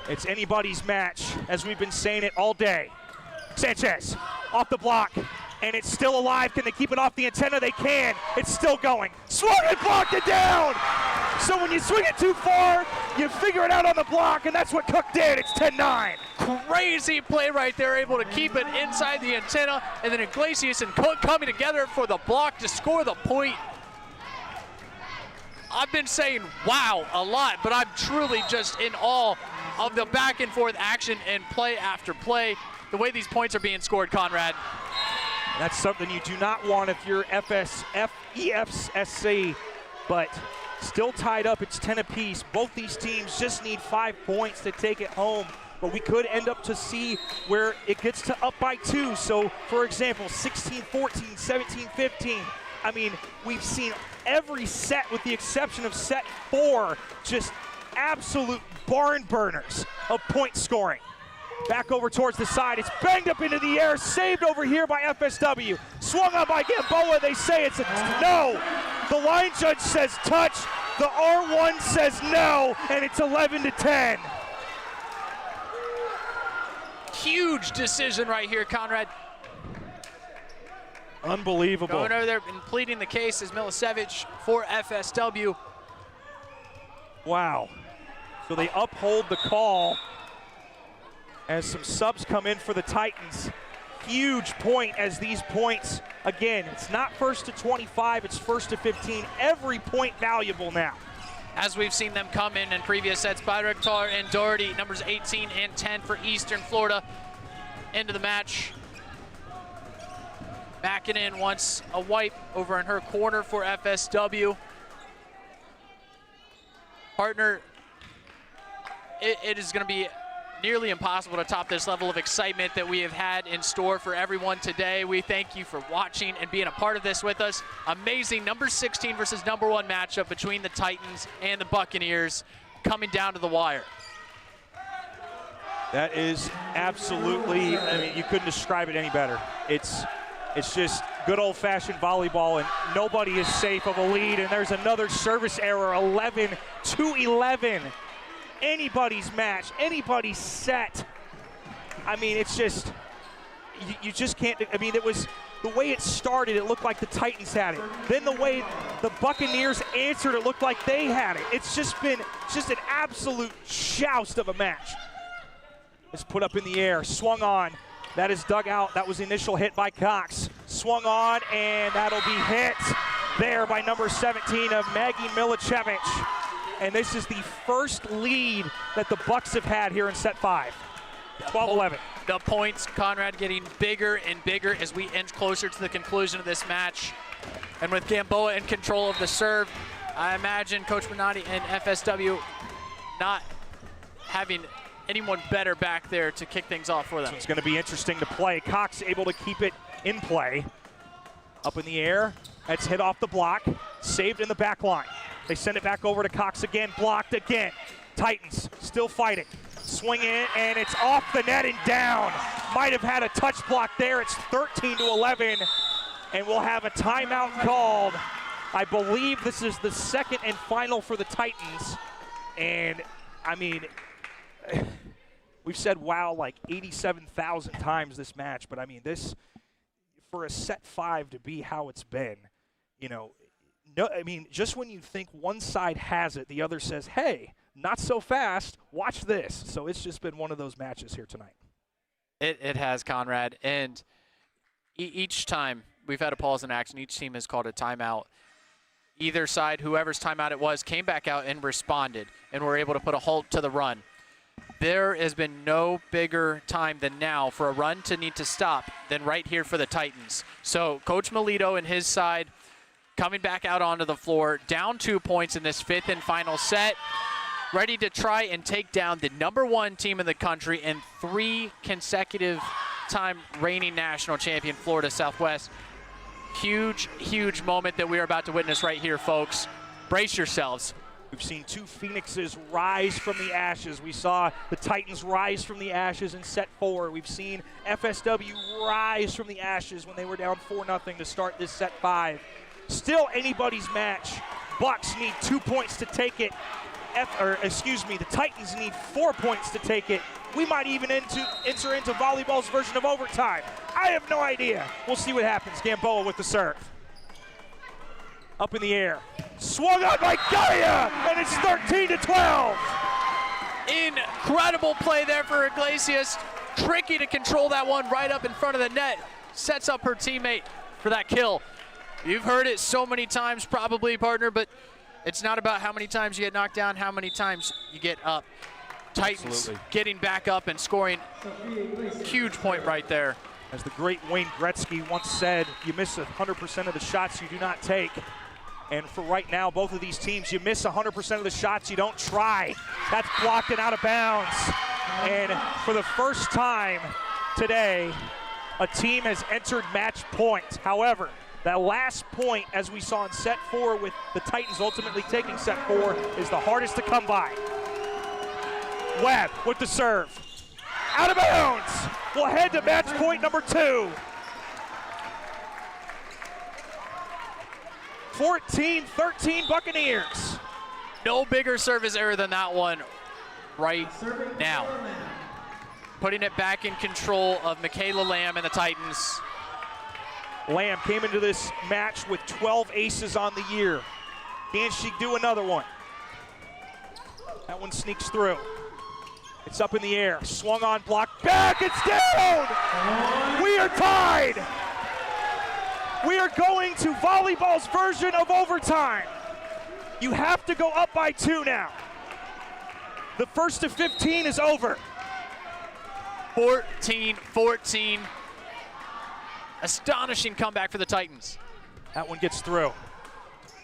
It's anybody's match, as we've been saying it all day. Sanchez off the block, and it's still alive. Can they keep it off the antenna? They can. It's still going. Swung and blocked it down. So when you swing it too far, you figure it out on the block, and that's what Cook did. It's 10-9. Crazy play right there, able to keep it inside the antenna, and then Iglesias and Cook coming together for the block to score the point. I've been saying wow a lot, but I'm truly just in awe of the back and forth action and play after play, the way these points are being scored, Conrad. That's something you do not want if you're EFSC, but still tied up. It's 10 apiece. Both these teams just need 5 points to take it home, but we could end up to see where it gets to up by 2. So, for example, 16-14, 17-15. I mean, we've seen every set with the exception of set 4, just absolute barn burners of point scoring. Back over towards the side, it's banged up into the air, saved over here by FSW. Swung on by Gamboa, they say it's a no. The line judge says touch, the R1 says no, and it's 11-10. Huge decision right here, Conrad. Unbelievable. Going over there and pleading the case is Milicevic for FSW. Wow. So they uphold the call as some subs come in for the Titans. Huge point as these points, again, it's not first to 25, it's first to 15. Every point valuable now. As we've seen them come in previous sets, Bayraktar and Doherty, numbers 18 and 10 for Eastern Florida, into the match. Backing in wants a wipe over in her corner for FSW. Partner, it is going to be nearly impossible to top this level of excitement that we have had in store for everyone today. We thank you for watching and being a part of this with us. Amazing number 16 versus number 1 matchup between the Titans and the Buccaneers coming down to the wire. That is absolutely, I mean, you couldn't describe it any better. It's just good old-fashioned volleyball, and nobody is safe of a lead, and there's another service error, 11-11. Anybody's match, anybody's set. I mean, it's just, you just can't, I mean, it was, the way it started, it looked like the Titans had it. Then the way the Buccaneers answered, it looked like they had it. It's just been just an absolute joust of a match. It's put up in the air, swung on. That is dug out. That was the initial hit by Cox. Swung on, and that'll be hit there by number 17 of Maggie Milicevic. And this is the first lead that the Bucks have had here in set 5. 12-11. The points, Conrad, getting bigger and bigger as we inch closer to the conclusion of this match. And with Gamboa in control of the serve, I imagine Coach Bernardi and FSW not having anyone better back there to kick things off for them. So it's going to be interesting to play. Cox able to keep it in play. Up in the air. That's hit off the block. Saved in the back line. They send it back over to Cox again. Blocked again. Titans still fighting. Swing in, and it's off the net and down. Might have had a touch block there. It's 13-11, and we'll have a timeout called. I believe this is the second and final for the Titans. And, I mean, we've said wow like 87,000 times this match, but I mean, this, for a set 5 to be how it's been, you know, no, I mean, just when you think one side has it, the other says, hey, not so fast, watch this. So it's just been one of those matches here tonight. It has, Conrad, and each time we've had a pause in action, each team has called a timeout. Either side, whoever's timeout it was, came back out and responded, and were able to put a halt to the run. There has been no bigger time than now for a run to need to stop than right here for the Titans. So Coach Melito and his side coming back out onto the floor, down 2 points in this 5th and final set. ready to try and take down the #1 team in the country and 3 consecutive time reigning national champion Florida Southwest. Huge, huge moment that we are about to witness right here, folks. Brace yourselves. We've seen 2 Phoenixes rise from the ashes. We saw the Titans rise from the ashes in set 4. We've seen FSW rise from the ashes when they were down 4-0 to start this set 5. Still anybody's match. Bucks need 2 points to take it. The Titans need 4 points to take it. We might even enter into Volleyball's version of overtime. I have no idea. We'll see what happens. Gamboa with the serve. Up in the air. Swung on by Gaia, and it's 13-12. Incredible play there for Iglesias. Tricky to control that one right up in front of the net. Sets up her teammate for that kill. You've heard it so many times probably, partner, but it's not about how many times you get knocked down, how many times you get up. Titans Absolutely. getting back up and scoring. Huge point right there. As the great Wayne Gretzky once said, you miss 100% of the shots you do not take. And for right now, both of these teams, you miss 100% of the shots you don't try. That's blocked and out of bounds. And for the first time today, a team has entered match point. However, that last point, as we saw in set 4 with the Titans ultimately taking set 4, is the hardest to come by. Webb with the serve. Out of bounds. We'll head to match point number 2. 14-13 Buccaneers. No bigger service error than that one right now. Putting it back in control of Michaela Lamb and the Titans. Lamb came into this match with 12 aces on the year. Can she do another one? That one sneaks through. It's up in the air, swung on, blocked back, it's down! We are tied! We are going to Volleyball's version of overtime. You have to go up by 2 now. The first to 15 is over. 14-14. Astonishing comeback for the Titans. That one gets through.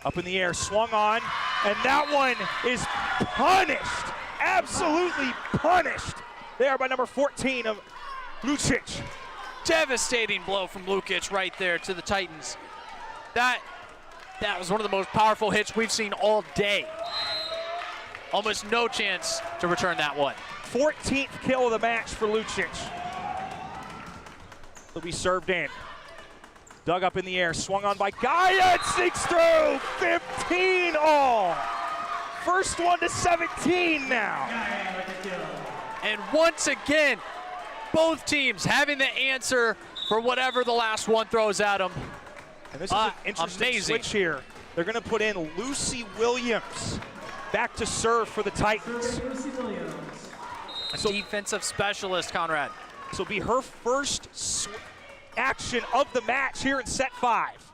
Up in the air, swung on, and that one is punished. Absolutely punished there by number 14 of Lucic. Devastating blow from Lukic right there to the Titans. That was one of the most powerful hits we've seen all day. Almost no chance to return that one. 14th kill of the match for Lucic. He'll be served in. Dug up in the air, swung on by Gaia, it sneaks through. 15 all. First one to 17 now. And once again, both teams having the answer for whatever the last one throws at them. And this is an interesting switch here. They're going to put in Lucy Williams back to serve for the Titans. Defensive specialist, Conrad. This will be her first action of the match here in set 5.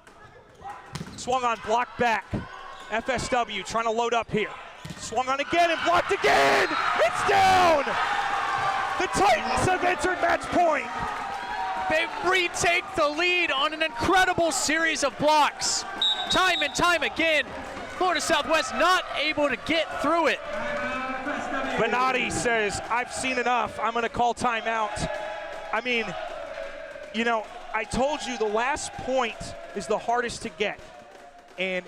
Swung on, blocked back. FSW trying to load up here. Swung on again and blocked again. It's down. The Titans have entered match point. They retake the lead on an incredible series of blocks. Time and time again, Florida Southwest not able to get through it. Benatti says, I've seen enough. I'm going to call timeout. I mean, you know, I told you the last point is the hardest to get. And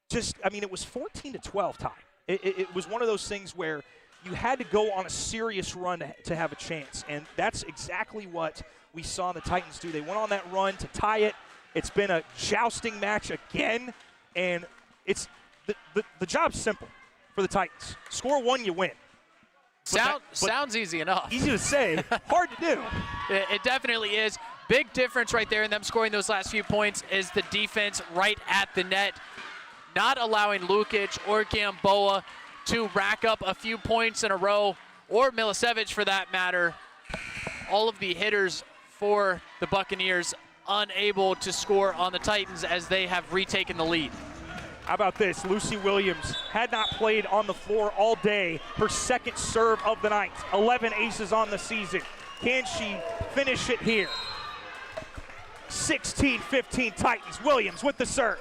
just, I mean, it was 14-12 time. It was one of those things where you had to go on a serious run to have a chance. And that's exactly what we saw the Titans do. They went on that run to tie it. It's been a jousting match again. And it's the job's simple for the Titans. Score 1, you win. Sounds easy enough. Easy to say, hard to do. It definitely is. Big difference right there in them scoring those last few points is the defense right at the net, not allowing Lukic or Gamboa to rack up a few points in a row, or Milicevic for that matter. All of the hitters for the Buccaneers unable to score on the Titans as they have retaken the lead. How about this? Lucy Williams had not played on the floor all day. Her second serve of the night. 11 aces on the season. Can she finish it here? 16-15 Titans. Williams with the serve.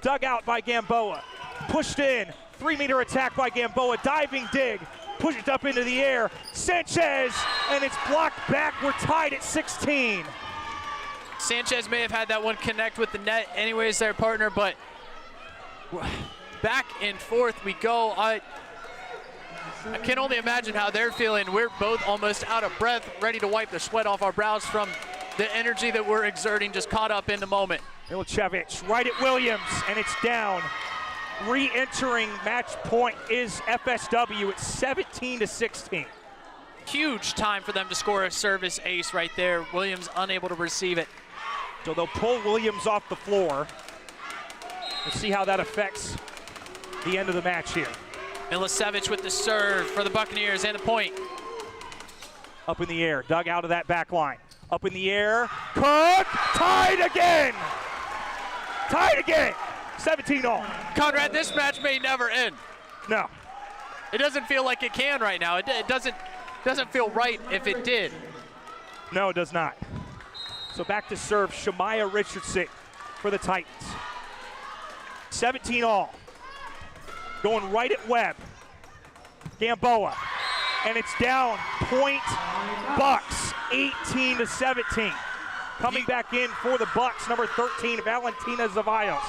Dug out by Gamboa. Pushed in. 3-meter attack by Gamboa, diving dig, push it up into the air. Sanchez, and it's blocked back. We're tied at 16. Sanchez may have had that one connect with the net anyways, their partner, but back and forth we go. I can only imagine how they're feeling. We're both almost out of breath, ready to wipe the sweat off our brows from the energy that we're exerting, just caught up in the moment. Milicevic right at Williams, and it's down. Re-entering match point is FSW at 17-16. Huge time for them to score a service ace right there. Williams unable to receive it. So they'll pull Williams off the floor. We'll see how that affects the end of the match here. Milicevic with the serve for the Buccaneers and the point. Up in the air, dug out of that back line. Up in the air, Cook, tied again! Tied again, 17-all. Conrad, this match may never end. No. It doesn't feel like it can right now. It doesn't feel right if it did. No, it does not. So back to serve, Shemaya Richardson for the Titans. 17-all. Going right at Webb. Gamboa. And it's down, point Bucks, 18-17. Coming back in for the Bucks, number 13, Valentina Zavaios.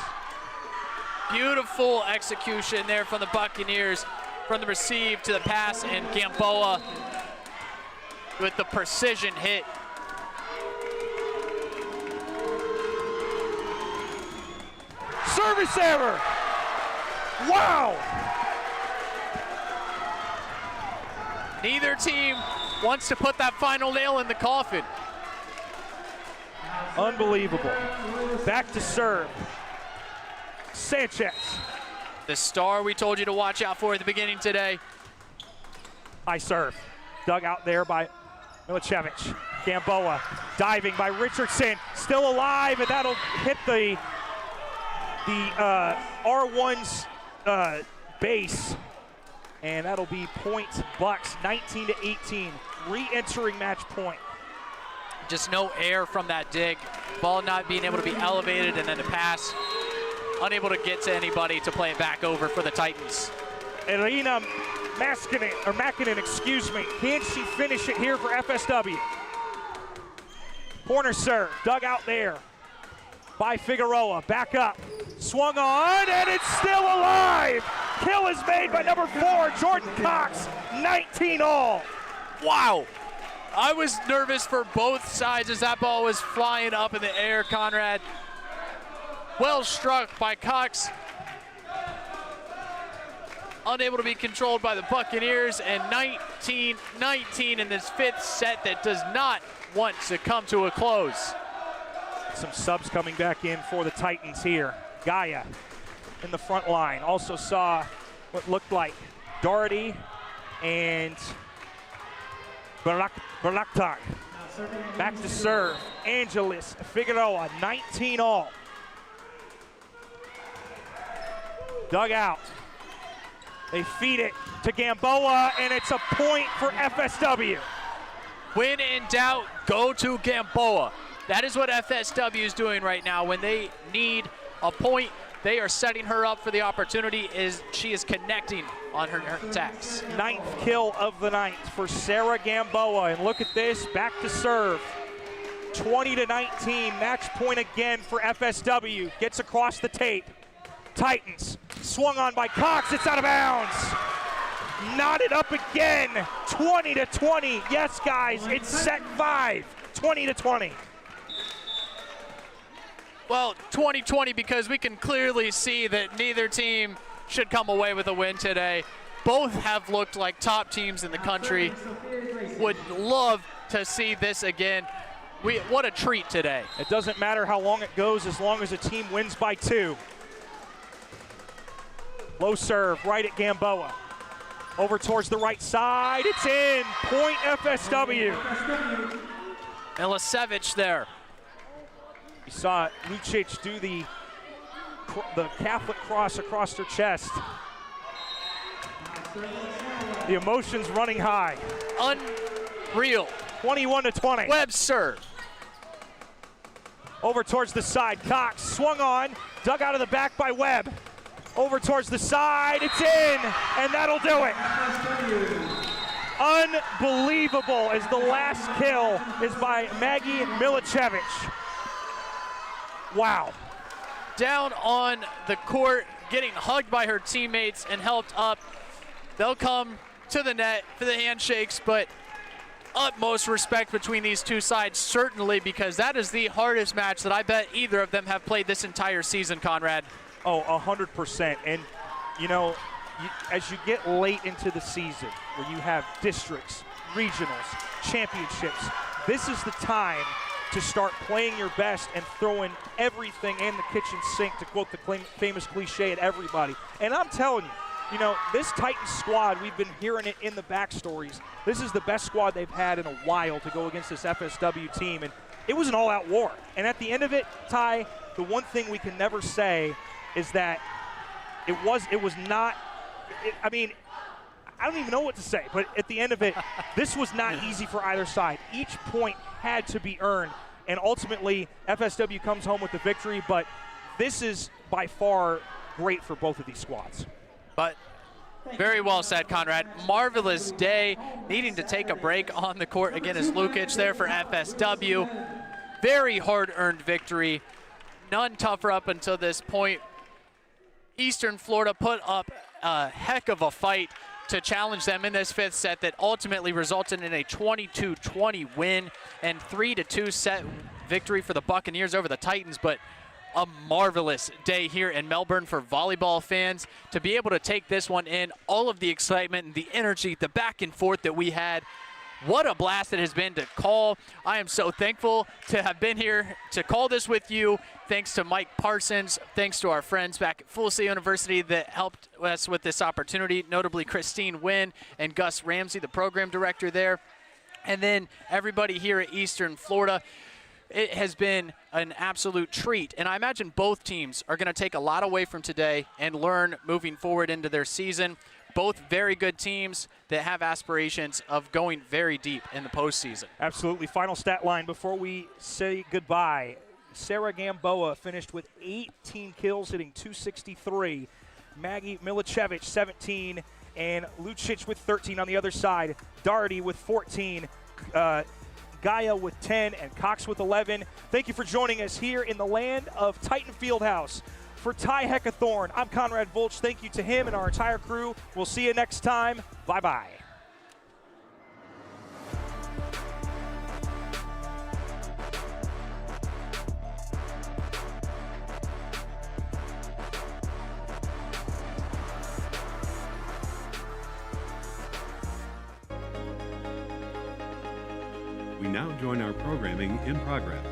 Beautiful execution there from the Buccaneers, from the receive to the pass, and Gamboa with the precision hit. Service error! Wow! Neither team wants to put that final nail in the coffin. Unbelievable. Back to serve. Sanchez. The star we told you to watch out for at the beginning today. High serve. Dug out there by Milicevic. Gamboa diving by Richardson. Still alive, and that'll hit the R1's base. And that'll be point Bucks, 19-18. Re-entering match point. Just no air from that dig. Ball not being able to be elevated, and then the pass unable to get to anybody to play it back over for the Titans. Elena Makinen, excuse me. Can she finish it here for FSW? Corner serve, dug out there by Figueroa. Back up, swung on, and it's still alive. Kill is made by number 4, Jordan Cox, 19-all. Wow. I was nervous for both sides as that ball was flying up in the air, Conrad. Well struck by Cox. Unable to be controlled by the Buccaneers, and 19-19 in this 5th set that does not want to come to a close. Some subs coming back in for the Titans here. Gaia in the front line. Also saw what looked like Doherty and Baraktar. Back to serve. Angelis Figueroa, 19-all. Dug out. They feed it to Gamboa, and it's a point for FSW. When in doubt, go to Gamboa. That is what FSW is doing right now. When they need a point, they are setting her up for the opportunity as she is connecting on her attacks. 9th kill of the night for Sarah Gamboa. And look at this, back to serve. 20-19, match point again for FSW. Gets across the tape. Titans, swung on by Cox, it's out of bounds. Knotted up again, 20-20. Yes, guys, it's set 5, 20-20. Well, 20-20 because we can clearly see that neither team should come away with a win today. Both have looked like top teams in the country. Would love to see this again. What a treat today. It doesn't matter how long it goes as long as a team wins by 2. Low serve right at Gamboa. Over towards the right side, it's in, point FSW. Milicevic there. You saw Lucic do the Catholic cross across her chest. The emotions running high. Unreal. 21-20. Webb serve. Over towards the side, Cox swung on, dug out of the back by Webb. over towards the side. It's in, and that'll do it. Unbelievable, as the last kill is by Maggie Milicevic. Wow. Down on the court, getting hugged by her teammates and helped up. They'll come to the net for the handshakes, but utmost respect between these two sides, certainly, because that is the hardest match that I bet either of them have played this entire season, Conrad. Oh, 100%. And, you know, as you get late into the season, where you have districts, regionals, championships, this is the time to start playing your best and throwing everything in the kitchen sink, to quote the famous cliche, at everybody. And I'm telling you, you know, this Titans squad, we've been hearing it in the backstories. This is the best squad they've had in a while to go against this FSW team, and it was an all-out war. And at the end of it, Ty, the one thing we can never say is that it was not, I mean, I don't even know what to say, but at the end of it, this was not easy for either side. Each point had to be earned, and ultimately, FSW comes home with the victory, but this is by far great for both of these squads. But very well said, Conrad. Marvelous day. Needing to take a break on the court again is Lukic there for FSW. Very hard-earned victory. None tougher up until this point. Eastern Florida put up a heck of a fight to challenge them in this fifth set that ultimately resulted in a 22-20 win and 3-2 set victory for the Buccaneers over the Titans. But a marvelous day here in Melbourne for volleyball fans to be able to take this one in. All of the excitement and the energy, the back and forth that we had. What a blast it has been to call. I am so thankful to have been here to call this with you. Thanks to Mike Parsons. Thanks to our friends back at Full Sail University that helped us with this opportunity, notably Christine Wynn and Gus Ramsey, the program director there. And then everybody here at Eastern Florida. It has been an absolute treat, and I imagine both teams are going to take a lot away from today and learn moving forward into their season. Both very good teams that have aspirations of going very deep in the postseason. Absolutely. Final stat line before we say goodbye. Sarah Gamboa finished with 18 kills, hitting .263. Maggie Milicevic, 17, and Lucic with 13 on the other side. Doherty with 14. Gaia with 10, and Cox with 11. Thank you for joining us here in the land of Titan Fieldhouse. For Ty Heckathorn, I'm Conrad Volch. Thank you to him and our entire crew. We'll see you next time. Bye-bye. We now join our programming in progress.